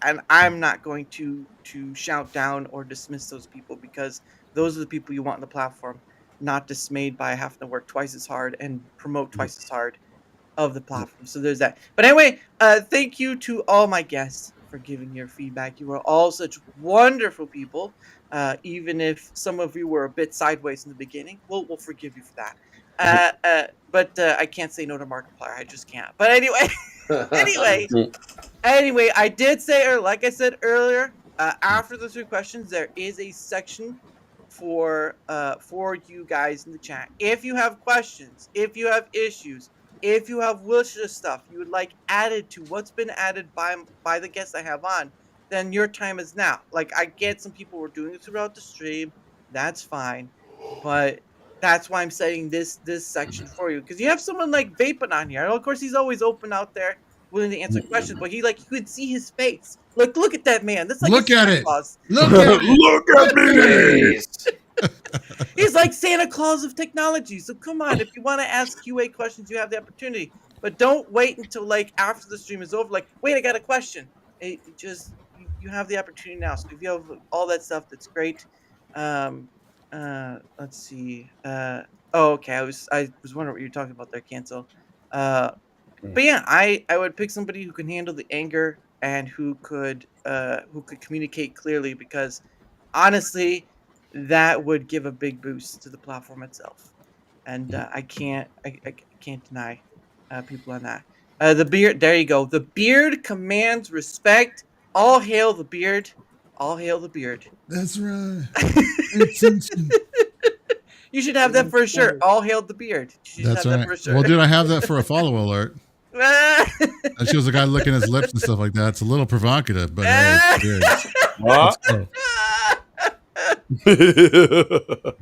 S1: I'm not going to shout down or dismiss those people because those are the people you want on the platform, not dismayed by having to work twice as hard and promote twice as hard of the platform. So there's that. But anyway, thank you to all my guests for giving your feedback. You were all such wonderful people. Even if some of you were a bit sideways in the beginning, we'll forgive you for that. But I can't say no to Markiplier. I just can't. But anyway, anyway, I did say, or like I said earlier, after the 3 questions, there is a section for you guys in the chat. If you have questions, if you have issues, if you have wish list stuff you would like added to what's been added by the guests I have on, then your time is now. Like, I get some people were doing it throughout the stream. That's fine. But that's why I'm setting this section for you. Because you have someone like Vaping on here. Of course, he's always open out there, willing to answer questions. But you could see his face. Look at that man. That's like
S2: look at
S1: Santa
S2: it.
S1: Claus.
S2: Look at it.
S6: Look at me.
S1: He's like Santa Claus of technology. So come on, if you want to ask QA questions, you have the opportunity. But don't wait until like after the stream is over. Like, wait, I got a question. You have the opportunity now. So if you have all that stuff, that's great. Let's see. Okay. I was wondering what you were talking about there, Cancel. But yeah, I would pick somebody who can handle the anger and who could communicate clearly, because honestly, that would give a big boost to the platform itself. And I can't deny people on that. The beard. There you go. The beard commands respect. All hail the beard. All hail the beard.
S2: That's right.
S1: You should have that for a shirt. All hail the beard.
S2: That's right. Well, dude, I have that for a follow alert. That shows a guy licking his lips and stuff like that. It's a little provocative, but hey, it's good.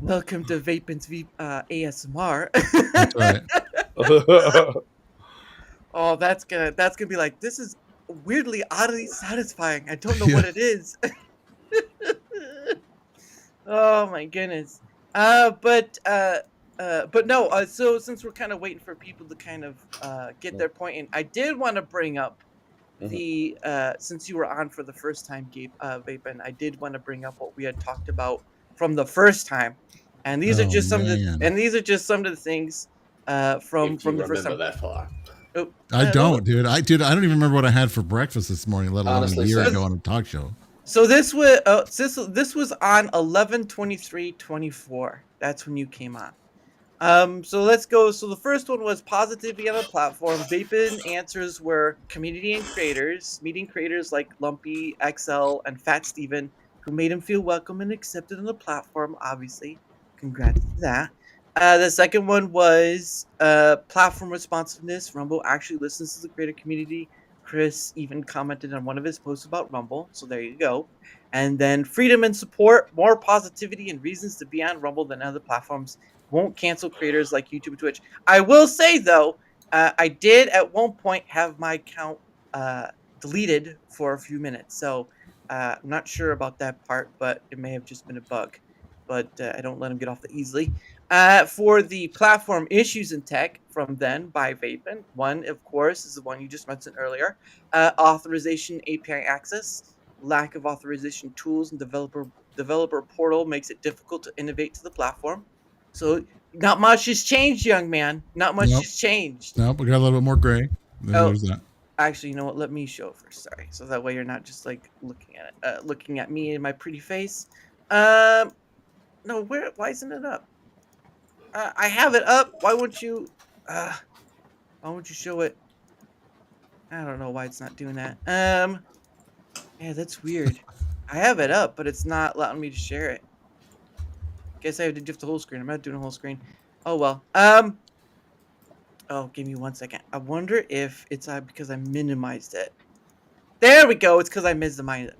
S1: Welcome to Vapin's ASMR.
S2: That's right.
S1: Oh, that's gonna be like, this is weirdly oddly satisfying. I don't know what it is. Oh my goodness. But no. So since we're kind of waiting for people to kind of get their point in, I did want to bring up the since you were on for the first time, Gabe, Vapin, I did want to bring up what we had talked about from the first time, and these are just some of the things from the first time.
S3: That far.
S1: Oh,
S2: I don't, dude. I don't even remember what I had for breakfast this morning, let alone
S3: Honestly,
S2: a year
S3: so-
S2: ago on a talk show.
S1: So this was on 11/23/24. That's when you came on. So let's go. So the first one was positivity on the platform. Vapin answers were community and creators, meeting creators like Lumpy, XL, and Fat Steven, who made him feel welcome and accepted on the platform, obviously. Congrats to that. The second one was platform responsiveness. Rumble actually listens to the creator community. Chris even commented on one of his posts about Rumble, so there you go. And then freedom and support, more positivity and reasons to be on Rumble than other platforms. Won't cancel creators like YouTube and Twitch. I will say though, I did at one point have my account deleted for a few minutes, so I'm not sure about that part, but it may have just been a bug. But I don't let them get off that easily. For the platform issues in tech from then by Vapin, one of course is the one you just mentioned earlier. Authorization API access, lack of authorization tools, and developer portal makes it difficult to innovate to the platform. So not much has changed, young man. Not much
S2: Nope.
S1: has changed.
S2: Nope, we got a little bit more gray. There's that.
S1: Actually, you know what? Let me show first. Sorry, so that way you're not just like looking at it, looking at me and my pretty face. No, where? Why isn't it up? I have it up. Why won't you? Why won't you show it? I don't know why it's not doing that. Yeah, that's weird. I have it up, but it's not allowing me to share it. Guess I have to do the whole screen. I'm not doing a whole screen. Oh well. Oh, give me 1 second. I wonder if it's because I minimized it. There we go. It's because I minimized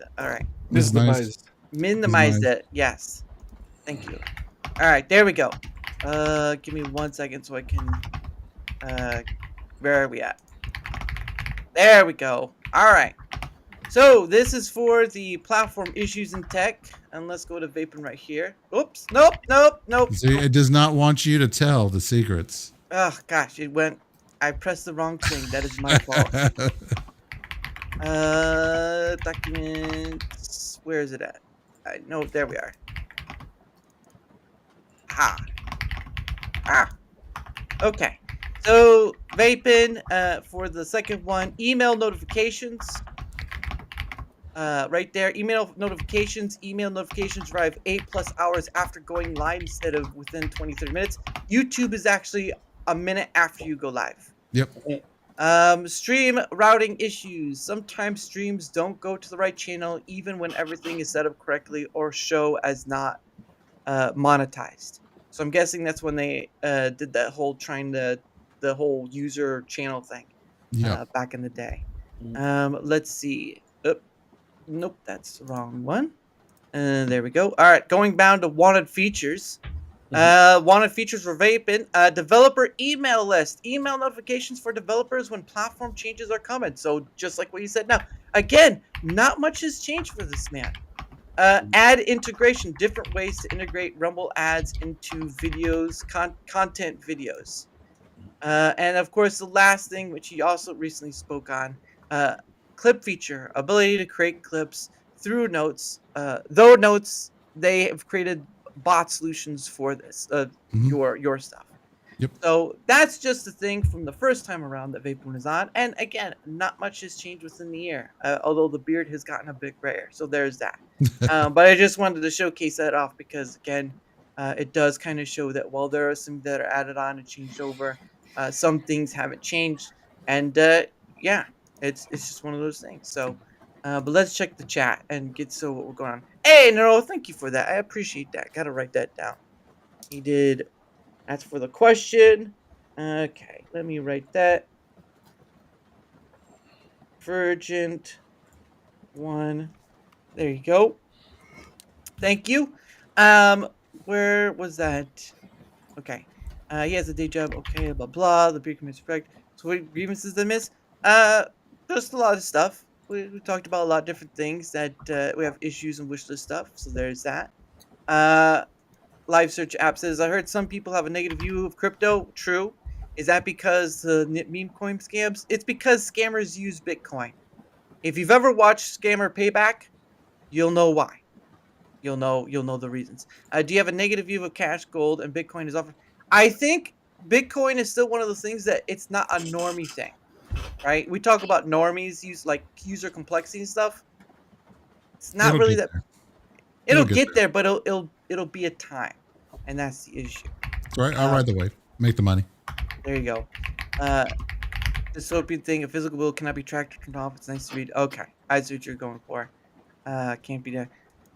S1: it. All right. Minimized it. Yes. Thank you. All right. There we go. Give me 1 second so I can. Where are we at? There we go. All right. So this is for the platform issues in tech, and let's go to Vapin right here. Oops. Nope.
S2: See, it does not want you to tell the secrets.
S1: Oh gosh, it went. I pressed the wrong thing. That is my fault. Documents. Where is it at? No, there we are. Okay. So Vapin, for the second one, email notifications. Right there, email notifications arrive 8+ hours after going live instead of within 20-30 minutes. YouTube is actually a minute after you go live.
S2: Yep.
S1: Stream routing issues. Sometimes streams don't go to the right channel even when everything is set up correctly or show as not monetized. So I'm guessing that's when they did that whole the whole user channel thing back in the day. Let's see. Nope, that's the wrong one. There we go. All right, going down to wanted features. Wanted features for Vapin. Developer email list. Email notifications for developers when platform changes are coming. So just like what you said now. Again, not much has changed for this man. Ad integration. Different ways to integrate Rumble ads into videos, content videos. And of course, the last thing, which he also recently spoke on, clip feature, ability to create clips through notes. Though notes, they have created bot solutions for this, your stuff.
S2: Yep.
S1: So that's just the thing from the first time around that Vapin is on. And again, not much has changed within the year, although the beard has gotten a bit grayer. So there's that. But I just wanted to showcase that off because, again, it does kind of show that while there are some that are added on and changed over, some things haven't changed. And yeah, it's just one of those things. So, but let's check the chat and get what we're going on. Hey, Nero, thank you for that. I appreciate that. Gotta write that down. He did. That's for the question. Okay, let me write that. Virgin 1. There you go. Thank you. Where was that? Okay. He has a day job. Okay, blah blah. The beer commits correct. So what grievances they miss? Just a lot of stuff. We talked about a lot of different things that we have issues and wish list stuff. So there's that. Live search app says, I heard some people have a negative view of crypto. True. Is that because the meme coin scams? It's because scammers use Bitcoin. If you've ever watched Scammer Payback, you'll know why. You'll know the reasons. Do you have a negative view of cash, gold, and Bitcoin is offered? I think Bitcoin is still one of those things that it's not a normie thing, right? We talk about normies, use like user complexity and stuff. It's not really that. It'll get there, but it'll be a time, and that's the issue.
S2: All right, I'll ride the wave. Make the money.
S1: There you go. Dystopian thing, a physical will cannot be tracked or turned off. It's nice to read. Okay, I see what you're going for. Can't be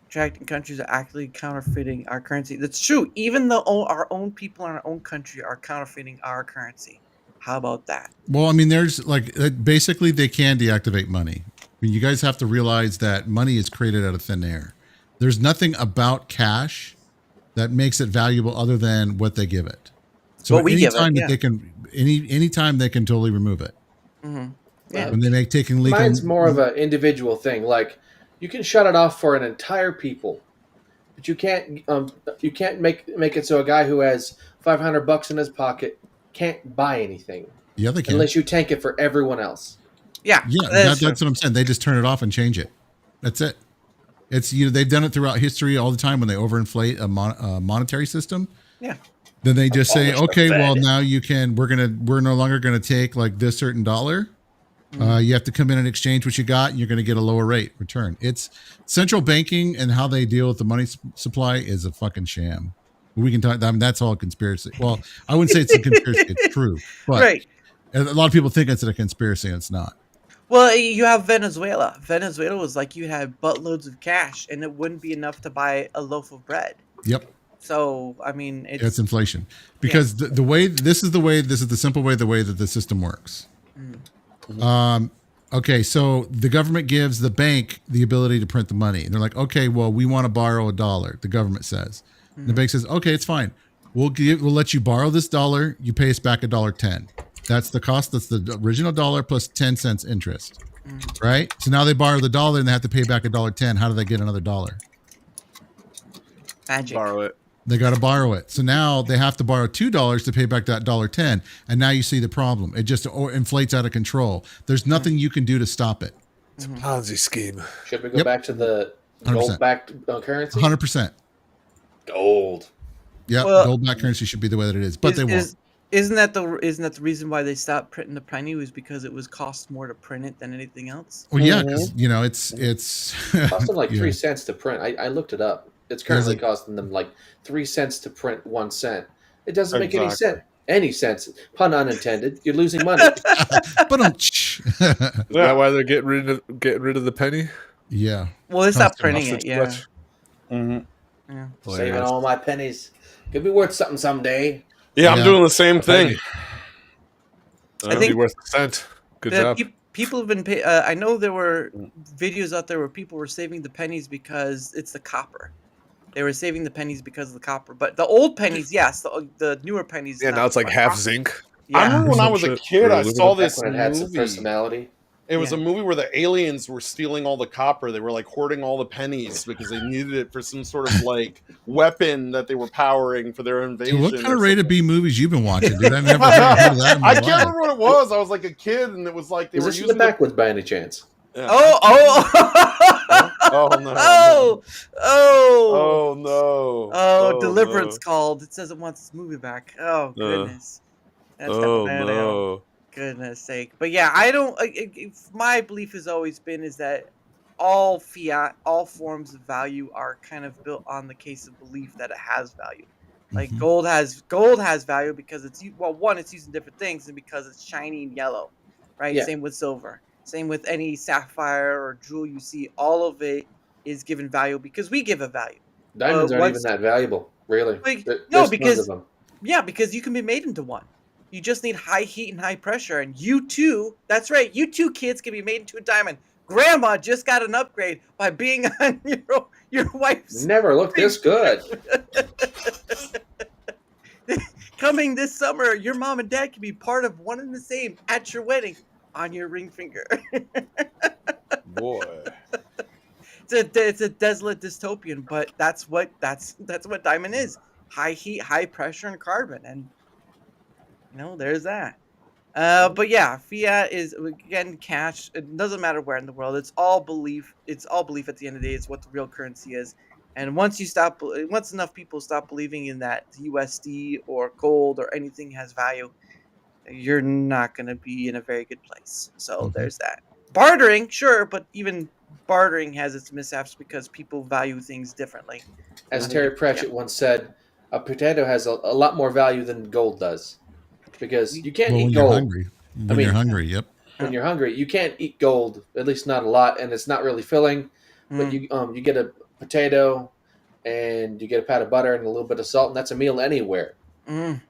S1: tracked in countries are actively counterfeiting our currency. That's true. Even though our own people in our own country are counterfeiting our currency. How about that?
S2: Well, I mean, there's like basically they can deactivate money. I mean, you guys have to realize that money is created out of thin air. There's nothing about cash that makes it valuable other than what they give it. So anytime that they can, anytime they can totally remove it.
S1: Mm-hmm.
S3: Yeah.
S2: When they make taking legal.
S3: Mine's more of an individual thing. Like you can shut it off for an entire people, but you can't make it so a guy who has $500 in his pocket can't buy anything.
S2: Yeah, they can.
S3: Unless you tank it for everyone else.
S1: Yeah.
S2: That's what I'm saying. They just turn it off and change it. That's it. It's they've done it throughout history all the time when they overinflate a monetary system.
S1: Yeah.
S2: Then they just say, okay, well now you can. We're no longer gonna take like this certain dollar. You have to come in and exchange what you got, and you're going to get a lower rate return. It's central banking and how they deal with the money supply is a fucking sham. We can talk. I mean, that's all a conspiracy. Well, I wouldn't say it's a conspiracy. It's true, but a lot of people think it's a conspiracy, and it's not.
S1: Well, you have Venezuela. Venezuela was like you had buttloads of cash, and it wouldn't be enough to buy a loaf of bread.
S2: Yep.
S1: So, I mean,
S2: it's inflation because the way this is the simple way that the system works. Okay, so the government gives the bank the ability to print the money, and they're like, okay, well, we want to borrow $1. The government says, the bank says, okay, it's fine. We'll let you borrow this $1. You pay us back $1.10. That's the cost. That's the original $1 plus 10 cents interest, right? So now they borrow the $1 and they have to pay back $1.10. How do they get another $1?
S1: Magic.
S6: Borrow it.
S2: They got to borrow it. So now they have to borrow $2 to pay back that $1.10. And now you see the problem. It just inflates out of control. There's nothing you can do to stop it.
S6: It's a Ponzi scheme.
S3: Should we go back to the
S2: 100%.
S3: gold-backed currency?
S2: 100%.
S3: Gold.
S2: Yeah,
S1: Well,
S2: gold-backed currency should be the way that it is, but they won't.
S1: Isn't that the reason why they stopped printing the penny? Was because it was cost more to print it than anything else?
S2: Well, yeah, because it's
S3: cost them like 3 cents to print. I looked it up. It's currently costing them like 3 cents to print 1 cent. It doesn't make any sense. Pun unintended. You're losing money.
S2: But
S6: Is that why they're getting rid of the penny?
S2: Yeah.
S1: Well, they stopped printing it. Yeah.
S3: Yeah. Saving all my pennies. Could be worth something someday.
S5: Yeah, I'm doing the same thing.
S1: I think
S6: be worth a cent. Good job.
S1: People have been. I know there were videos out there where people were saving the pennies because it's the copper. They were saving the pennies because of the copper, but the old pennies, yes, the newer pennies.
S6: Yeah, now it's like half zinc.
S1: Yeah.
S5: I remember when I was a kid, I saw this
S3: when it had some
S5: movie.
S3: personality.
S5: It was a movie where the aliens were stealing all the copper. They were like hoarding all the pennies because they needed it for some sort of like weapon that they were powering for their invasion.
S2: Dude, what kind of rated B movies you've been watching, dude? I've never heard of that.
S5: I can't remember what it was. I was like a kid, and it was like they were
S3: using
S5: using
S3: the backwoods by any chance.
S5: Yeah.
S1: Oh
S5: no!
S1: Oh
S5: no!
S1: Oh, Deliverance called. It says it wants its movie back. Oh goodness.
S6: No!
S1: Goodness sake. But yeah, I don't. My belief has always been is that all fiat, all forms of value are kind of built on the case of belief that it has value. Like gold has value because it's it's used in different things, and because it's shiny and yellow, right?
S3: Yeah.
S1: Same with silver. Same with any sapphire or jewel you see. All of it is given value because we give it value.
S3: Diamonds aren't even that valuable, really.
S1: Because you can be made into one. You just need high heat and high pressure, and you too. That's right. You two kids can be made into a diamond. Grandma just got an upgrade by being on your wife's.
S3: Never looked this good.
S1: Coming this summer, your mom and dad can be part of one and the same at your wedding on your ring finger.
S5: Boy,
S1: it's a desolate dystopian, but that's what diamond is: high heat, high pressure, and carbon. And there's that. But yeah, fiat is again cash. It doesn't matter where in the world. It's all belief. It's all belief at the end of the day. It's what the real currency is. And once enough people stop believing in that USD or gold or anything has value, you're not going to be in a very good place. So there's that. Bartering, sure, but even bartering has its mishaps because people value things differently.
S3: As Terry Pratchett once said, a potato has a lot more value than gold does, because you can't
S2: Well,
S3: eat
S2: when you're
S3: gold.
S2: hungry,
S3: I mean,
S2: you're hungry, yep.
S3: when you're hungry, you can't eat gold, at least not a lot, and it's not really filling. But
S1: Mm.
S3: you get a potato, and you get a pat of butter and a little bit of salt, and that's a meal anywhere.
S1: Mm.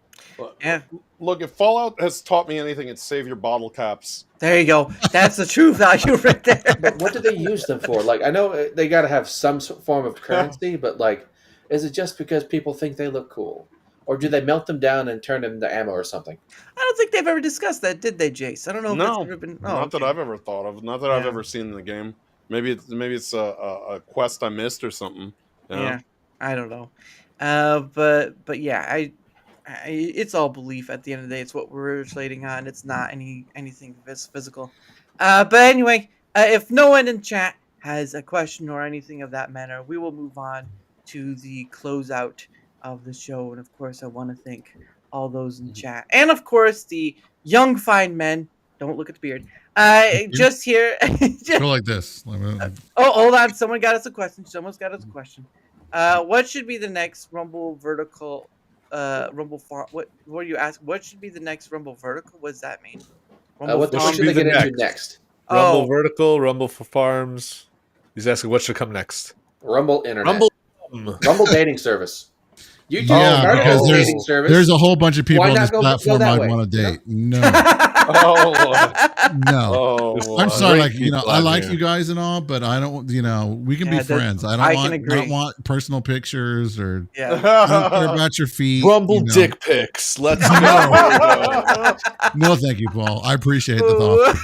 S1: Yeah.
S5: Look, if Fallout has taught me anything, it's save your bottle caps.
S1: There you go. That's the true value right there.
S3: But what do they use them for? Like, I know they got to have some form of currency, but like, is it just because people think they look cool, or do they melt them down and turn them into ammo or something?
S1: I don't think they've ever discussed that, did they, Jace? I don't know if
S5: No,
S1: it's ever been.
S5: not that
S1: okay.
S5: I've ever thought of. Not that I've
S1: Yeah.
S5: ever seen in the game. Maybe it's a quest I missed or something.
S1: Yeah, I don't know. But yeah, it's all belief at the end of the day. It's what we're slating on. It's not anything physical. But anyway, if no one in chat has a question or anything of that manner, we will move on to the closeout of the show. And of course, I want to thank all those in chat, and of course the young fine men. Don't look at the beard. Just here.
S2: Go like this.
S1: Oh, hold on. Someone got us a question. Someone's got us a question. What should be the next Rumble vertical? Rumble farm. What are you asking? What should be the next Rumble vertical? What does that mean?
S3: What
S6: Farm
S3: should they
S6: be the
S3: get into
S6: next?
S3: next?
S6: Rumble Vertical, Rumble for Farms. He's asking what should come next.
S3: Rumble Internet.
S6: Rumble.
S3: Rumble dating service. YouTube
S2: Yeah,
S3: started
S2: because
S3: a dating service.
S2: there's a whole bunch of people
S3: Why
S2: on
S3: not
S2: this
S3: go
S2: platform
S3: that
S2: I'd
S3: way,
S2: want to
S3: you know?
S2: date. No, no.
S5: Oh,
S2: I'm sorry,
S6: Great
S2: like
S6: people
S2: I
S6: on
S2: like
S6: here.
S2: you guys and all, but I don't. We can
S1: Yeah,
S2: be
S1: that-
S2: friends. I
S1: I
S2: don't
S1: can agree.
S2: want personal pictures or
S1: Yeah.
S2: I don't care about your feet.
S6: Rumble
S2: you know.
S6: dick pics. Let's go.
S2: No, thank you, Paul. I appreciate the thought.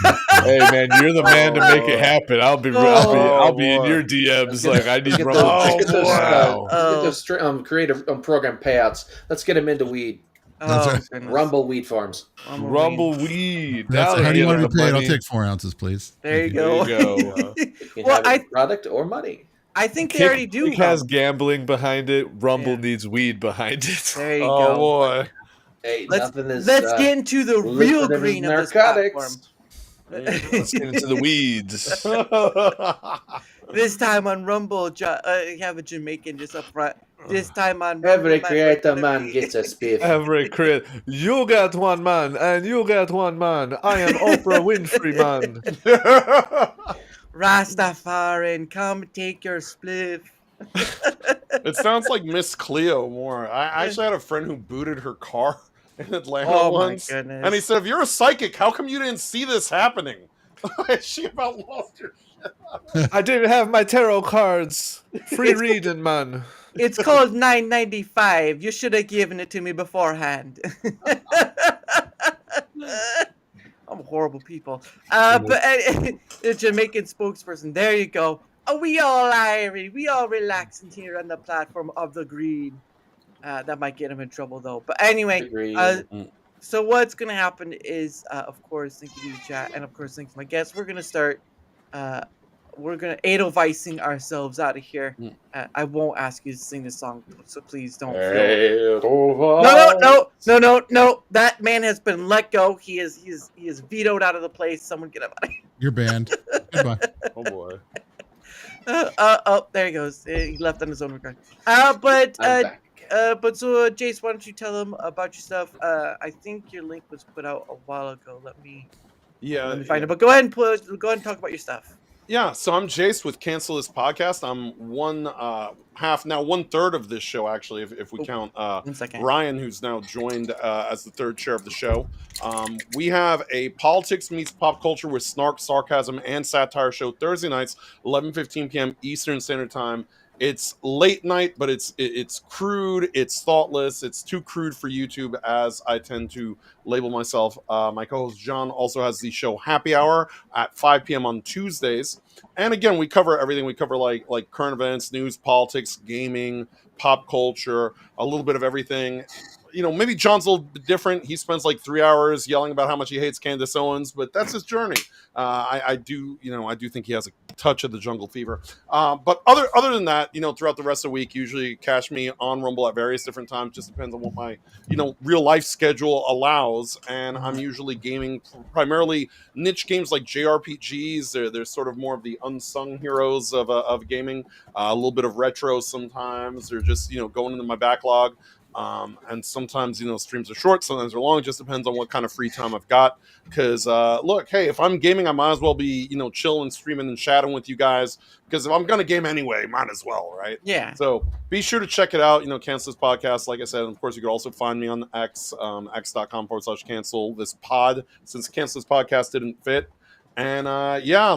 S6: Hey man, you're the man to make it happen. I'll be in
S5: boy.
S6: your DMs. Like I need
S3: Let's
S6: Rumble.
S3: get those,
S5: wow.
S3: let's get those creative program payouts. Let's get them into weed.
S2: That's
S1: Oh,
S2: right.
S1: goodness.
S3: Rumble weed farms.
S6: Rumble weed.
S2: That's,
S6: Now
S2: how do you want to
S6: get
S2: be paid?
S6: the
S2: I'll
S6: money.
S2: take 4 ounces, please.
S1: There you
S2: Thank
S1: go.
S6: There you go.
S3: You can
S1: Well,
S3: have a product or money.
S1: I think they already do.
S6: Kick has gambling behind it. Rumble
S1: Yeah.
S6: needs weed behind it.
S1: There you
S5: Oh
S1: go.
S5: boy.
S3: Hey,
S1: Let's
S3: nothing is.
S1: get into the real
S3: lucrative as
S1: green of this
S3: narcotics.
S1: platform.
S6: Let's get into the weeds.
S1: This time on Rumble, you have a Jamaican just up front. This time on
S3: Every
S1: Rumble,
S3: creator
S1: my
S3: man
S1: friend-
S3: gets a spiff.
S6: Every crit. You got one man, and you got one man. I am Oprah Winfrey man.
S1: Rastafarian, come take your spliff.
S5: It sounds like Miss Cleo more. I actually had a friend who booted her car in Atlanta
S1: Oh my
S5: once.
S1: goodness.
S5: And he said, if you're a psychic, how come you didn't see this happening? She about lost her
S6: I didn't have my tarot cards. Free reading, man.
S1: It's called $9.95. You should have given it to me beforehand. I'm horrible people. But the Jamaican spokesperson. There you go. We all irie. We all relaxing here on the platform of the green. That might get him in trouble though. But anyway,
S3: Agreed.
S1: so what's gonna happen is, of course, thank you to the chat, and of course, thanks to my guests. We're gonna start. We're gonna Edelweissing ourselves out of here. I won't ask you to sing this song, so please don't. No. That man has been let go. He is vetoed out of the place. Someone get him out of here.
S2: You're banned. Goodbye.
S5: Oh boy.
S1: Oh, there he goes. He left on his own regard. But so Jace, why don't you tell him about your stuff? I think your link was put out a while ago. Let me find it. But go ahead and talk about your stuff.
S5: Yeah, so I'm Jace with Cancel This Podcast. I'm one third of this show, actually, if we count
S1: 1 second.
S5: Ryan, who's now joined as the third chair of the show. We have a politics meets pop culture with snark, sarcasm, and satire show Thursday nights, 11:15 p.m. Eastern Standard Time. It's late night, but it's crude, it's thoughtless, it's too crude for YouTube, as I tend to label myself. My co-host John also has the show Happy Hour at 5 p.m. on Tuesdays. And again, we cover everything. We cover like current events, news, politics, gaming, pop culture, a little bit of everything. You know, maybe John's a little bit different. He spends like 3 hours yelling about how much he hates Candace Owens, but that's his journey. I do think he has a touch of the jungle fever. But other than that, throughout the rest of the week, usually catch me on Rumble at various different times. Just depends on what my, real life schedule allows. And I'm usually gaming primarily niche games like JRPGs. They're sort of more of the unsung heroes of gaming. A little bit of retro sometimes, or just, going into my backlog. And sometimes, streams are short, sometimes they're long. It just depends on what kind of free time I've got. Because, look, hey, if I'm gaming, I might as well be, chilling, streaming, and chatting with you guys. Because if I'm going to game anyway, might as well, right?
S1: Yeah.
S5: So be sure to check it out. Cancel This Podcast, like I said. And of course, you could also find me on X, x.com/cancel this pod, since Cancel This Podcast didn't fit. And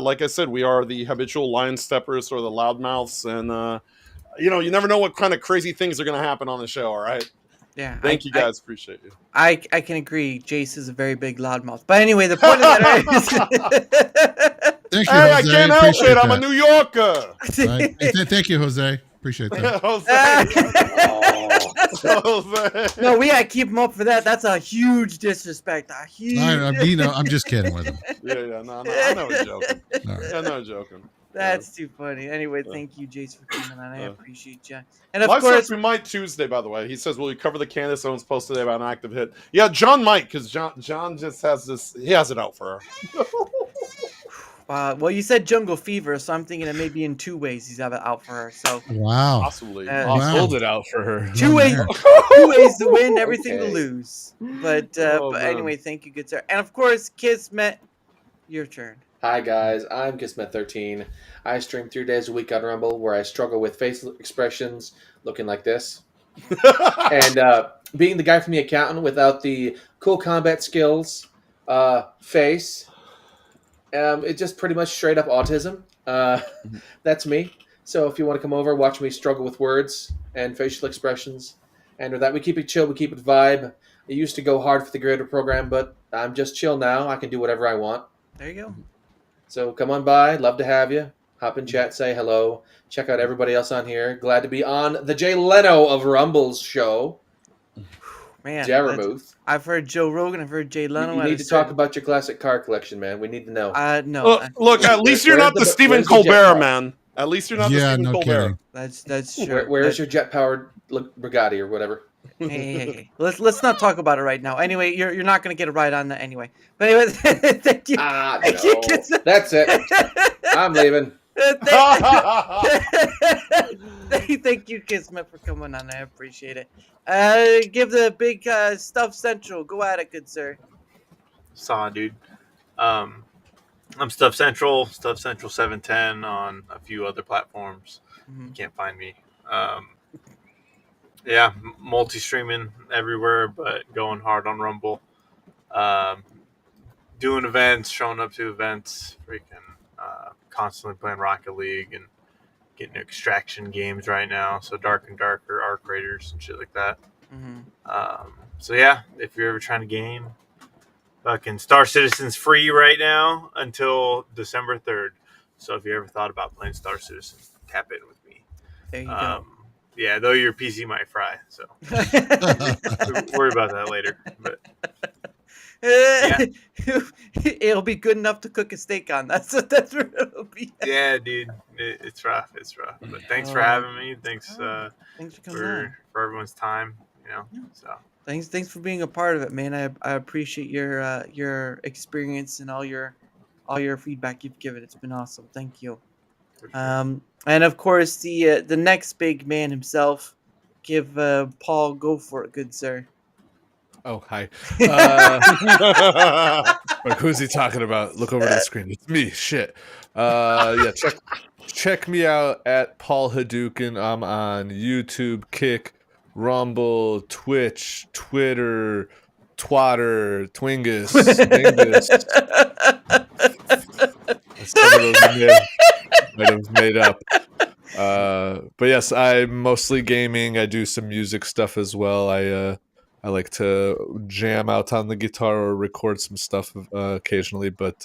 S5: like I said, we are the habitual line steppers or the loudmouths. And, you never know what kind of crazy things are going to happen on the show, all right?
S1: Yeah.
S5: Thank you guys. Appreciate you.
S1: I can agree. Jace is a very big loudmouth. But anyway, the point of that is...
S2: Thank you,
S5: Hey, I
S2: Jose.
S5: can't help
S2: Appreciate
S5: it. I'm a
S2: that.
S5: New Yorker.
S2: Right. Thank you, Jose. Appreciate that.
S5: Jose.
S1: No, we gotta keep him up for that. That's a huge disrespect. A huge.
S2: I'm just kidding with him.
S5: Yeah, no, I know he's joking.
S2: All right.
S5: I know he's joking.
S1: That's too funny. Anyway, thank you, Jace, for coming on. I appreciate you. And of
S5: Live
S1: course,
S5: we might Tuesday, by the way. He says, will you cover the Candace Owens post today about an active hit? Yeah, John might, because John just has this, he has it out for her.
S1: well, you said Jungle Fever, so I'm thinking it may be in 2 ways he's have it out for her. So
S2: Wow.
S5: Possibly.
S2: Wow.
S6: Hold it out for her.
S1: 2 ways,
S2: man.
S1: 2 ways to win, everything to
S3: Okay.
S1: lose. But
S5: Oh,
S1: but
S5: man.
S1: anyway, thank you, good sir. And of course, Kismet, your turn.
S3: Hi guys, I'm Kismet13. I stream 3 days a week on Rumble, where I struggle with facial expressions looking like this, and being the guy from the accountant without the cool combat skills, face. It's just pretty much straight up autism. That's me. So if you want to come over, watch me struggle with words and facial expressions, and with that, we keep it chill, we keep it vibe. It used to go hard for the creator program, but I'm just chill now. I can do whatever I want.
S1: There you go.
S3: So come on by. Love to have you. Hop in chat, say hello. Check out everybody else on here. Glad to be on the Jay Leno of Rumble's show.
S1: Man,
S3: Jaramuth.
S1: I've heard Joe Rogan. I've heard Jay Leno.
S3: You need to talk about your classic car collection, man. We need to know.
S1: No.
S5: Look, at least you're
S3: Where's
S5: not
S3: the-
S5: the Stephen
S3: where's the jet
S5: Colbert,
S3: car?
S5: man. At least you're not the
S2: Yeah,
S5: Stephen
S2: no
S5: Colbert.
S2: kidding.
S1: That's true.
S3: Where's your jet-powered Bugatti or whatever?
S1: Hey. Let's not talk about it right now. Anyway, you're not gonna get a ride on that anyway. But anyway, thank you. Thank you,
S3: No.
S1: Kismet.
S3: That's it. I'm leaving.
S1: Thank you, Kismet, for coming on. I appreciate it. Give the big Stuff Central. Go at it, good sir.
S7: Saw, dude. I'm Stuff Central 710 on a few other platforms.
S1: Mhm.
S7: You can't find me. Yeah, multi-streaming everywhere, but going hard on Rumble. Doing events, showing up to events, freaking constantly playing Rocket League and getting extraction games right now. So Dark and Darker, Arc Raiders, and shit like that. So yeah, if you're ever trying to game, fucking Star Citizen's free right now until December 3rd. So if you ever thought about playing Star Citizen, tap in with me.
S1: There you go.
S7: Yeah, though your PC might fry, so worry about that later. But
S1: It'll be good enough to cook a steak on. That's what it'll be.
S7: yeah, dude, it's rough. But thanks for having me. Thanks
S1: Thanks for coming on.
S7: for everyone's time. So
S1: Thanks for being a part of it, man. I appreciate your experience and all your feedback you've given. It's been awesome. Thank you. And of course the next big man himself. Give Paul, go for it, good sir.
S6: Oh, hi. Like, who's he talking about? Look over the screen. It's me. Shit. Yeah, check me out at Paul Hadouken. I'm on YouTube, Kick, Rumble, Twitch, Twitter, Twatter, Twingus, Dingus. Some of those might have made up. But yes, I'm mostly gaming. I do some music stuff as well. I like to jam out on the guitar or record some stuff occasionally, but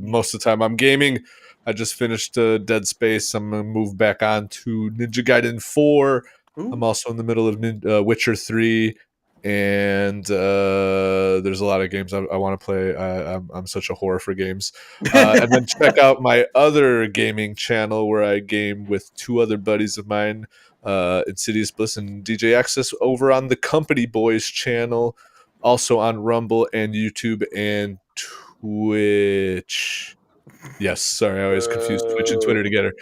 S6: most of the time I'm gaming. I just finished Dead Space. I'm gonna move back on to Ninja Gaiden 4.
S1: Ooh.
S6: I'm also in the middle of Witcher 3, and there's a lot of games I want to play. I'm such a whore for games. And then check out my other gaming channel where I game with 2 other buddies of mine, Insidious Bliss and DJ Access, over on the Company Boys channel, also on Rumble and YouTube and Twitch. Yes, sorry, I always confuse Twitch and Twitter together.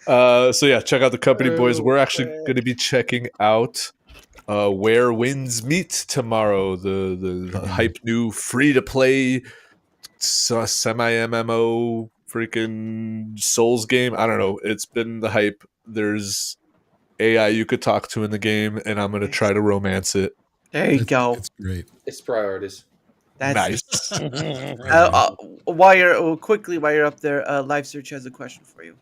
S6: So yeah, check out the Company Boys. We're actually going to be checking out Where Winds Meet tomorrow, the hype new free to play semi MMO freaking Souls game. I don't know. It's been the hype. There's AI you could talk to in the game, and I'm gonna try to romance it.
S1: There you go.
S2: It's great.
S3: It's priorities.
S1: That's
S6: Nice.
S1: while you're up there, Live Search has a question for you.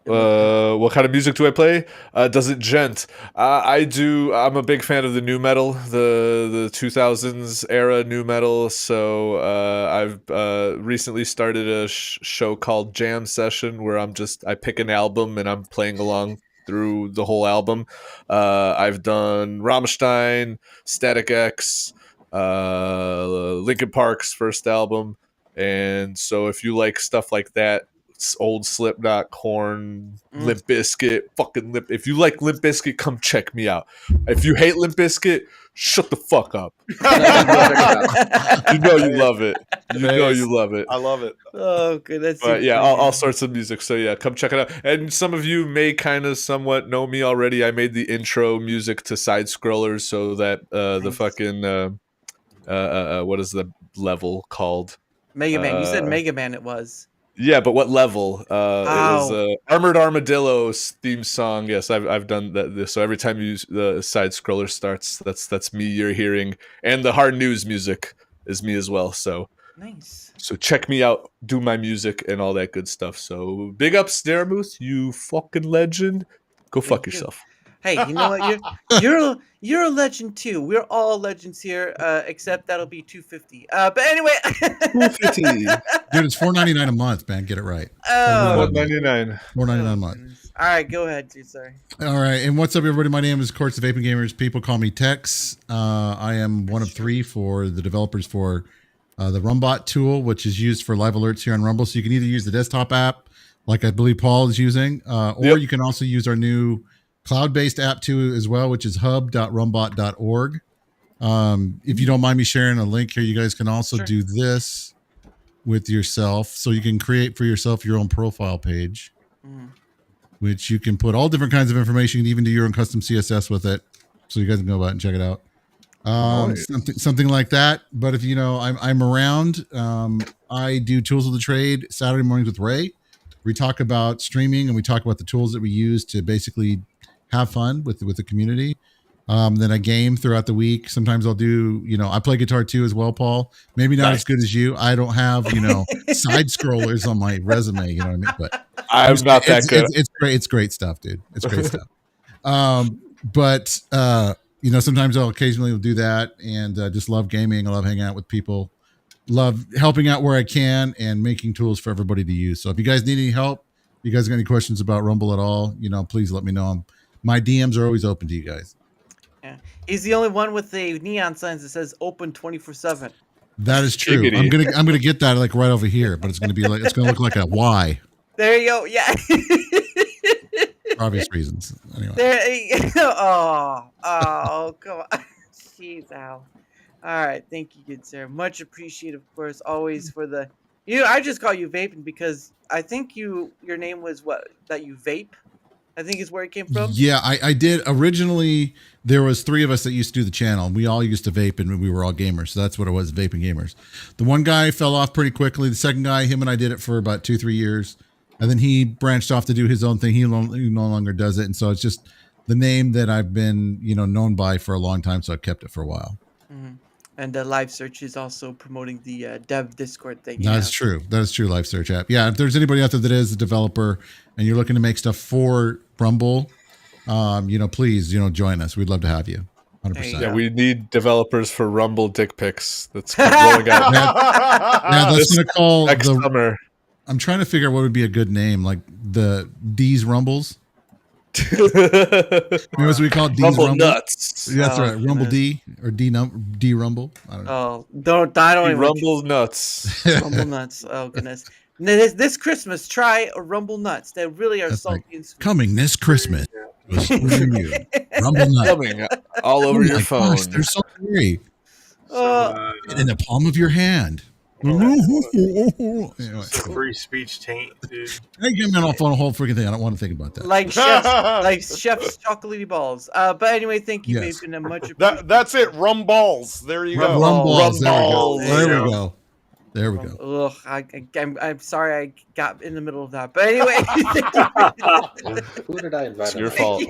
S6: What kind of music do I play? Does it gent? I do. I'm a big fan of the new metal, the 2000s era new metal. So I've recently started a show called Jam Session, where I pick an album and I'm playing along through the whole album. I've done Rammstein, Static X, Linkin Park's first album, and so if you like stuff like that, old Slipknot, Korn, Limp Bizkit, fucking Limp. If you like Limp Bizkit, come check me out. If you hate Limp Bizkit, shut the fuck up. You know you love it. You know you love it.
S5: I love it.
S1: Oh, good. That's
S6: But yeah, all sorts of music. So yeah, come check it out. And some of you may kind of somewhat know me already. I made the intro music to Side Scrollers, so that the fucking what is the level called?
S1: Mega Man. You said Mega Man. It was.
S6: Yeah, but what level? It was Armored Armadillo's theme song. Yes, I've done that. So every time the side scroller starts, that's me you're hearing, and the hard news music is me as well. So
S1: nice.
S6: So check me out, do my music and all that good stuff. So big ups, Daramuth, you fucking legend. Go fuck yourself.
S1: Hey, you know what? You're a legend too. We're all legends here, except that'll be $250. But anyway,
S2: $250. Dude, it's $4.99 a month, man. Get it right.
S1: Oh,
S6: $4.99.
S2: $4.99 a month.
S1: All right, go ahead, dude. Sorry.
S2: All right, and what's up, everybody? My name is Courts of Vaping Gamers. People call me Tex. I am one of three for the developers for the Rumble² tool, which is used for live alerts here on Rumble. So you can either use the desktop app, like I believe Paul is using, or you can also use our new cloud-based app too as well, which is hub.rumbot.org. If you don't mind me sharing a link here, you guys can also do this with yourself. So you can create for yourself your own profile page, which you can put all different kinds of information, even do your own custom CSS with it. So you guys can go out and check it out. Something like that. But if you know, I'm around. I do Tools of the Trade Saturday mornings with Ray. We talk about streaming and we talk about the tools that we use to basically have fun with the community. Then I game throughout the week. Sometimes I'll do, I play guitar too as well, Paul. Maybe not as good as you. I don't have, side scrollers on my resume, you know what I mean? But
S6: I'm not that good.
S2: It's great. It's great stuff, dude. It's great stuff. But sometimes I'll occasionally do that and just love gaming. I love hanging out with people. Love helping out where I can and making tools for everybody to use. So if you guys need any help, you guys got any questions about Rumble at all, please let me know. My DMs are always open to you guys.
S1: Yeah. He's the only one with the neon signs that says open 24/7.
S2: That is true. I'm gonna get that like right over here, but it's gonna look like a Y.
S1: There you go. Yeah.
S2: For obvious reasons. Anyway.
S1: There you go. Oh, come on. Jeez, Al. All right, thank you, good sir. Much appreciated, of course, always for the. I just call you Vaping because I think your name was that you vape. I think is where it came from.
S2: Yeah, I did. Originally, there was three of us that used to do the channel. We all used to vape, and we were all gamers. So that's what it was, Vaping Gamers. The one guy fell off pretty quickly. The second guy, him and I did it for about 2-3 years. And then he branched off to do his own thing. He no longer does it. And so it's just the name that I've been, known by for a long time. So I've kept it for a while.
S1: Mm-hmm. And Live Search is also promoting the Dev Discord thing.
S2: That's true. That is true, Live Search app. Yeah, if there's anybody out there that is a developer and you're looking to make stuff for Rumble, please, join us. We'd love to have you. 100%.
S6: Yeah, we need developers for Rumble dick pics. That's rolling out.
S2: Yeah, that's going to call
S6: next summer.
S2: I'm trying to figure out what would be a good name, like the D's Rumbles. What we call it? D's
S6: Rumble Nuts.
S2: Yeah, that's right. Rumble D or D Rumble. I don't know.
S1: Oh, I don't even
S6: Rumble Nuts.
S1: Rumble Nuts. Oh goodness. This Christmas, try a Rumble Nuts. They really are
S2: that's
S1: salty
S2: like,
S1: and sweet.
S2: Coming this Christmas. Rumble Nuts.
S6: Coming all over your phone.
S2: Gosh, they're so great. In the palm of your hand. Anyway,
S7: It's a free speech taint, dude.
S2: hey, get me off on a whole freaking thing. I don't want to think about that.
S1: Like chef's chocolatey balls. But anyway, thank you,
S2: Yes.
S1: Bacon. Much appreciated.
S5: That's it. Rumballs. There you go.
S2: Rum balls. There we go.
S3: Rumballs.
S2: There we go. There we go.
S1: Ugh, I'm sorry I got in the middle of that. But anyway,
S3: Who did I invite?
S6: It's your
S3: on?
S6: fault.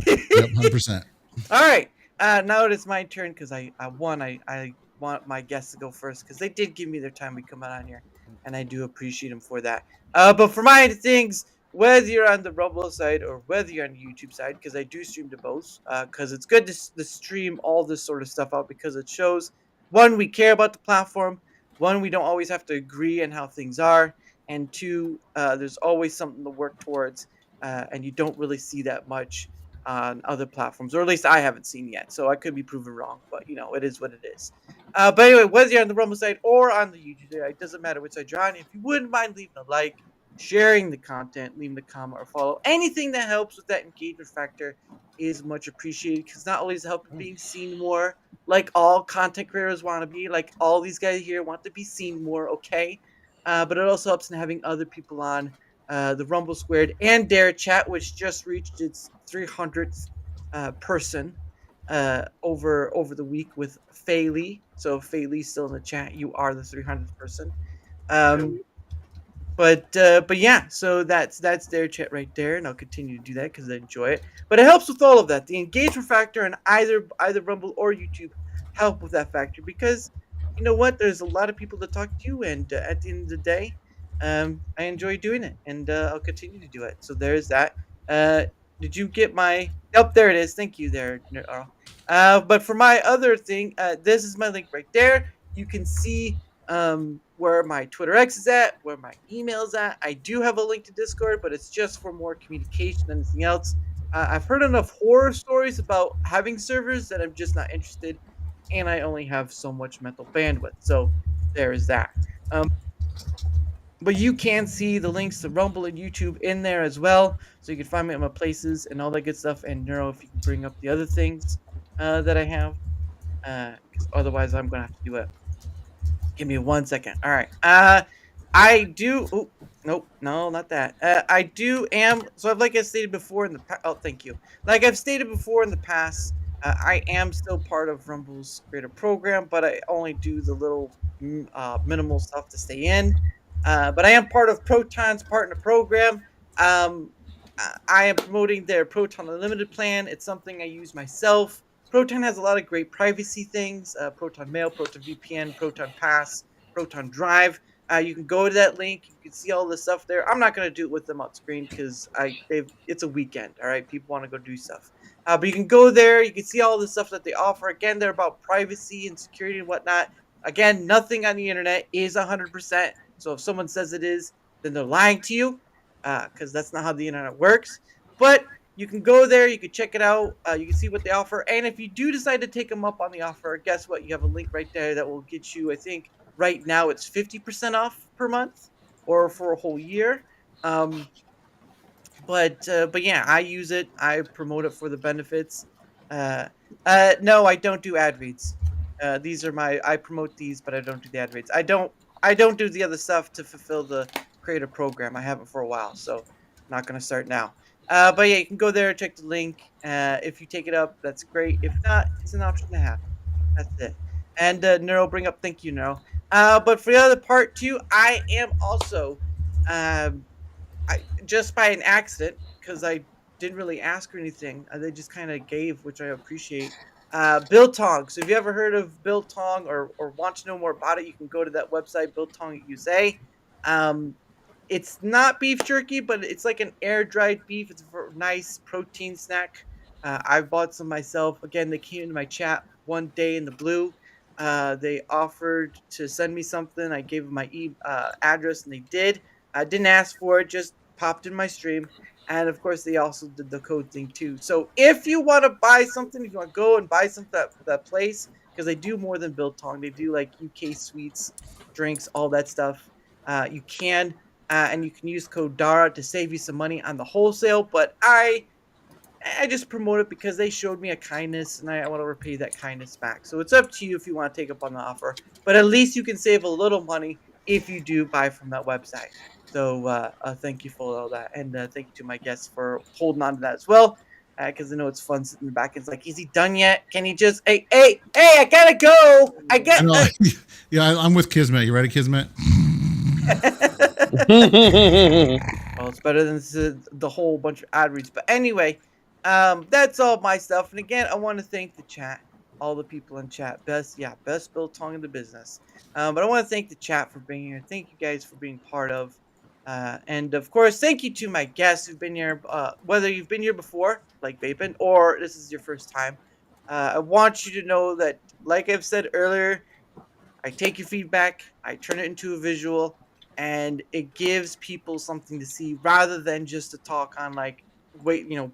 S2: Yep, 100%.
S1: all right. Now it is my turn because I won. I want my guests to go first because they did give me their time to come on here, and I do appreciate them for that. But for my things, whether you're on the Rumble side or whether you're on the YouTube side, because I do stream to both, because it's good to stream all this sort of stuff out because it shows, one, we care about the platform, one, we don't always have to agree on how things are, and two, there's always something to work towards, and you don't really see that much on other platforms, or at least I haven't seen yet. So I could be proven wrong, but it is what it is. But anyway, whether you're on the Rumble side or on the YouTube side, it doesn't matter which side you're on. If you wouldn't mind leaving a like, sharing the content, leaving a comment or follow, anything that helps with that engagement factor is much appreciated, because not only does it help being seen more, like all content creators want to be, like all these guys here want to be seen more, okay? But it also helps in having other people on the Rumble² and Dara chat, which just reached its 300th person over the week with Faylee. So if Faylee's still in the chat, you are the 300th person. But yeah, so that's their chat right there, and I'll continue to do that because I enjoy it. But it helps with all of that. The engagement factor on either Rumble or YouTube help with that factor, because you know what? There's a lot of people to talk to, and at the end of the day, I enjoy doing it, and I'll continue to do it. So there's that. Did you get my? Oh, there it is. Thank you there, Earl. But for my other thing, this is my link right there. You can see where my Twitter X is at, where my email is at. I do have a link to Discord, but it's just for more communication than anything else. I've heard enough horror stories about having servers that I'm just not interested, and I only have so much mental bandwidth. So there is that. But you can see the links to Rumble and YouTube in there as well, so you can find me at my places and all that good stuff. And Neuro, if you can bring up the other things that I have, because otherwise I'm gonna have to do it. Give me 1 second. All right. I do. Oh, nope. No, not that. I do am. So like I stated before in the past. Oh, thank you. Like I've stated before in the past, I am still part of Rumble's creator program, but I only do the little minimal stuff to stay in. But I am part of Proton's partner program. I am promoting their Proton Unlimited plan. It's something I use myself. Proton has a lot of great privacy things. Proton Mail, Proton VPN, Proton Pass, Proton Drive. You can go to that link. You can see all this stuff there. I'm not going to do it with them on screen because it's a weekend, all right? People want to go do stuff. But you can go there. You can see all the stuff that they offer. Again, they're about privacy and security and whatnot. Again, nothing on the internet is 100%. So if someone says it is, then they're lying to you, because that's not how the internet works. But you can go there, you can check it out, you can see what they offer. And if you do decide to take them up on the offer, guess what? You have a link right there that will get you, I think, right now it's 50% off per month or for a whole year. But yeah, I use it. I promote it for the benefits. No, I don't do ad reads. These are I promote these, but I don't do the ad reads. I don't do the other stuff to fulfill the creator program. I haven't for a while, so I'm not going to start now. But yeah, you can go there, check the link. If you take it up, that's great. If not, it's an option to have. That's it. And Neuro, bring up, thank you, Neuro. But for the other part too, I am also, just by an accident, because I didn't really ask or anything, they just kind of gave, which I appreciate. Biltong. So if you ever heard of Biltong or want to know more about it, you can go to that website, Biltong USA. It's not beef jerky, but it's like an air-dried beef. It's a nice protein snack. I bought some myself. Again, they came into my chat one day in the blue. They offered to send me something. I gave them my address, and they did. I didn't ask for it, just popped in my stream. And of course, they also did the code thing too. So if you want to buy something, if you want to go and buy something at that place, because they do more than Biltong. They do like UK sweets, drinks, all that stuff. You can, and you can use code Dara to save you some money on the wholesale. But I I just promote it because they showed me a kindness, and I want to repay that kindness back. So it's up to you if you want to take up on the offer, but at least you can save a little money if you do buy from that website. So thank you for all that, and thank you to my guests for holding on to that as well, because I know it's fun sitting in the back. It's like, is he done yet? Can he just, hey, I gotta go. I get.
S2: No, yeah, I'm with Kismet. You ready, Kismet?
S1: Well, it's better than the whole bunch of ad reads. But anyway, that's all my stuff. And again, I want to thank the chat, all the people in chat. Best built tongue in the business. But I want to thank the chat for being here. Thank you guys for being part of. And of course, thank you to my guests who've been here. Whether you've been here before, like Vapin, or this is your first time. I want you to know that, like I've said earlier, I take your feedback, I turn it into a visual, and it gives people something to see rather than just to talk on, like,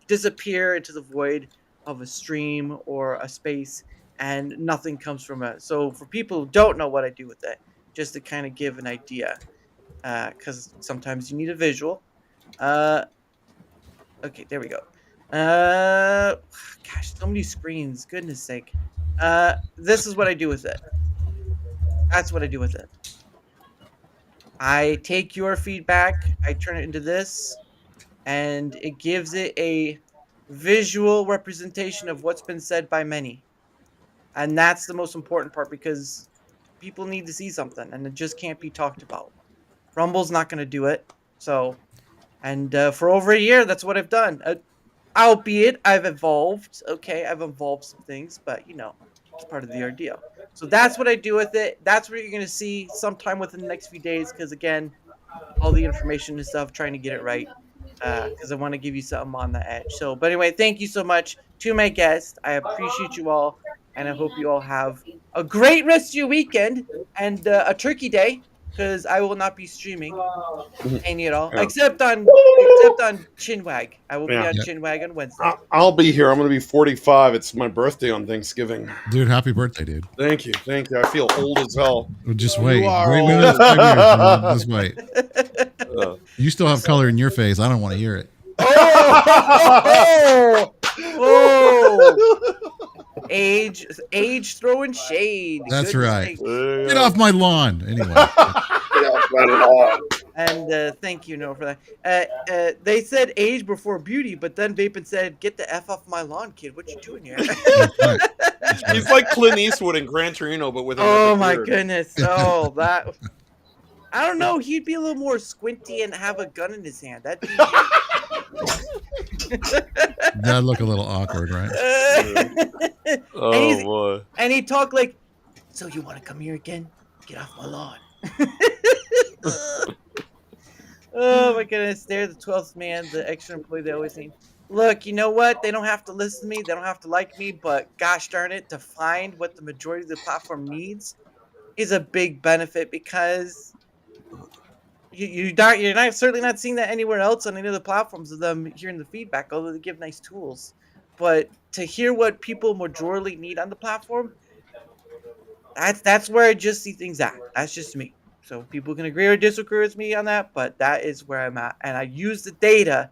S1: disappear into the void of a stream or a space and nothing comes from it. So for people who don't know what I do with it, just to kind of give an idea, because sometimes you need a visual. Okay, there we go. Gosh, so many screens. Goodness sake. This is what I do with it. That's what I do with it. I take your feedback, I turn it into this, and it gives it a visual representation of what's been said by many. And that's the most important part, because people need to see something, and it just can't be talked about. Rumble's not going to do it. So, and for over a year, that's what I've done. Albeit, I've evolved. Okay, I've evolved some things, but it's part of the ordeal. So that's what I do with it. That's what you're going to see sometime within the next few days, because again, all the information and stuff, trying to get it right, because I want to give you something on the edge. So, but anyway, thank you so much to my guests. I appreciate you all, and I hope you all have a great rest of your weekend and a turkey day, because I will not be streaming any at all, except on Chinwag. I will be on Chinwag on Wednesday.
S5: I'll be here. I'm going to be 45. It's my birthday on Thanksgiving.
S2: Dude, happy birthday, dude.
S5: Thank you. I feel old as hell.
S2: Just wait.
S5: You are
S2: Wait
S5: old.
S2: another 5 years. Just wait. You still have color in your face. I don't want to hear it.
S1: Oh! Age throwing shade.
S2: That's
S1: Goodness
S2: right.
S1: sakes.
S2: Get off my lawn. Anyway.
S1: And thank you, Noah, for that. They said age before beauty, but then Vapin said, "Get the F off my lawn, kid. What you doing here?"
S2: That's right.
S5: He's like Clint Eastwood in Gran Torino, but with
S1: oh my goodness! Oh, that. I don't know. He'd be a little more squinty and have a gun in his hand. That'd be.
S2: That'd look a little awkward, right?
S6: Oh boy!
S1: And he'd talk like, "So you want to come here again? Get off my lawn." Oh my goodness, they're the 12th man, the extra employee they always need. Look, you know what? They don't have to listen to me, they don't have to like me, but gosh darn it, to find what the majority of the platform needs is a big benefit, because you're certainly not seeing that anywhere else on any other platforms of them hearing the feedback, although they give nice tools. But to hear what people majorly need on the platform, that's where I just see things at. That's just me. So people can agree or disagree with me on that, but that is where I'm at. And I use the data,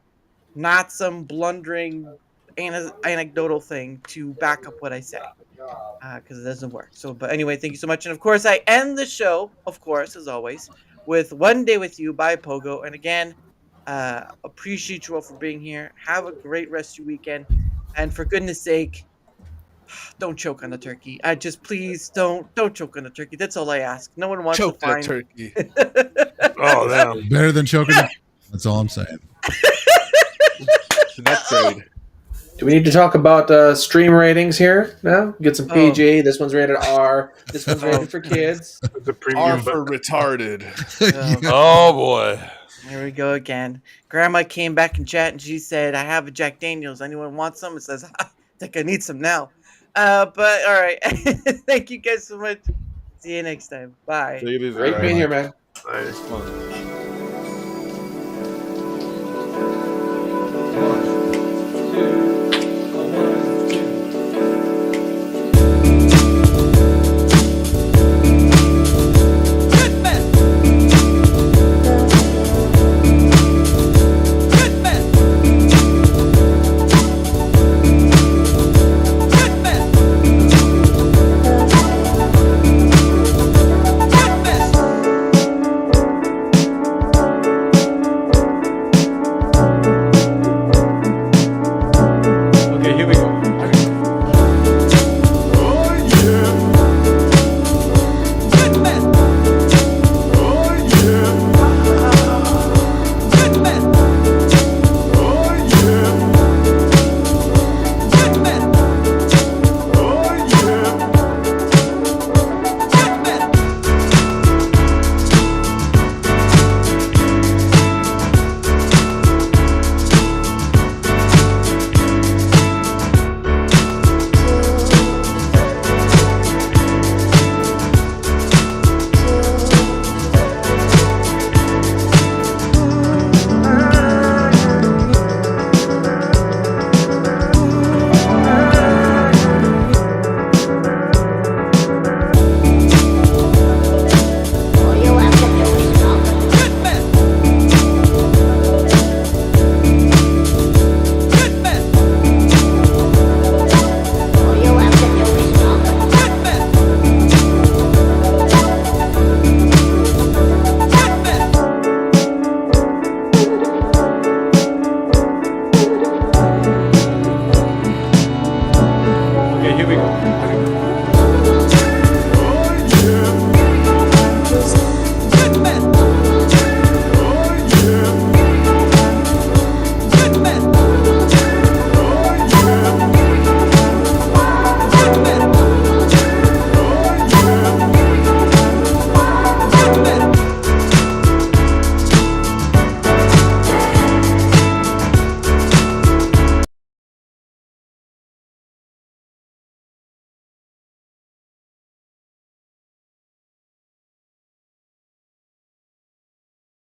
S1: not some blundering anecdotal thing, to back up what I say, because it doesn't work. So, but anyway, thank you so much. And of course, I end the show, of course, as always, with One Day With You by Pogo. And again, appreciate you all for being here. Have a great rest of your weekend. And for goodness sake, don't choke on the turkey. I just, please don't choke on the turkey. That's all I ask. No one wants
S6: Choke
S1: to find
S6: that turkey.
S5: Oh, damn.
S2: Better than choking. That's all I'm saying.
S6: That's great.
S3: Do we need to talk about stream ratings here now? Get some PG. This one's rated R. This one's rated for kids.
S7: It's a
S6: R
S7: premium,
S6: for retarded.
S5: Oh, boy.
S1: There we go again. Grandma came back in chat and she said, "I have a Jack Daniels. Anyone want some?" It says, "I think I need some now." But all right. Thank you guys so much. See you next time. Bye.
S3: Great being here, man.
S7: but